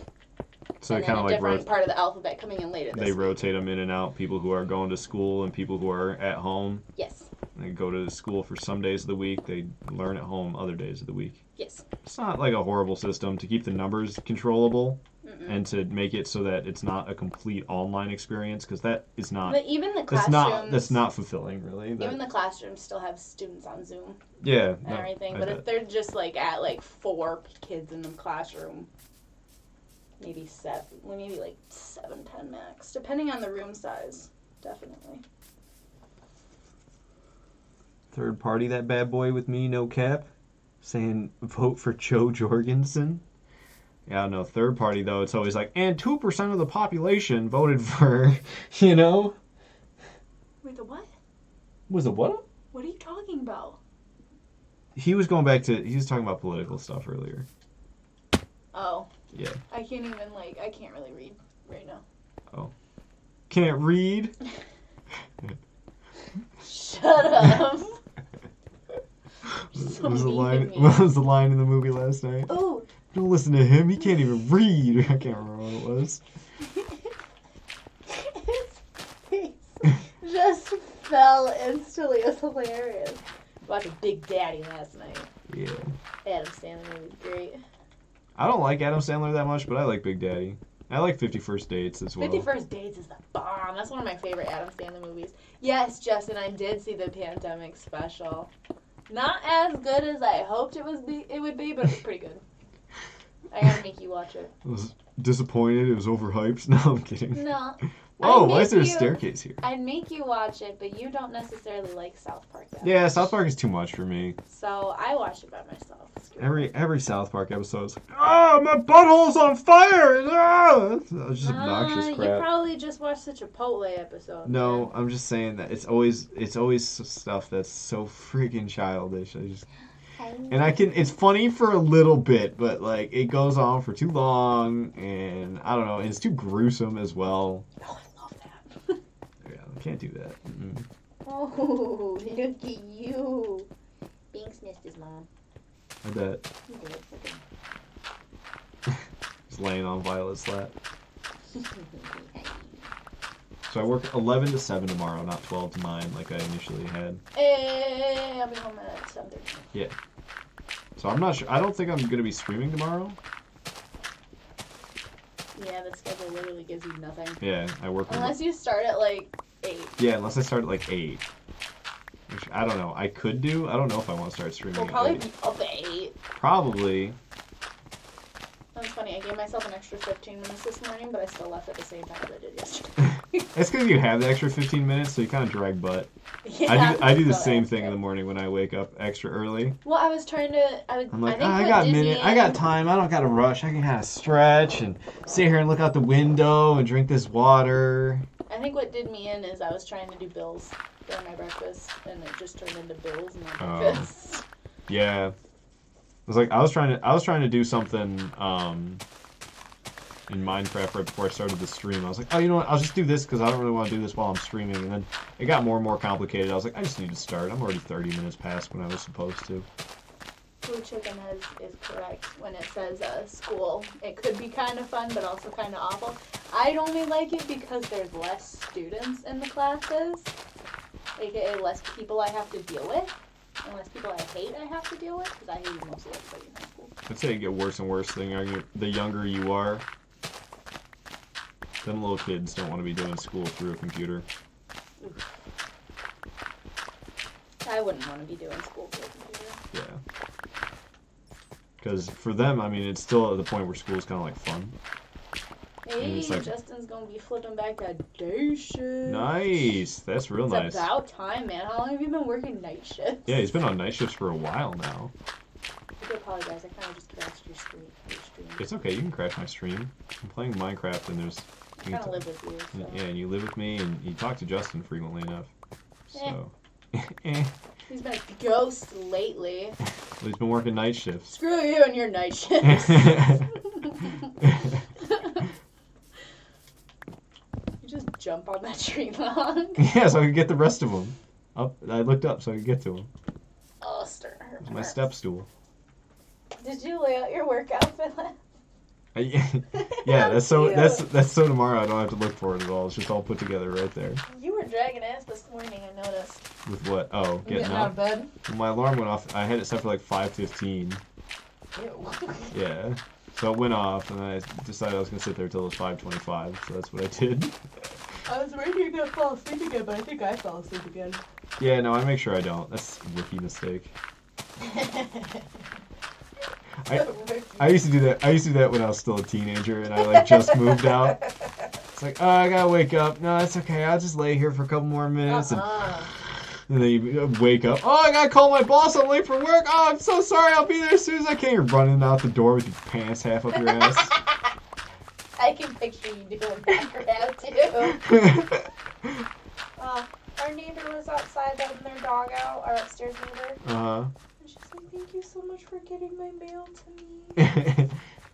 So and kind then of a like different part of the alphabet coming in later this they week. rotate them in and out, people who are going to school and people who are at home. Yes. They go to school for some days of the week. They learn at home other days of the week. Yes. It's not like a horrible system to keep the numbers controllable. Mm-mm. And to make it so that it's not a complete online experience, because that is not. But even the classrooms. That's not fulfilling, really. Even the classrooms still have students on Zoom. Yeah. And everything. But if they're just like at like 4 kids in the classroom, maybe 7, maybe like 7, 10 max, depending on the room size. Definitely. Third party, that bad boy with me, no cap, saying vote for Joe Jorgensen. Yeah, I don't know. Third party, though, it's always like, and 2% of the population voted for, you know? Wait, the what? Was it what? What are you talking about? He was talking about political stuff earlier. Oh. Yeah. I can't really read right now. Oh. Can't read? Shut up. What was the line in the movie last night? Oh. Don't listen to him. He can't even read. I can't remember what it was. His face just fell instantly. It was hilarious. Watched Big Daddy last night. Yeah. Adam Sandler movie was great. I don't like Adam Sandler that much, but I like Big Daddy. I like 50 First Dates as well. 50 First Dates is the bomb. That's one of my favorite Adam Sandler movies. Yes, Justin, I did see the pandemic special. Not as good as I hoped it would be, but it was pretty good. I gotta make you watch it. I was disappointed. It was overhyped. No, I'm kidding. No. Whoa, why is there a staircase here? I'd make you watch it, but you don't necessarily like South Park that Yeah, much. South Park is too much for me. So I watched it by myself. Every South Park episode is like, oh, my butthole's on fire! That's just obnoxious crap. You probably just watched the Chipotle episode. No, man. I'm just saying that it's always stuff that's so freaking childish. It's funny for a little bit, but like it goes on for too long, and I don't know, and it's too gruesome as well. Oh, I love that. Yeah, I can't do that. Mm-mm. Oh, look at you. Binks missed his mom. I bet. He did. Just laying on Violet's lap. So I work 11 to 7 tomorrow, not 12 to 9 like I initially had. I'll be home at 7:30. Yeah. So I'm not sure. I don't think I'm going to be streaming tomorrow. Yeah, the schedule literally gives you nothing. Yeah, I work. Unless you start at like 8. Yeah, unless I start at like 8. Which I don't know. I could do. I don't know if I want to start streaming. We'll probably be up at 8. Probably. That's funny. I gave myself an extra 15 minutes this morning, but I still left at the same time as I did yesterday. That's because you have the extra 15 minutes, so you kind of drag butt. Yeah, I do the same thing in the morning when I wake up extra early. Well, I was trying to. I'm like, I got a minute. I got time. I don't got to rush. I can kind of stretch and sit here and look out the window and drink this water. I think what did me in is I was trying to do bills for my breakfast, and it just turned into bills and my breakfast. Yeah. It was like I was trying to do something in Minecraft right before I started the stream. I was like, oh, you know what? I'll just do this because I don't really want to do this while I'm streaming. And then it got more and more complicated. I was like, I just need to start. I'm already 30 minutes past when I was supposed to. Blue Chicken is correct when it says school. It could be kind of fun, but also kind of awful. I'd only like it because there's less students in the classes, aka less people I have to deal with. And less people I hate I have to deal with, because I hated most of everybody in high school. I'd say it get worse and worse the younger you are. Them little kids don't want to be doing school through a computer. I wouldn't want to be doing school through a computer. Yeah. Because for them, I mean, it's still at the point where school's kind of like fun. Hey, like, Justin's gonna be flipping back that day shift. Nice. That's real nice. It's about time, man. How long have you been working night shifts? Yeah, he's been on night shifts for a while now. I do apologize. I kind of just crashed your stream. It's okay. You can crash my stream. I'm playing Minecraft and there's... I kind of live with you. So. Yeah, and you live with me and you talk to Justin frequently enough. So... He's been a ghost lately. Well, he's been working night shifts. Screw you and your night shifts. You just jump on that tree log. Yeah, so I could get the rest of them. I looked up so I could get to them. Oh, starting to hurt. It's my step stool. Did you lay out your work outfit? Yeah, that's so tomorrow. I don't have to look for it at all. It's just all put together right there. You were dragging ass this morning, I noticed. With what? Oh, getting out up. of bed. When my alarm went off, I had it set for like 5:15. Ew. Yeah. So it went off, and I decided I was gonna sit there till it was 5:25. So that's what I did. I was ready to go fall asleep again, but I think I fell asleep again. Yeah, no, I make sure I don't. That's a rookie mistake. I used to do that. I used to do that when I was still a teenager, and I like just moved out. It's like, oh, I gotta wake up. No, that's okay. I'll just lay here for a couple more minutes. And then you wake up. Oh, I gotta call my boss. I'm late for work. Oh, I'm so sorry. I'll be there as soon as I can. You're running out the door with your pants half up your ass. I can picture you doing that crap too. Our neighbor was outside letting their dog out. Our upstairs neighbor. And she's like, "Thank you so much for getting my mail to me."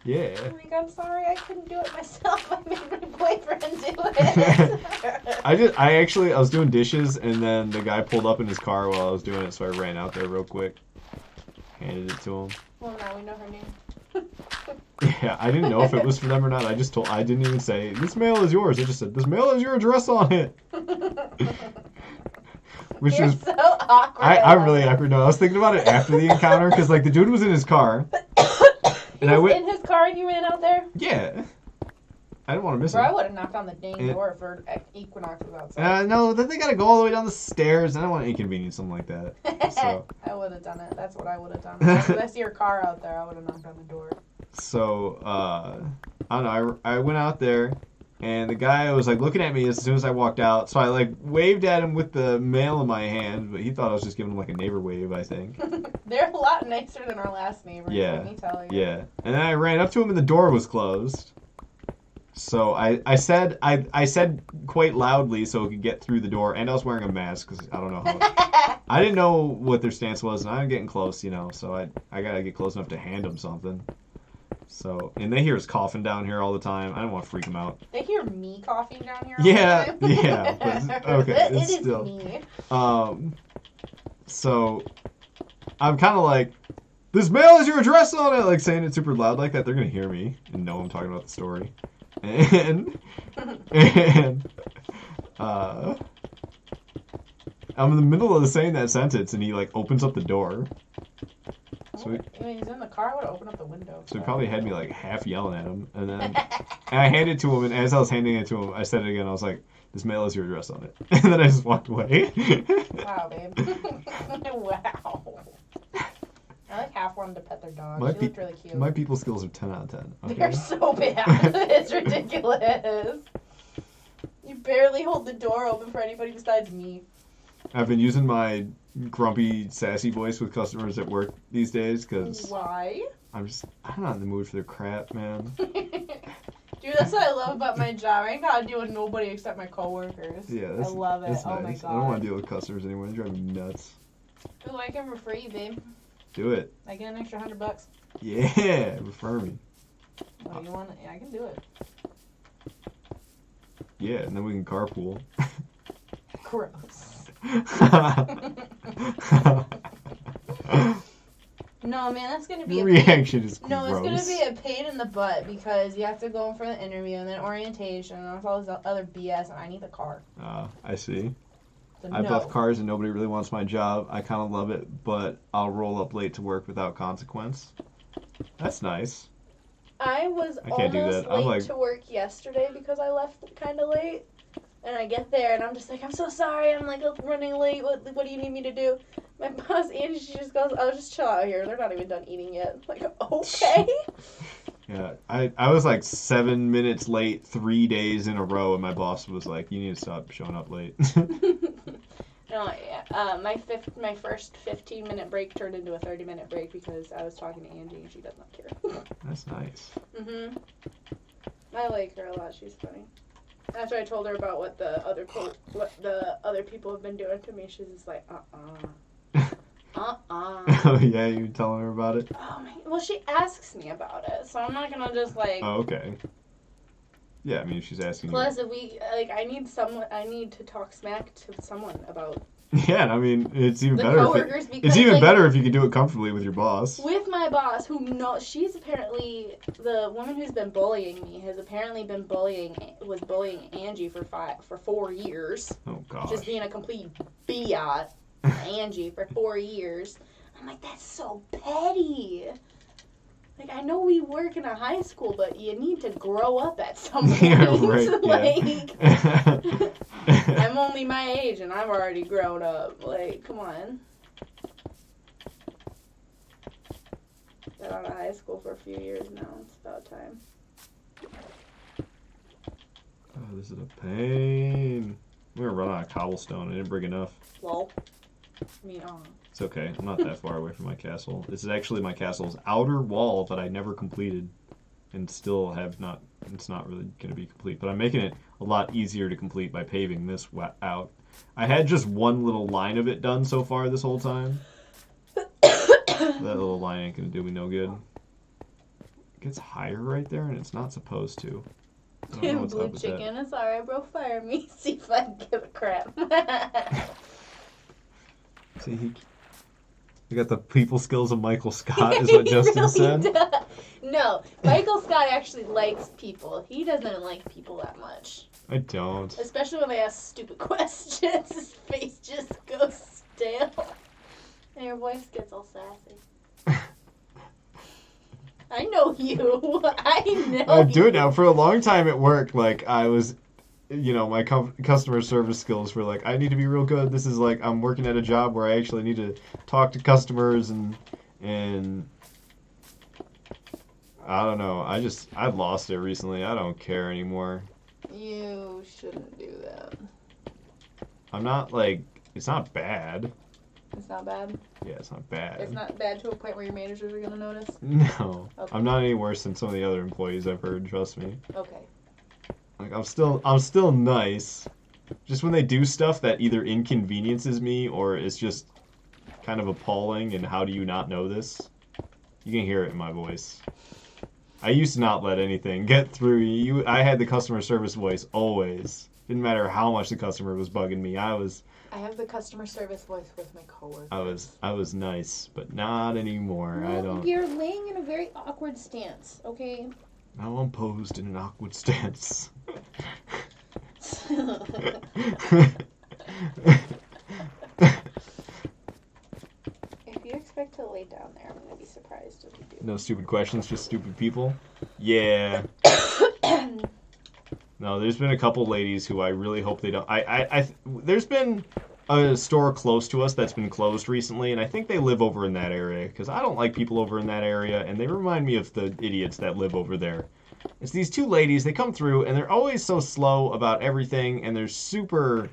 Yeah. I'm like, "I'm sorry, I couldn't do it myself. I made my boyfriend do it." I was doing dishes, and then the guy pulled up in his car while I was doing it, so I ran out there real quick, handed it to him. Well, now we know her name. Yeah, I didn't know if it was for them or not. I didn't even say, "This mail is yours." I just said, "This mail has your address on it." Which You're was so awkward. I'm really awkward. No, I was thinking about it after the encounter, because like the dude was in his car. He was in his car and you ran out there? Yeah. I didn't want to miss Bro, him. I would have knocked on the dang door for Equinox was outside. No, then they gotta go all the way down the stairs. I don't want to inconvenience something like that. So. I would have done it. That's what I would have done. If I see your car out there, I would have knocked on the door. So, I don't know. I went out there, and the guy was like looking at me as soon as I walked out. So I like waved at him with the mail in my hand, but he thought I was just giving him like a neighbor wave, I think. They're a lot nicer than our last neighbors, let me tell you. Yeah. And then I ran up to him and the door was closed. So I said quite loudly so it could get through the door, and I was wearing a mask because I don't know how. I didn't know what their stance was, and I'm getting close, so I gotta get close enough to hand them something. So, and they hear us coughing down here all the time. I don't want to freak them out. They hear me coughing down here all Yeah, the time? yeah. But, okay, It is still. me. So I'm kind of like, "This mail has your address on it," like saying it super loud like that. They're gonna hear me and know I'm talking about the story. And I'm in the middle of saying that sentence, and he like opens up the door. So he's in the car. I would have opened up the window. So he probably had me like half yelling at him, and then I handed it to him, and as I was handing it to him, I said it again. I was like, "This mail has your address on it," and then I just walked away. Wow, babe. Wow. I like half wanted to pet their dog. She looked really cute. My people skills are 10 out of 10. Okay? They're so bad. It's ridiculous. You barely hold the door open for anybody besides me. I've been using my grumpy, sassy voice with customers at work these days because Why? I'm not in the mood for their crap, man. Dude, that's what I love about my job. I ain't gotta deal with nobody except my coworkers. Yeah, I love it. That's Oh nice. my god. I don't want to deal with customers anymore. They drive me nuts. Ooh, I can refer you, babe. Do it. I get an extra $100. Yeah, refer me. Oh, you want it? Yeah, I can do it. Yeah, and then we can carpool. Gross. No, man, that's gonna be Your reaction is gross. No, it's gonna be a pain in the butt because you have to go in for the interview and then orientation and all this other BS, and I need the car. I see. So I've no. left cars and nobody really wants my job. I kind of love it, but I'll roll up late to work without consequence. That's nice. I was I can't do almost that. I'm late like, to work yesterday because I left kind of late. And I get there and I'm just like, I'm so sorry. I'm like running late. What do you need me to do? My boss, Angie, she just goes, I'll just chill out here. They're not even done eating yet. I'm like, okay. yeah, I was like 7 minutes late 3 days in a row, and my boss was like, "You need to stop showing up late." No, yeah. My first 15-minute break turned into a 30-minute break because I was talking to Angie and she does not care. That's nice. Mhm. I like her a lot. She's funny. After I told her about what the other people have been doing to me, she's just like, Oh yeah, you telling her about it? Oh my. Well, she asks me about it, so I'm not gonna just like. Oh, okay. Yeah, I mean, she's asking Plus, if we I need to talk smack to someone about. Yeah, I mean, it's even the better. Coworkers, It's even better if you can do it comfortably with your boss. With my boss, who knows, she's apparently the woman who's been bullying me was bullying Angie for 4 years. Oh gosh. Just being a complete biat, Angie for 4 years. I'm like, that's so petty. Like, I know we work in a high school, but you need to grow up at some point. Yeah, right. Like, I'm only my age and I've already grown up. Like, come on. Been out of high school for a few years now. It's about time. Oh, this is a pain. I'm gonna run out of cobblestone. I didn't bring enough. Lol. Me, It's okay. I'm not that far away from my castle. This is actually my castle's outer wall that I never completed, and still have not. It's not really gonna be complete, but I'm making it a lot easier to complete by paving this out. I had just one little line of it done so far this whole time. That little line ain't gonna do me no good. It gets higher right there, and it's not supposed to. I don't know what's Blue up with chicken that. is alright, bro. Fire me. See if I can give a crap. See, he got the people skills of Michael Scott, is what Justin said. Does. No, Michael Scott actually likes people. He doesn't like people that much. I don't. Especially when they ask stupid questions. His face just goes stale. And your voice gets all sassy. I know you. I know I do it now. For a long time at work, like, I was, my customer service skills were like, I need to be real good. This is like, I'm working at a job where I actually need to talk to customers and I don't know. I lost it recently. I don't care anymore. You shouldn't do that. I'm not like, it's not bad. It's not bad? Yeah, it's not bad. It's not bad to a point where your managers are going to notice? No. Okay. I'm not any worse than some of the other employees I've heard, trust me. Okay. Like, I'm still nice. Just when they do stuff that either inconveniences me or is just kind of appalling and how do you not know this? You can hear it in my voice. I used to not let anything get through you. I had the customer service voice always. Didn't matter how much the customer was bugging me. I have the customer service voice with my coworkers. I was nice, but not anymore. Well, I don't. You're laying in a very awkward stance, okay? Now I'm posed in an awkward stance. If you expect to lay down there, I'm gonna be surprised if you do. No stupid questions, just stupid people. Yeah. No, there's been a couple ladies who I really hope they don't. There's been a store close to us that's been closed recently, and I think they live over in that area because I don't like people over in that area, and they remind me of the idiots that live over there. It's these two ladies. They come through, and they're always so slow about everything, and they're super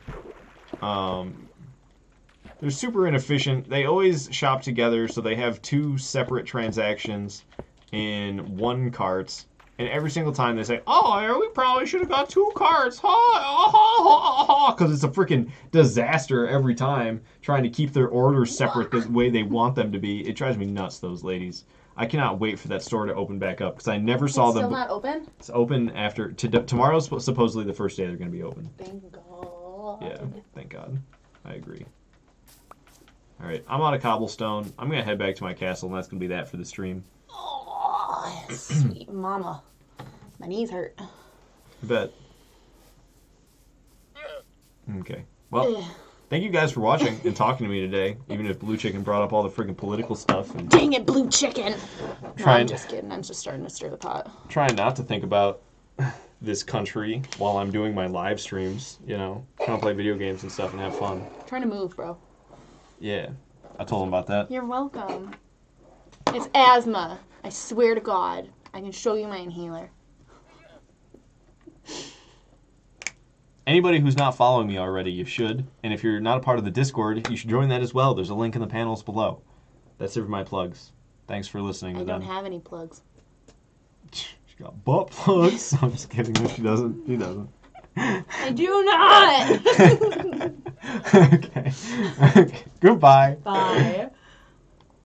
inefficient. They always shop together, so they have two separate transactions in one cart. And every single time they say, "Oh, we probably should have got two carts," because it's a freaking disaster every time trying to keep their orders separate the way they want them to be. It drives me nuts, those ladies. I cannot wait for that store to open back up because I never saw them. Still not open? It's open after tomorrow's supposedly the first day they're going to be open. Thank God. Yeah, thank God. I agree. All right, I'm out of cobblestone. I'm going to head back to my castle, and that's going to be that for the stream. Oh, sweet mama. My knees hurt. I bet. Okay. Well, Thank you guys for watching and talking to me today, even if Blue Chicken brought up all the freaking political stuff. And Dang it, Blue Chicken! No, Trying- I'm just kidding. I'm just starting to stir the pot. trying not to think about this country while I'm doing my live streams, you know, trying to play video games and stuff and have fun. Trying to move, bro. Yeah, I told him about that. You're welcome. It's asthma. I swear to God. I can show you my inhaler. Anybody who's not following me already, you should. And if you're not a part of the Discord, you should join that as well. There's a link in the panels below. That's it for my plugs. Thanks for listening to I don't them. have any plugs. She got butt plugs. I'm just kidding. No, she doesn't. He doesn't. I do not! Okay. Okay. Goodbye. Bye.